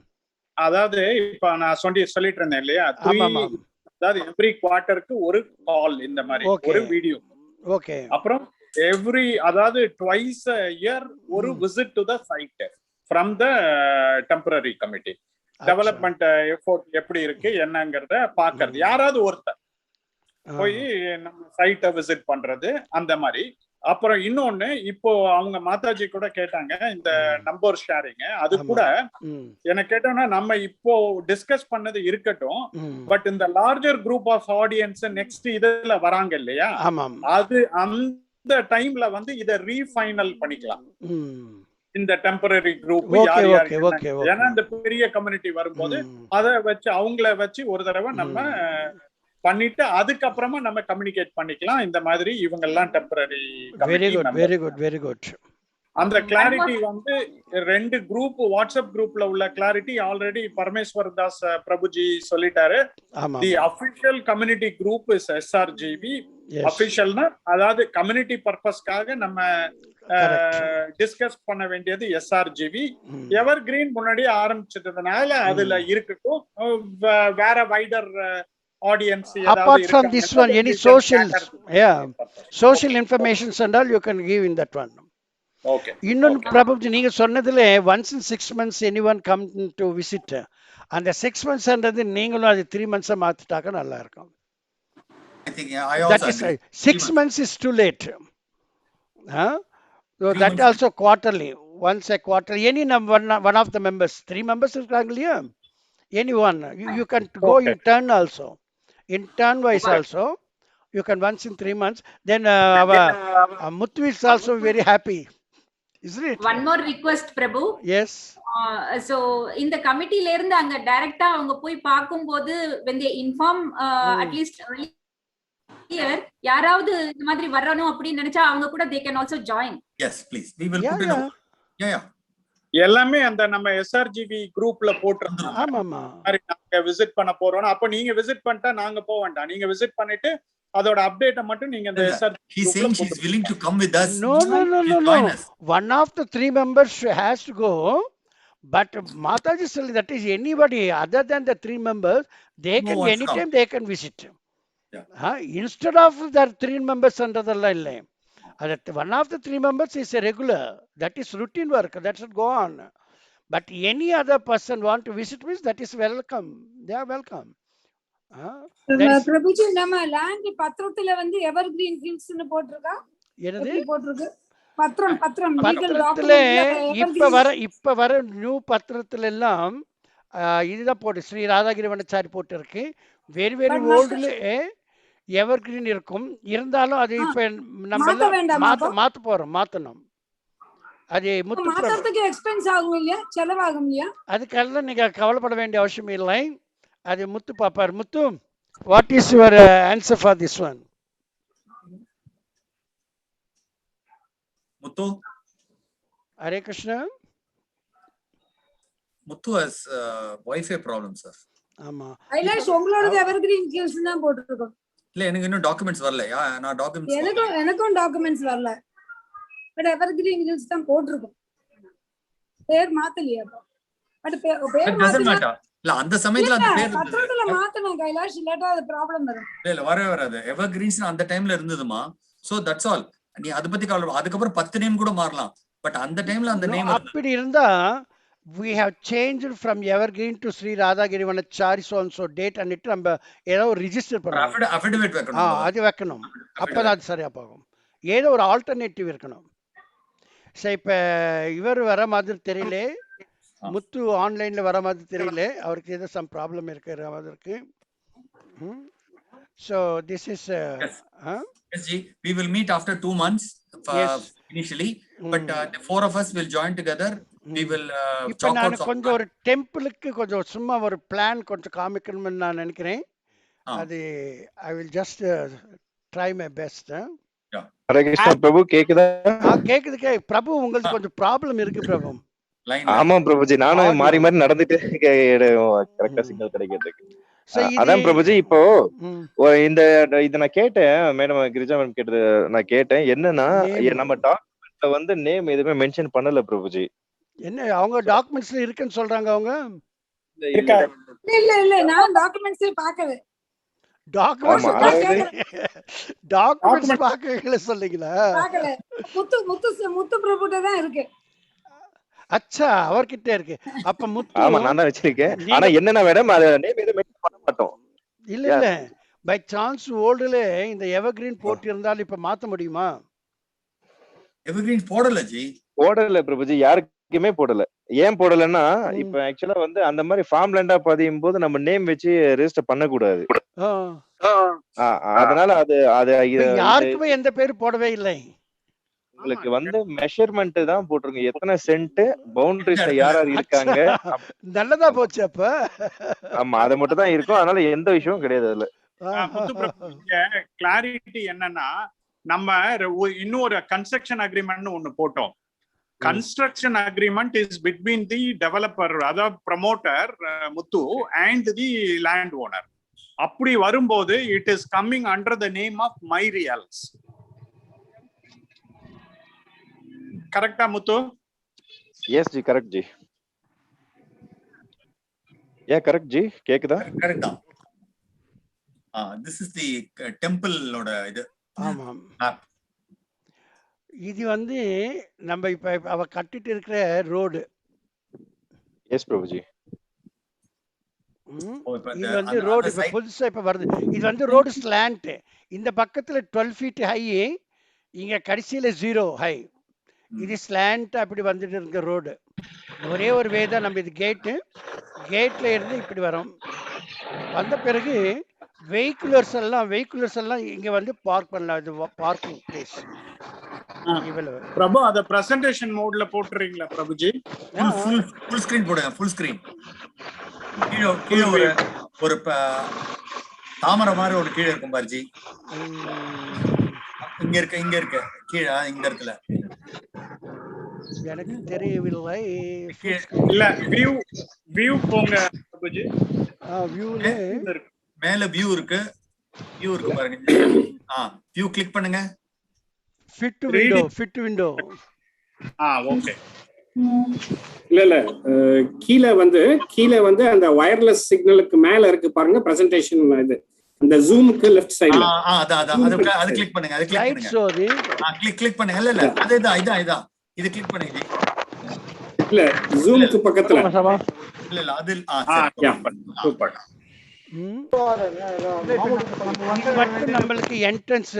அதாவது இப்ப நான் சொல்லிட்டு இருந்தேன் இல்லையா, அதாவது எவ்ரி குவார்ட்டருக்கு ஒரு கால் இந்த மாதிரி ஒரு வீடியோ. ஓகே. அப்புறம் அதாவது ட்வைஸ் a year ஒரு visit to the site from the temporary committee. Development effort எப்படி இருக்கு என்னங்கறத பாக்குறது. யாராவது ஒருத்தர் போய் நம்ம சைட்டை விசிட் பண்றது அந்த மாதிரி. அப்புறம் இன்னொன்னு, இப்போ அவங்க மாதாஜி கூட கேட்டாங்க இந்த நம்பர் ஷேரிங். அது கூட எனக்கு கேட்டோம்னா நம்ம இப்போ டிஸ்கஸ் பண்ணது இருக்கட்டும், பட் இந்த larger group of audience next இதுல வராங்க இல்லையா, அது அந்த டைம்ல வந்து இத ரீஃபைனல் பண்ணிக்கலாம். இந்த டெம்பரரி குரூப் யார் யார், ஏன்னா இந்த பெரிய கம்யூனிட்டி வரும்போது அதை வச்சு அவங்கள வச்சு ஒரு தடவை நம்ம பண்ணிட்டு அதுக்கப்புறமா நம்ம கம்யூனிகேட் பண்ணிக்கலாம். இந்த மாதிரி இவங்க எல்லாம் டெம்பரரி. Very good. அந்த கிளாரிட்டி வந்து ரெண்டு குரூப் வாட்ஸ்அப் குரூப்ல உள்ள கிளாரிட்டி ஆல்ரெடி பரமேஸ்வர் தாஸ் பிரபுஜி சொல்லிட்டாரு. The official community group is SRGV. அபிஷியல்னா அதாவது கம்யூனிட்டி பர்பஸ்க்காக நம்ம டிஸ்கஸ் பண்ண வேண்டியது SRGV. எவர் கிரீன் முன்னாடி ஆரம்பிச்சதுனால அதுல இருக்கட்டும். வேற wider audience. Apart from this one, any social informations and all you can give in that one. Okay. Innonu Prabhuji neenga sonnadile once in 6 months anyone come to visit, and the 6 months andradhu neengalum adu 3 months maathitaaka nalla irukum. I think I also that is 6 months is too late. So that also quarterly, once a quarter, any one of the members, 3 members irukanga இல்லையா, anyone you can go in turn also. In turn wise also you can once in 3 months. Then Muthu is also very happy, isn't it? One more request, Prabhu. Yes. So in the committee la irundha anga directa avanga poi paakumbodhu when they inform at least here yaravudhu indha madri varano appdi nenacha avanga kuda they can also join. Yes, please, we will put it. Yeah. எல்லாமே அந்த நம்ம எஸ்ஆர்ஜிவி குரூப்ல போட்டுருந்தோம். ஆமாமா. நாங்க visit பண்ண போறோம். அப்ப நீங்க விசிட் பண்ணிட்டா நாங்க போக வேண்டாம். நீங்க விசிட் பண்ணிட்டு அதோட அப்டேட்ட மட்டும் நீங்க அந்த he is saying she is willing to come with us. No. One of the 3 members has to go, but Mataji said that is anybody other than the 3 members, they can anytime they can visit. Instead of the 3 members under the line, one of the 3 members is a regular. That is routine work. That should go on. But any other person want to visit means that is welcome. They are welcome. Prabhuji நம்ம land பத்திரத்துல வந்து evergreen hills னு போட்டுருக்கா? என்னது போட்டுருக்கு? பத்திரம் பத்திரத்துல இப்ப வர new பத்திரத்துல எல்லாம் இதுதான் போட்டு ஸ்ரீ ராதாகிரி வனச்சாரி போட்டு இருக்கு. வெரி வெரி ஓல்டுல எவர்கிரீன் இருக்கும். இருந்தாலும் அது இப்ப நம்ம மாத்த போறோம். மாத்தணும். அது மாத்தறதுக்கு எக்ஸ்பென்ஸ் ஆகும் இல்லையா? செலவாகும் இல்லையா? அதுக்கெல்லாம் நீங்க கவலைப்பட வேண்டிய அவசியம் இல்லை. அது முத்து பாப்பார். முத்து, what is your answer for this one? Muthu, Hare Krishna. Muthu has Wi-Fi problem, sir. ஆமா. ஐலாஷ் உங்களோட எவர்கிரீன் ஹில்ஸ் தான் போட்டுருக்கோம். இல்ல எனக்கு இன்னும் டாக்குமெண்ட்ஸ் வரல. நான் டாக்குமெண்ட்ஸ் எனக்கும் டாக்குமெண்ட்ஸ் வரல. பட் எவர்கிரீன் ஹில்ஸ் தான் போட்டுருக்கோம். பேர் மாத்தலையா? பட் பேர் மாத்தல. இல்ல அந்த சமயத்துல அந்த பேர் பத்திரத்துல மாத்தணும் கைலாஷ், இல்லட்டா அது ப்ராப்ளம் வரும். இல்ல வராது. எவர்கிரீன்ஸ் அந்த டைம்ல இருந்ததுமா. So that's all. நீ அத பத்தி கவலை. அதுக்கு அப்புறம் 10 நேம் கூட மாறலாம். பட் அந்த டைம்ல அந்த நேம் அப்படி இருந்தா we have changed from evergreen to Sri Radhagiri Vanachari so and so date and it நம்ம ஏதோ ரெஜிஸ்டர் பண்ணணும். அஃபிடவிட் வைக்கணும். அது வைக்கணும். அப்பதான் அது சரியா போகும். ஏதோ ஒரு ஆல்டர்னேட்டிவ் இருக்கணும். சரி, இப்ப இவர் வர மாதிரி தெரியல. முத்து ஆன்லைன்ல வர மாதிரி தெரியல. அவருக்கு ஏதோ சம் ப்ராப்ளம் இருக்கிற மாதிரி இருக்கு. So this is yes ji, we will meet after 2 months initially, but the 4 of us will join together. We will talk about கொஞ்சம் ஒரு டெம்பிளுக்கு கொஞ்சம் சும்மா ஒரு பிளான் கொஞ்சம் காமிக்கணும்னு நான் நினைக்கிறேன். அது I will just try my best. Hare Krishna பிரபு, கேக்குதா? கேக்குது. பிரபு உங்களுக்கு கொஞ்சம் ப்ராப்ளம் இருக்கு பிரபு. ஆமா பிரபுஜி, நானும் மாறி மாறி நடந்துட்டு கரெக்டா சிக்னல் கிடைக்கிறதுக்கு. அதான் பிரபுஜி, இப்போ இந்த இத நான் கேட்டேன். மேடம் கிரிஜா மேடம் கேட்டது நான் கேட்டேன். என்னன்னா நம்ம டாக்குமெண்ட்ல வந்து நேம் எதுவுமே மென்ஷன் பண்ணல பிரபுஜி. என்ன அவங்க டாக்குமெண்ட்ஸ்ல இருக்குன்னு சொல்றாங்க அவங்க? இல்ல நான் டாக்குமெண்ட்ஸ் பார்க்கவே. டாக்குமெண்ட்ஸ் பார்க்கல சொல்றீங்களா? பார்க்கல. முத்து பிரபுட்ட தான் இருக்கு. அச்சா, அவர்கிட்ட இருக்கு. அப்ப முத்து. ஆமா, நான் தான் வச்சிருக்கேன். ஆனா என்னன்னா மேடம், அது நேம் எதுவும் மென்ஷன் பண்ண மாட்டோம். இல்ல பை சான்ஸ் ஓல்டுல இந்த எவர்கிரீன் போட்டு இருந்தாலும் இப்ப மாத்த முடியுமா? எவர்கிரீன் போடல ஜி. போடல பிரபுஜி, யாருக்குமே போடல. ஏன் போடலன்னா, இப்ப ஆக்சுவலா வந்து அந்த மாதிரி ஃபார்ம் லேண்டா பதியும் போது நம்ம நேம் வச்சு ரெஜிஸ்டர் பண்ண கூடாது. அதனால அது யாருக்குமே எந்த பேரு போடவே இல்லை. உங்களுக்கு வந்து மெஷர்மென்ட் தான் போட்டுருங்க. எத்தனை சென்ட், பவுண்டரிஸ்ல யார் யார் இருக்காங்க. நல்லதா போச்சு அப்ப. ஆமா, அது மட்டும் தான் இருக்கும். அதனால எந்த விஷயமும் கிடையாது அதுல. கிளாரிட்டி என்னன்னா, நம்ம இன்னொரு கன்ஸ்ட்ரக்ஷன் அக்ரிமெண்ட் ஒன்னு போட்டோம். Construction agreement is between the developer, அதாவது promoter Muthu and the land owner. அப்படி வரும்போது it is coming under the name of my reals. கரெக்டா Muthu? Yes ji, correct ji. Correct ji, கேக்குதா? கரெக்ட் தான். திஸ் இஸ் தி டெம்பிளோட இது. ஆமா, இது வந்து நம்ம இப்ப அவ கட்டிட்டு இருக்கிற ரோடு. எஸ் பிரபுஜி. இது வந்து ரோடு இப்ப புதுசா இப்ப வருது. இது வந்து ரோடு ஸ்லாண்ட். இந்த பக்கத்துல 12 feet ஹை, இங்க கடைசியில 0 ஹை. இது ஸ்லாண்ட் அப்படி வந்துட்டு இருக்க ரோடு. ஒரே ஒரு வே தான். நம்ம இது கேட்ல இருந்து இப்படி வரோம். வந்த பிறகு வெஹிகுலர்ஸ் எல்லாம் இங்க வந்து பார்க் பண்ணலாம். இது பார்க்கிங் பிளேஸ். பிரபு, அத பிரசன்டேஷன் மோட்ல போட்டுறீங்களா பிரபுஜி? ஃபுல் ஸ்கிரீன் போடுங்க. Full screen. கீழே ஒரு தாமரை மாதிரி ஒரு கீழே இருக்கும் பாருஜி. இங்க இருக்க கீழே இந்த இடத்துல எனக்கு தெரியவில்லை. இல்ல வியூ போங்க பிரபுஜி. வியூல மேல வியூ இருக்கு பாருங்க. வியூ கிளிக் பண்ணுங்க. Fit window. ஓகே. இல்ல கீழே வந்து அந்த வயர்லெஸ் சிக்னலுக்கு மேல இருக்கு பாருங்க பிரசன்டேஷன். இது அந்த ஜூமுக்கு லெஃப்ட் சைடுல அது கிளிக் பண்ணுங்க. அது கிளிக் பண்ணுங்க. இல்ல இதான் இது கிளிக் பண்ணுங்க. இல்ல ஜூமுக்கு பக்கத்துல இல்ல அது சூப்பர். நம்மளுக்கு என்ட்ரன்ஸ்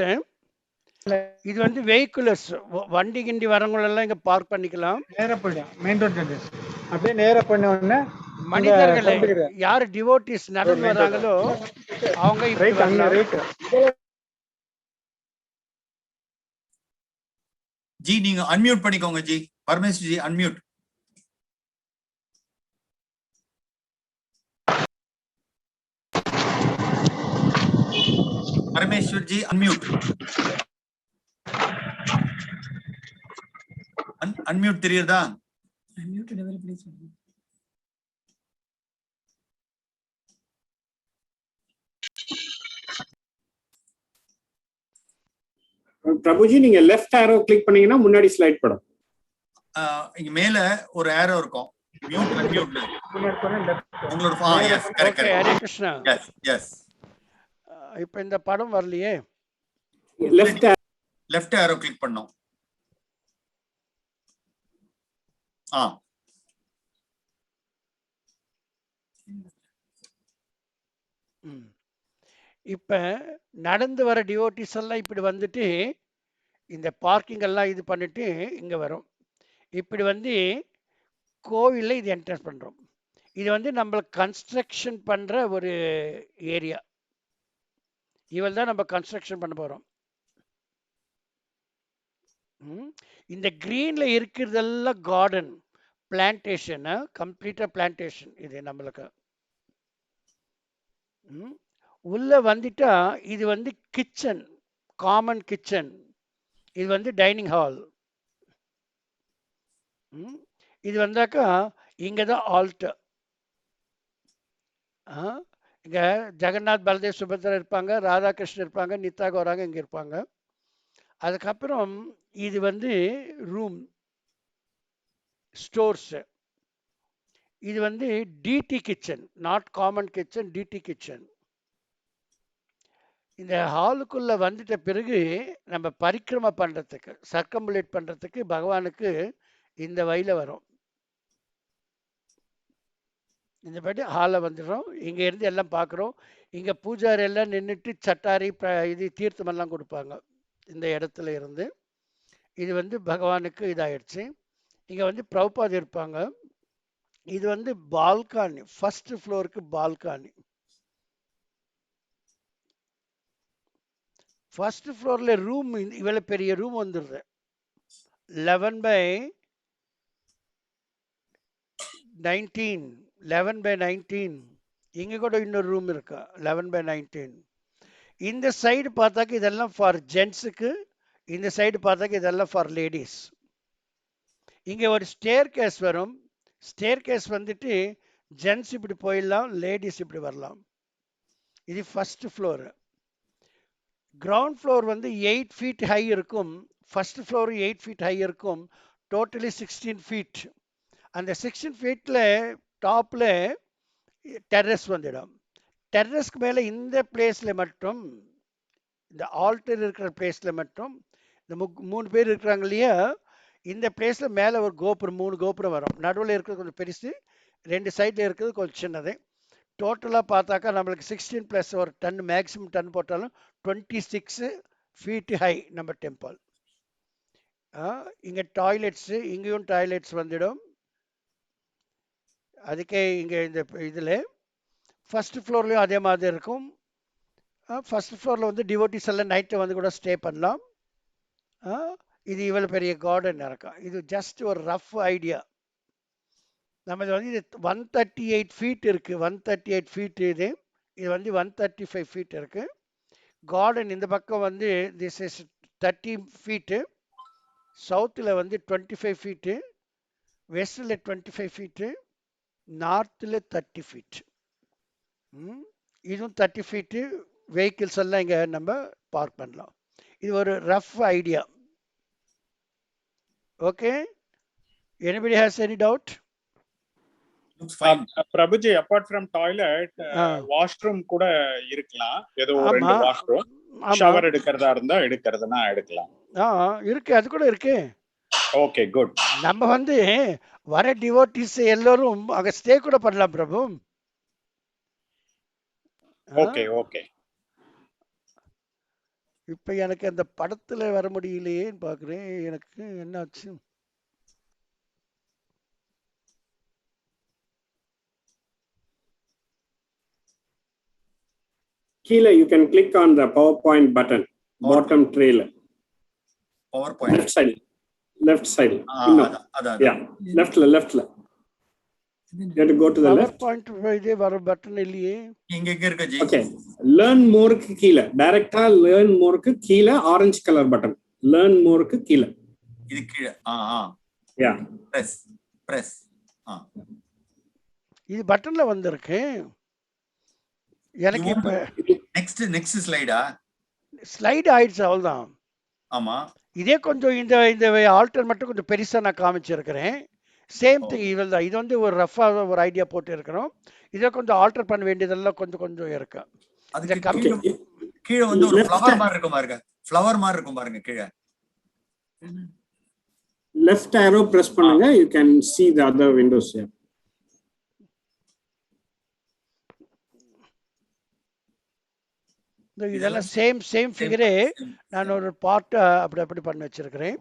இது வந்து வெஹிக்குலர்ஸ் வண்டி கிண்டி வரவங்க எல்லாம் இங்க பார்க் பண்ணிக்கலாம். நேரா போய்டும் மெயின் ரோட் என்ட்ரன்ஸ். அப்படியே நேரா பண்ண உடனே மனிதர்கள் யார் டிவோட்டிஸ் நடந்து வராங்களோ அவங்க இப்படி வரலாம். ஜி நீங்க அன்மியூட் பண்ணிக்கோங்க G. Parameshwar G unmute. Parameshwar G unmute. Unmute தெரியுதா? பிரபுஜி நீங்க லெஃப்ட் ஆரோ கிளிக் பண்ணீங்கன்னா முன்னாடி ஸ்லைட் படும். இங்க மேல ஒரு ஆரோ இருக்கும். மியூட் அன்மியூட் உங்களோட கரெக்ட். ஹரே கிருஷ்ணா. எஸ். இப்போ இந்த படம் வரலையே. லெஃப்ட் ஆரோ கிளிக் பண்ணோம். இப்ப நடந்து வர டிவோட்டிஸ் எல்லாம் இப்படி வந்துட்டு இந்த பார்க்கிங் எல்லாம் இது பண்ணிட்டு இங்க வரும். இப்படி வந்து கோவில்ல இது என்டர் பண்றோம். இது வந்து நம்மளுக்கு கன்ஸ்ட்ரக்ஷன் பண்ற ஒரு ஏரியா. இவள் தான் நம்ம கன்ஸ்ட்ரக்ஷன் பண்ண போறோம். இந்த கிரீன்ல இருக்கிறதெல்லாம் கார்டன் பிளான்டேஷன், கம்ப்ளீட்டா பிளான்டேஷன். இது நம்மளுக்கு உள்ள வந்துட்டா இது வந்து கிச்சன், காமன் கிச்சன். இது வந்து டைனிங் ஹால். இது வந்தாக்கா இங்கதான் ஆல்டர். இங்க ஜெகநாத் பலதேவ் சுபத்ரா இருப்பாங்க, ராதாகிருஷ்ணன் இருப்பாங்க, நித்தா கௌராங்க இங்க இருப்பாங்க. அதுக்கப்புறம் இது வந்து ரூம் ஸ்டோர்ஸ். இது வந்து DD kitchen, not common kitchen, DD kitchen. இந்த ஹாலுக்குள்ள வந்துட்ட பிறகு நம்ம பரிக்கிரம பண்றதுக்கு, சர்க்கம்புலேட் பண்றதுக்கு பகவானுக்கு இந்த வழியில வரும். இந்த படி ஹாலை வந்துடுறோம். இங்க இருந்து எல்லாம் பார்க்குறோம். இங்க பூஜாரி எல்லாம் நின்றுட்டு சட்டாரி இது தீர்த்தம் எல்லாம் கொடுப்பாங்க இந்த இடத்துல இருந்து. இது வந்து பகவானுக்கு இதாயிடுச்சு. இங்க வந்து பிரபுபாத் இருப்பாங்க. இது வந்து பால்கனி, ஃபர்ஸ்ட் ஃப்ளோருக்கு பால்கனி. ஃபர்ஸ்ட் ஃப்ளோர்ல ரூம் இவ்வளவு பெரிய ரூம் வந்துடுது. 11/19. இங்க கூட இன்னொரு ரூம் இருக்கு 11/19. இந்த சைடு பார்த்தாக்க இதெல்லாம் ஃபார் ஜென்ஸுக்கு, இந்த சைடு பார்த்தாக்க இதெல்லாம் ஃபார் லேடிஸ். இங்க ஒரு ஸ்டேர் கேஸ் வரும். ஸ்டேர் கேஸ் வந்துட்டு ஜென்ஸ் இப்படி போயிடலாம், லேடிஸ் இப்படி வரலாம். இது ஃபர்ஸ்ட் ஃப்ளோர். கிரவுண்ட் ஃப்ளோர் வந்து 8 feet ஹை இருக்கும். ஃபர்ஸ்ட் ஃப்ளோர் 8 feet ஹை இருக்கும். Totally 16 feet. அந்த 16 feetல டாப்ல டெரஸ் வந்துடும். டெரஸ்க்கு மேல இந்த பிளேஸ்ல மட்டும், இந்த ஆல்டர் இருக்கிற பிளேஸ்ல மட்டும், இந்த 3 பேர் இருக்கிறாங்க இல்லையா, இந்த பிளேஸ்ல மேல ஒரு கோபுரம், 3 கோபுரம் வரும். நடுவில் இருக்கிறது கொஞ்சம் பெருசு, 2 சைட்ல இருக்கிறது கொஞ்சம் சின்னது. டோட்டலா பார்த்தாக்கா நம்மளுக்கு 16 பிளஸ் ஒரு டன், மேக்ஸிமம் டன் போட்டாலும் 26 feet ஹை நம்ம டெம்பிள். இங்க டாய்லெட்ஸ், இங்கேயும் டாய்லெட்ஸ் வந்துடும். அதுக்கே இங்க இந்த இதுல ஃபர்ஸ்ட் ஃப்ளோர்லயும் அதே மாதிரி இருக்கும். ஃபர்ஸ்ட் ஃப்ளோர்ல வந்து டிவோட்டிஸ் எல்லாம் நைட்டு வந்து கூட ஸ்டே பண்ணலாம். இது இவ்வளவு பெரிய கார்டன் இருக்கும். இது ஜஸ்ட் ஒரு ரஃப் ஐடியா. நம்ம வந்து இது 138 feet இருக்கு. 138 feet இது வந்து 135 feet இருக்கு. கார்டன் இந்த பக்கம் வந்து திஸ் இஸ் 30 feet. சவுத்தில் வந்து 25 ஃபீட்டு, வெஸ்டில் 25 ஃபீட்டு, நார்த்தில் 30 ஃபீட். இதுவும் 30 ஃபீட்டு வெஹிக்கிள்ஸ் எல்லாம் இங்கே நம்ம பார்க் பண்ணலாம். இது ஒரு rough idea. Okay, anybody has any doubt? Prabhuji, apart from toilet washroom கூட இருக்கலாம். ஏதோ ஒரு ரெண்டு வாஷ்ரூம், ஷவர் எடுக்கிறதா இருந்தா எடுக்கிறதுனா எடுக்கலாம். இருக்கு, அது கூட இருக்கு. Okay, good. நம்ம வந்து வர டிவோட்டிஸ் எல்லாரும் அங்க ஸ்டே கூட பண்ணலாம் பிரபு. Okay okay. இப்ப எனக்கு அந்த படத்துல வர முடியலையேன்னு பாக்குறேன். எனக்கு என்னாச்சு? Kila, you can click on the PowerPoint button, bottom trailer. PowerPoint. Left side. Left side. No. Yeah, left. You have to go to the left. PowerPoint button இல்லையே. இங்க இருக்கு ஜி. Okay. Learn more க்கு கீழ. டைரக்டா learn more க்கு கீழ orange color button. Learn more க்கு கீழ. இது கீழ. Yeah. Press. இது பட்டன்ல வந்திருக்கு. எனக்கு இப்ப நெக்ஸ்ட் ஸ்லைடா? ஸ்லைட் ஆயிடுச்சு, அவ்வளவுதான். ஆமா, இதே கொஞ்சம் இந்த ஆல்டர் மட்டும் கொஞ்சம் பெருசா நான் காமிச்சிருக்கிறேன். சேம் திங் இவள் தான். இது வந்து ஒரு ரஃபா ஒரு ஐடியா போட்டு இருக்கிறோம். இதை கொஞ்சம் ஆல்டர் பண்ண வேண்டியதெல்லாம் கொஞ்சம் இருக்கு. கீழ வந்து ஒரு ஃப்ளவர் மாதிரி இருக்கும் பாருங்க. ஃப்ளவர் மாதிரி இருக்கும் பாருங்க கீழ. லெஃப்ட் arrow press பண்ணுங்க. You can see the other windows here. இதெல்லாம் சேம் ஃபிகரே நான் ஒரு பார்ட் அப்படி பண்ணி வச்சிருக்கிறேன்.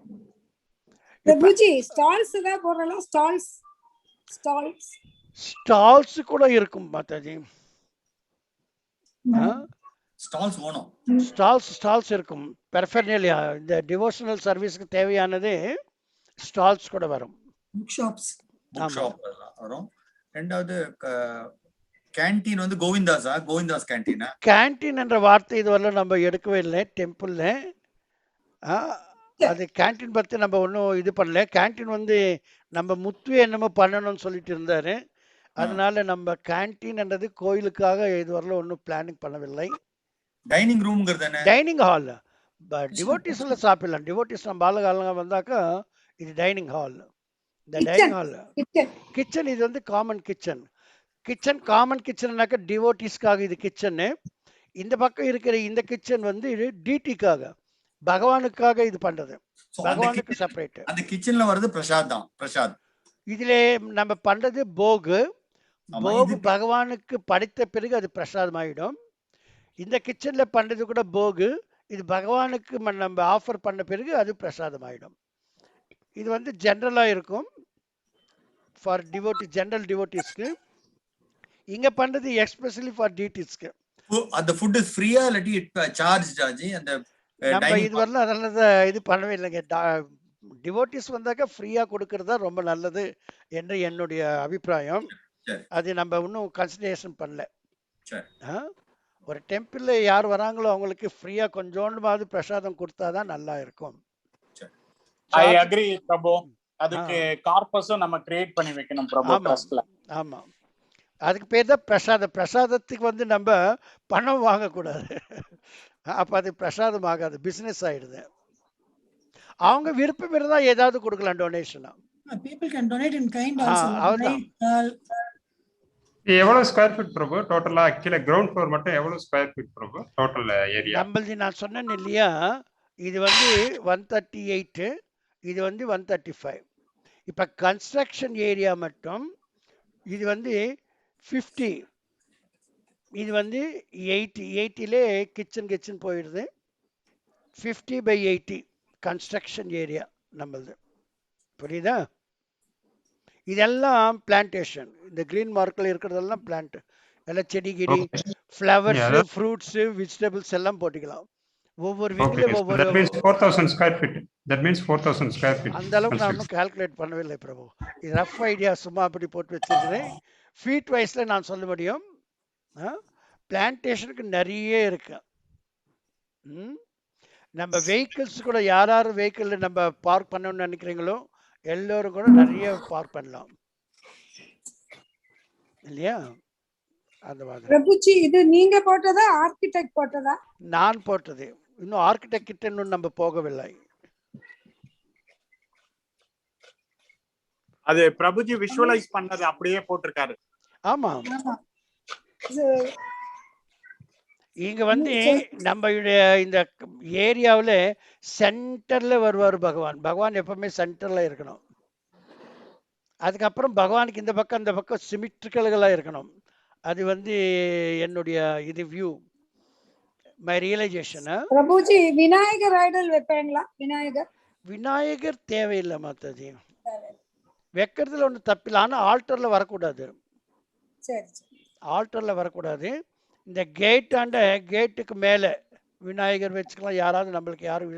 பிரபுஜி, ஸ்டால்ஸ் தான் போறலாம். ஸ்டால்ஸ் கூட இருக்கும் மாதாஜி. ஸ்டால்ஸ் இருக்கும். பெர்ஃபெக்ட்லியா இந்த டிவோஷனல் சர்வீஸ்க்கு தேவையானது ஸ்டால்ஸ் கூட வரும். புக் ஷாப் வரும். ரெண்டாவது கேண்டீன் வந்து கோவிந்தாஸ் கேண்டீனா? கேண்டீன் என்ற வார்த்தை இதுவரை நம்ம எடுக்கவே இல்லை டெம்பிள்ல. அது கேண்டீன் பத்தி நம்ம ஒன்றும் இது பண்ணல. கேண்டீன் வந்து நம்ம முத்து என்னமோ பண்ணணும்னு சொல்லிட்டு இருந்தாரு. அதனால நம்ம கேண்டீன் என்றது கோயிலுக்காக இதுவரையில ஒன்றும் பிளானிங் பண்ணவில்லை. Dining room, dining hall. டிவோட்டிஸ்ல சாப்பிடலாம். டிவோட்டிஸ் நம்ம பாலகாலங்க வந்தாக்கா இது டைனிங் ஹால். இந்த டைனிங் ஹால் கிச்சன் இது வந்து காமன் கிச்சன். காமன் கிச்சன்னாக்க டிவோட்டிஸ்க்காக இது கிச்சனு. இந்த பக்கம் இருக்கிற இந்த கிச்சன் வந்து இது டிடிக்காக, பகவானுக்காக இது பண்றது. பகவானுக்கு செப்பரேட். அந்த கிச்சன்ல வருது பிரசாத். இதுல நம்ம பண்றது போகு பகவானுக்கு படைத்த பிறகு அது பிரசாதம் ஆயிடும். இந்த கிச்சன்ல பண்றது கூட போகு, இது பகவானுக்கு நம்ம ஆஃபர் பண்ண பிறகு அது பிரசாதம் ஆயிடும். இது வந்து ஜெனரலா இருக்கும் ஃபார் டிவோட்டி, ஜெனரல் டிவோட்டிஸ்க்கு. இங்க பண்றது எஸ்பெஷலி ஃபார் டிடிஸ்க்கு. அந்த ஃபுட் இஸ் ஃப்ரீயா இல்லாட்டி சார்ஜ் ஜாஜி? அந்த நம்ம இது வரல அதனால இது பண்ணவே இல்லைங்க. டிவோட்டிஸ் வந்தாக்க ஃப்ரீயா கொடுக்கறதா ரொம்ப நல்லது என்று என்னுடைய அபிப்பிராயம். அது நம்ம இன்னும் கன்சிடரேஷன் பண்ணல. ஒரு டெம்பிள்ல யார் வராங்களோ அவங்களுக்கு ஃப்ரீயா கொஞ்சோண்டு பிரசாதம் கொடுத்தாதான் நல்லா இருக்கும். ஐ அக்ரி பிரபு. அதுக்கு கார்பஸும் நம்ம கிரியேட் பண்ணி வைக்கணும் பிரபு ட்ரஸ்ட்ல. ஆமா, அதுக்கு பேர் தான் பிரசாதம். பிரசாதத்துக்கு வந்து நம்ம பணம் வாங்கக்கூடாது. அப்ப அது பிரசாதம் ஆகாது, பிசினஸ் ஆயிடுது. அவங்க விருப்பம் இருந்தா ஏதாவது கொடுக்கலாம் டொனேஷனா. people can donate in kind also. எவ்வளவு ஸ்கொயர் ஃபீட் பிரபு டோட்டலா? கீழ கிரவுண்ட் ஃப்ளோர் மட்டும் எவ்வளவு ஸ்கொயர் ஃபீட் பிரபு டோட்டல் ஏரியா? நம்மளது நான் சொன்னேன் இல்லையா, இது வந்து 138, இது வந்து 135. இப்ப கன்ஸ்ட்ரக்ஷன் ஏரியா மட்டும் இது வந்து 50, இது வந்து 80லே கிச்சன் போயிடுது. 50/80 கன்ஸ்ட்ரக்ஷன் ஏரியா நம்மளது. புரியுதா? இதெல்லாம் பிளான்டேஷன். இந்த கிரீன் மார்க்கில் இருக்கிறதெல்லாம் பிளான்ட், எல்லாம் செடி கிடி, ஃப்ளவர்ஸ், ஃப்ரூட்ஸ், வெஜிடபிள்ஸ் எல்லாம் போட்டுக்கலாம். ஒவ்வொரு வீட்ல ஒவ்வொரு 4000 square feet. That means 4000 square feet. அந்த அளவுக்கு நான் இன்னும் கால்குலேட் பண்ணவே இல்லை பிரபு. இது ரஃப் ஐடியா, சும்மா அப்படி போட்டு வச்சிருக்கிறேன். ஃபீட் வைஸ்ல நான் சொல்ல முடியும். பிளான்டேஷனுக்கு நிறைய இருக்கு. நம்ம வெஹிக்கிள்ஸ் கூட யார் வெஹிக்கிள் நம்ம பார்க் பண்ணணும்னு நினைக்கிறீங்களோ எல்லோரும் கூட நிறைய பார்க் பண்ணலாம் இல்லையா? அந்த மாதிரி. பிரபுஜி இது நீங்க போட்டதா ஆர்கிடெக்ட் போட்டதா? நான் போட்டது. இன்னும் ஆர்கிடெக்ட் கிட்ட இன்னும் நம்ம போகவில்லை. அது பிரபுஜி விஷுவலைஸ் பண்ணது அப்படியே போட்டிருக்காரு. ஆமா. இங்க வந்து நம்ம இந்த ஏரியாவில் சென்டர்ல வருவார் பகவான். பகவான் எப்பவுமே சென்டர்ல இருக்கணும். அதுக்கப்புறம் பகவானுக்கு இந்த பக்கம் அந்த பக்கம் சிமிட்ரிக்கல்களா இருக்கணும். அது வந்து என்னுடைய இது view, my realization. Prabhuji Vinayagar idol வைப்பீங்களா? விநாயகர் தேவையில்லை மாதாஜி, வைக்கிறதுல ஒன்றும் தப்பில்லை. ஆனால் ஆல்டர்ல வரக்கூடாது. ஆல்டர்ல வரக்கூடாது. இந்த கேட்டுக்கு மேலே விநாயகர் வச்சுக்கலாம். யாராவது நம்மளுக்கு யாரும்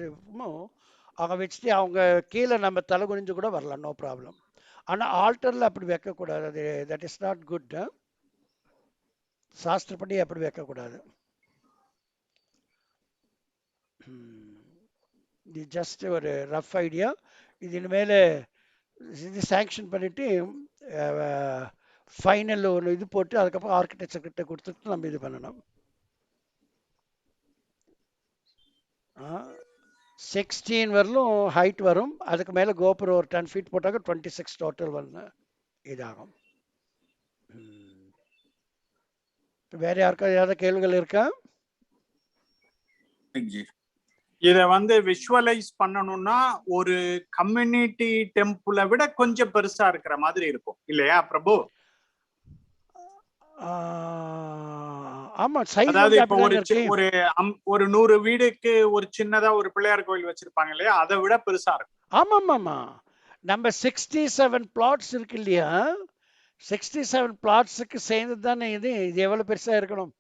அவங்க வச்சுட்டு அவங்க கீழே நம்ம தலை குனிஞ்சு கூட வரலாம், நோ ப்ராப்ளம். ஆனால் ஆல்டர்ல அப்படி வைக்கக்கூடாது. அது தட் இஸ் நாட் குட். சாஸ்திரப்படி அப்படி வைக்கக்கூடாது. இது ஜஸ்ட் ஒரு ரஃப் ஐடியா. இது இனிமேல் இது சாங்ஷன் பண்ணிட்டு ஃபைனல் ஒரு இது போட்டு அதுக்கப்புறம் ஆர்கிடெக்சர் கிட்ட கொடுத்துட்டு நம்ம இது பண்ணணும். 16 வரலும் ஹைட் வரும். அதுக்கு மேலே கோபுரம் ஒரு 10 feet போட்டாக்க 26 டோட்டல் வரணும் இதாகும். வேற யாருக்காவது ஏதாவது கேள்விகள் இருக்கா? இத வந்து விஷுவலைஸ் பண்ணணும்னா ஒரு கம்யூனிட்டி டெம்பிளை விட கொஞ்சம் பெருசா இருக்கிற மாதிரி இருக்கும் இல்லையா பிரபு? ஆமா. அதாவது இப்ப ஒரு 100 வீடுக்கு ஒரு சின்னதா ஒரு பிள்ளையார் கோயில் வச்சிருப்பாங்க இல்லையா, அதை விட பெருசா இருக்கும். ஆமா. நம்ம 67 plots இருக்கு இல்லையா, 67 plotsக்கு சேர்ந்து தானே இது எவ்வளவு பெருசா இருக்கணும்?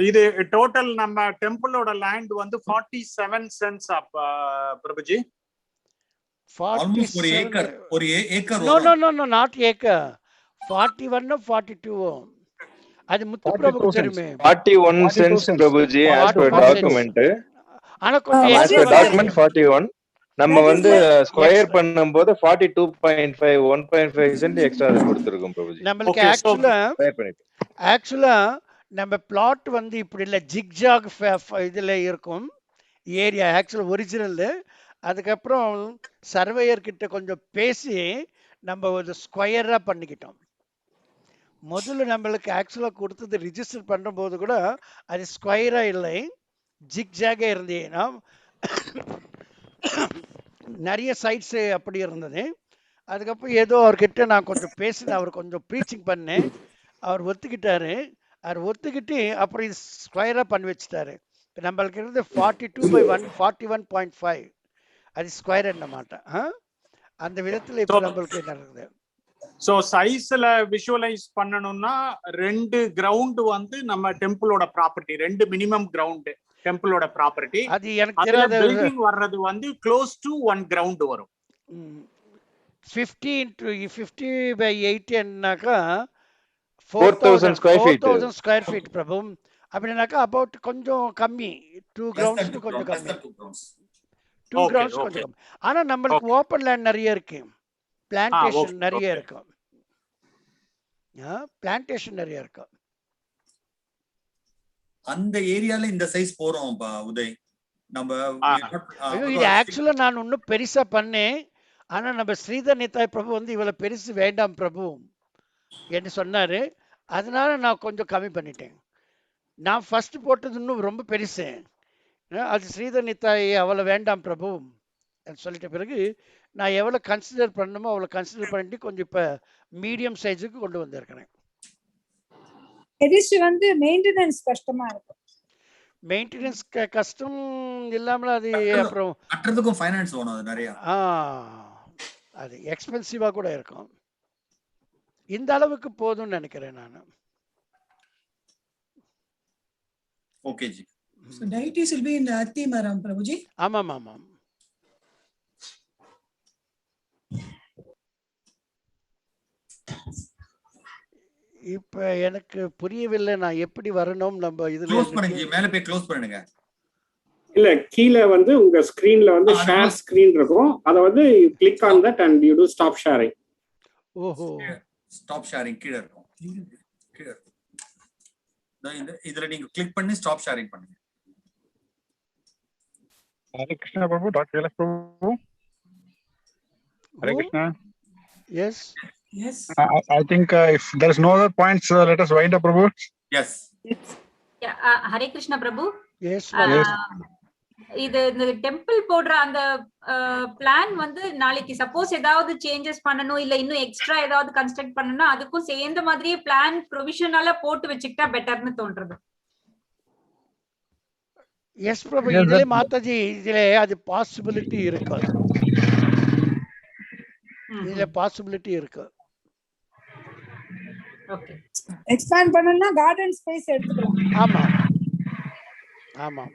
இது டோட்டல் நம்ம டெம்பிளோட லேண்ட் வந்து 47 cents பிரபுஜி. ஒரு ஏக்கர். No, not acre. 41 42. அது முத்து பிரபு தெரியுமே. 41 cents Prabhuji as per document. ஆனா கொஞ்சம் as per document 41. நம்ம வந்து ஸ்கொயர் பண்ணும்போது 42.5 1.5 cent எக்ஸ்ட்ரா கொடுத்திருக்கோம் பிரபுஜி. நமக்கு ஆக்சுவலா நம்ம பிளாட் வந்து இப்படி இல்லை, ஜிக்ஜாக் இதில் இருக்கும் ஏரியா ஆக்சுவல் ஒரிஜினல். அதுக்கப்புறம் சர்வேயர் கிட்ட கொஞ்சம் பேசி நம்ம ஒரு ஸ்கொயராக பண்ணிக்கிட்டோம். முதல்ல நம்மளுக்கு ஆக்சுவலாக கொடுத்தது ரிஜிஸ்டர் பண்ணும்போது கூட அது ஸ்கொயராக இல்லை, ஜிக்ஜாகே இருந்தேன்னா நிறைய சைட்ஸு அப்படி இருந்தது. அதுக்கப்புறம் ஏதோ அவர்கிட்ட நான் கொஞ்சம் பேசினேன், அவர் கொஞ்சம் ப்ரீச்சிங் பண்ணேன், அவர் ஒத்துக்கிட்டாரு. அவர் ஒத்துக்கிட்டு அப்புறம் இது ஸ்கொயராக பண்ணி வச்சுட்டாரு. இப்போ நம்மளுக்கு இருந்து 42/1 41.5 அது ஸ்கொயர் என்ன மாட்டேன். அந்த விதத்தில் இப்போ நம்மளுக்கு என்ன இருக்குது. ஸோ சைஸ்ல விஷுவலைஸ் பண்ணணும்னா 2 கிரவுண்ட் வந்து நம்ம டெம்பிளோட ப்ராப்பர்ட்டி, 2 மினிமம் கிரவுண்ட் டெம்பிளோட ப்ராப்பர்ட்டி. அது எனக்கு தெரியாத பில்டிங் வர்றது வந்து க்ளோஸ் டு 1 கிரவுண்ட் வரும். 50/8 என்னக்கா 4000 square feet பிரபு. அப்படின்னாக்கா அபவுட் கொஞ்சம் கம்மி, 2 grounds கொஞ்சம் கம்மி, 2 grounds கொஞ்சம் கம்மி. ஆனா நம்மளுக்கு ஓப்பன் லேண்ட் நிறைய இருக்கு, பிளான்டேஷன் நிறைய இருக்கு. பிளான்டேஷன் நிறைய இருக்கு. அந்த ஏரியால இந்த சைஸ் போறோம் உதய். நம்ம இது ஆக்சுவலா நான் இன்னும் பெருசா பண்ணேன். ஆனா நம்ம ஸ்ரீதர் நித்தாய் பிரபு வந்து இவ்வளவு பெருசு வேண்டாம் பிரபு என்று சொன்னாரு. அதனால நான் கொஞ்சம் கம்மி பண்ணிட்டேன். நான் ஃபர்ஸ்ட் போட்டது இன்னும் ரொம்ப பெருசு, அது ஸ்ரீதர் நித்தாய் அவ்வளோ வேண்டாம் பிரபு சொல்லிட்ட பிறகு நான் எவ்வளோ கன்சிடர் பண்ணணுமோ அவ்வளோ கன்சிடர் பண்ணிட்டு கொஞ்சம் இப்போ மீடியம் சைஸுக்கு கொண்டு வந்திருக்கிறேன். வந்து மெயின்டெனன்ஸ் கஷ்டமா இருக்கும். மெயின்டெனன்ஸ் கஷ்டம் இல்லாமல் அது அப்புறம் கட்டுறதுக்கும் ஃபைனான்ஸ் வேணும், அது நிறைய அது எக்ஸ்பென்சிவா கூட இருக்கும். இந்த அளவுக்கு போதும்னு நினைக்கிறேன் நான். Okay G. So deities will be in Athimaram Prabhuji. ஆமாம். இப்ப எனக்கு புரியவில்லை நான் எப்படி வரணும். நம்ம இதுல க்ளோஸ் பண்ணுங்க, மேல போய் க்ளோஸ் பண்ணுங்க. இல்ல கீழ வந்து உங்க ஸ்கிரீன்ல வந்து ஷேர் ஸ்கிரீன் இருக்கும். அத வந்து click on that and you to stop sharing. ஓஹோ, ஸ்டாப் ஷேரிங் கீழ இருக்கும். கீழ இதுல நீங்க கிளிக் பண்ணி ஸ்டாப் ஷேரிங் பண்ணுங்க. Hare Krishna Prabhu, Dr. Kailash Prabhu. Hare Krishna. Yes. Yes. I think if there is no other points, let us wind up, Prabhu. Yes. Yeah, Hare Krishna Prabhu. Yes. இது இந்த temple போடுற அந்த plan வந்து நாளைக்கு suppose ஏதாவது changes பண்ணணும் இல்ல இன்னும் எக்ஸ்ட்ரா ஏதாவது கன்ஸ்ட்ரக்ட் பண்ணனும் அதுக்கும் சேர்ந்த மாதிரியே பிளான் ப்ரொவிஷனலா போட்டு வச்சிட்டா பெட்டர்னு தோன்றது. எஸ் பிரபு, இதுல மாதாஜி இதுல அது பாசிபிலிட்டி இருக்கு. இதுல பாசிபிலிட்டி இருக்கு. ஓகே, எக்ஸ்பேண்ட் பண்ணனும்னா கார்டன் ஸ்பேஸ் எடுத்துக்கலாம். ஆமா ஆமா,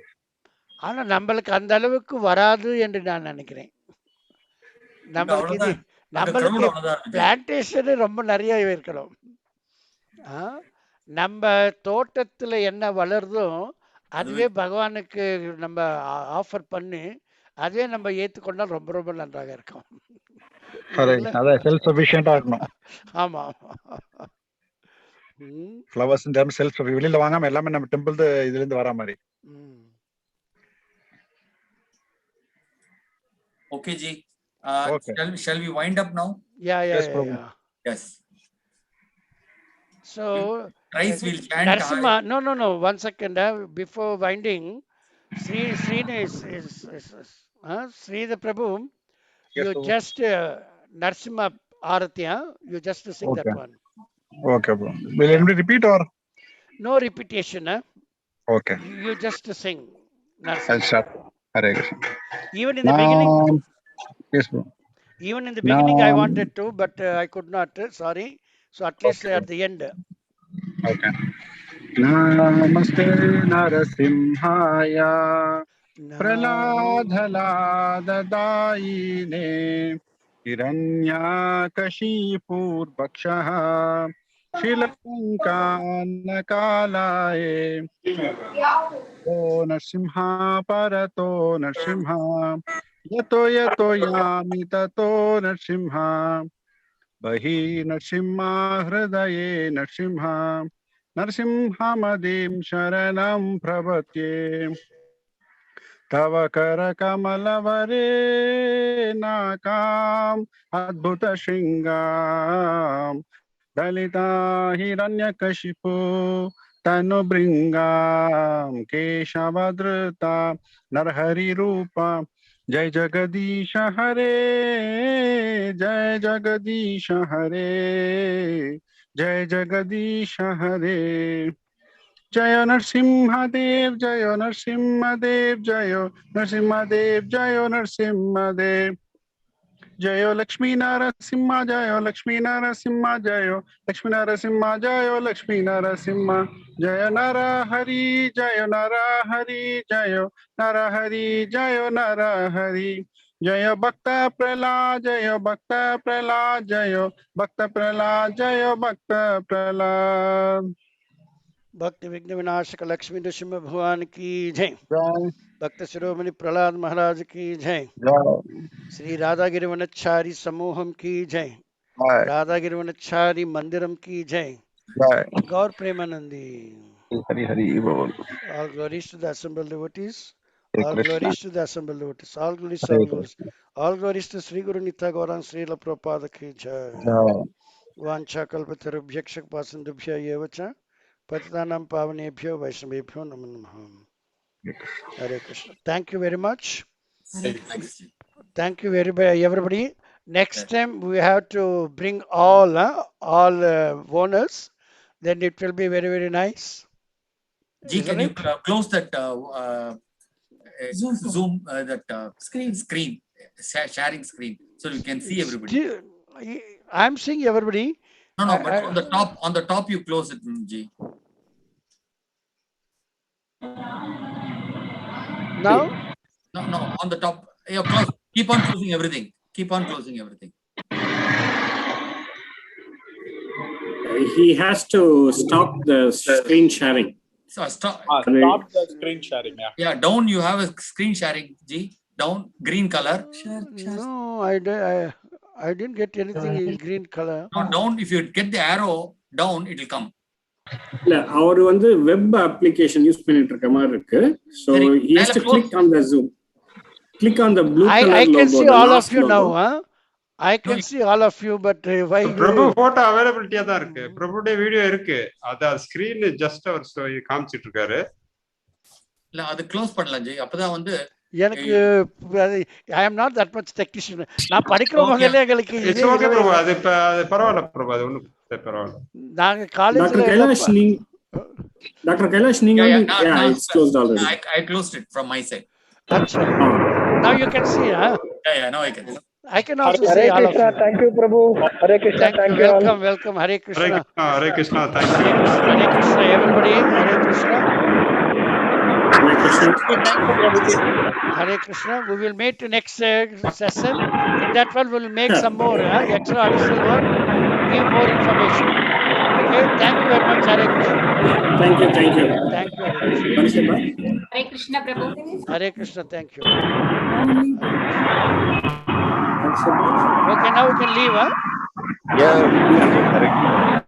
ஆனா நம்மளுக்கு அந்த அளவுக்கு வராது என்று நான் நினைக்கிறேன். நம்மளுக்கு பிளான்டேஷன் ரொம்ப நிறைய இருக்கணும். நம்ம தோட்டத்துல என்ன வளருதோ அதுவே பகவானுக்கு நம்ம ஆஃபர் பண்ணி அதுவே நம்ம ஏத்துக்கொண்டா ரொம்ப ரொம்ப நன்றாக இருக்கும். செல்ஃப் சஃபிஷியன்ட்டா இருக்கணும். ஆமா, ஃப்ளவர்ஸ் இந்த செல்ஃப் வெளியில வாங்காம எல்லாமே நம்ம டெம்பிள் இதுல இருந்து வர மாதிரி. Okay ji. Shall we wind up now? Yes. Yes. So Thrice we'll chant. Narasimha, no. 1 second. Before winding, Sri the Prabhu, Yes, you just Narasimha Arati, you just sing that one. Okay, bro. Will anybody repeat or? No repetition. Okay. You just sing. I'll start. Hare Krishna. Even in the beginning. Yes, bro. Even in the beginning, I wanted to, but I could not. Sorry. So at least at the end. Okay. Namaste Narasimhaya Praladhaladadayine Hiranyakashipurvakshaha Shilakanakalaye O Narasimha Parato Narasimha Yato Yami Tato Narasimha Bahi Narasimha Hridaye Narasimha Narasimhamadim Sharanam Prabhatye Tava Karakamalavare Nakam Adbhuta Shringam Dalita Hiranyakashipu Tanu Bringam Keshavadruta Narhari Rupa Jai Jagadisha Hare Jai Jagadisha Hare Jai Jagadisha Hare Jayo Narasimhadev Jayo Narasimhadev Jayo Narasimhadev Jayo Narasimhadev Jayo Lakshmi Narasimha Jayo Lakshmi Narasimha Jayo Lakshmi Narasimha Jayo Lakshmi Narasimha Jayo Narahari Jayo Narahari Jayo Narahari Jayo Narahari Jayo Bhakta Prahlad Jayo Bhakta Prahlad Jayo Bhakta Prahlad Jayo Bhakta Prahlad भक्ति विघ्न विनाशक लक्ष्मी नृसिंह भगवान की जय। भक्त शिरोमणि प्रहलाद महाराज की जय। श्री राधा गिरिवनचारी समूहम की जय। राधा गिरिवनचारी मंदिरम की जय। गौर Premanandi. Hari Hari Bol. All glories to the assembled devotees. All glories to the assembled devotees. All glories, all glories. All glories to Sri Guru Nitya Gaurang Srila Prabhupada ki jai. Vancha kalpatarubhyaksha pasandubhya yevacha. Patitanam pavanebhyo vaishnavebhyo namo namaha. Hare Krishna. Thank you very much. Thank you everybody. Next time we have to bring all owners. Then it will be very, very nice. Ji, can you close that Zoom screen, sharing screen, so you can see everybody? I'm seeing everybody. No, but on the top you close it, Ji. Now? No, on the top. Close. Keep on closing everything. Keep on closing everything. He has to stop the screen sharing. So stop the screen sharing. Yeah, down you have a screen sharing. G down green color. No, I didn't get anything in green color. No, down. If you get the arrow down, it will come. இல்ல அவர் வந்து web application use பண்ணிட்டு இருக்க மாதிரி இருக்கு. So he has to click on the Zoom. Click on the blue color logo. I can see all of you now, huh? I can see all of you, but why Prabhu photo அவைலபிலிட்டியா தான் இருக்கு. பிரபுடைய video இருக்கு. அத screen just அவர் காமிச்சிட்டு இருக்காரு. இல்ல அது close பண்ணலாம் ஜி. அப்பதான் வந்து எனக்கு I am not that much technician. நான் படிக்கிற போதே எங்களுக்கு இது ஓகே பிரபு. அது பரவாயில்லை பிரபு. அது ஒண்ணும் பரவாயில்லை. நாங்க காலேஜ்ல டாக்டர் கைலாஷ் நீங்க it's closed already. I closed it from my side. Achha. Now you can see, huh? Yeah, now I can. I can also see all of you. Thank you, Prabhu. Hare Krishna. Thank you. Welcome. Hare Krishna. Hare Krishna. Thank you. Hare Krishna, everybody. Hare Krishna. Hare Krishna. Hare Krishna. We will meet next session. In that one, we will make some more extra additional work, give more information. Okay. Thank you very much. Hare Krishna. Thank you. Thank you. Hare Krishna, Prabhu. Hare Krishna. Thank you. Okay, now we can leave, huh? Yeah. Hare Krishna.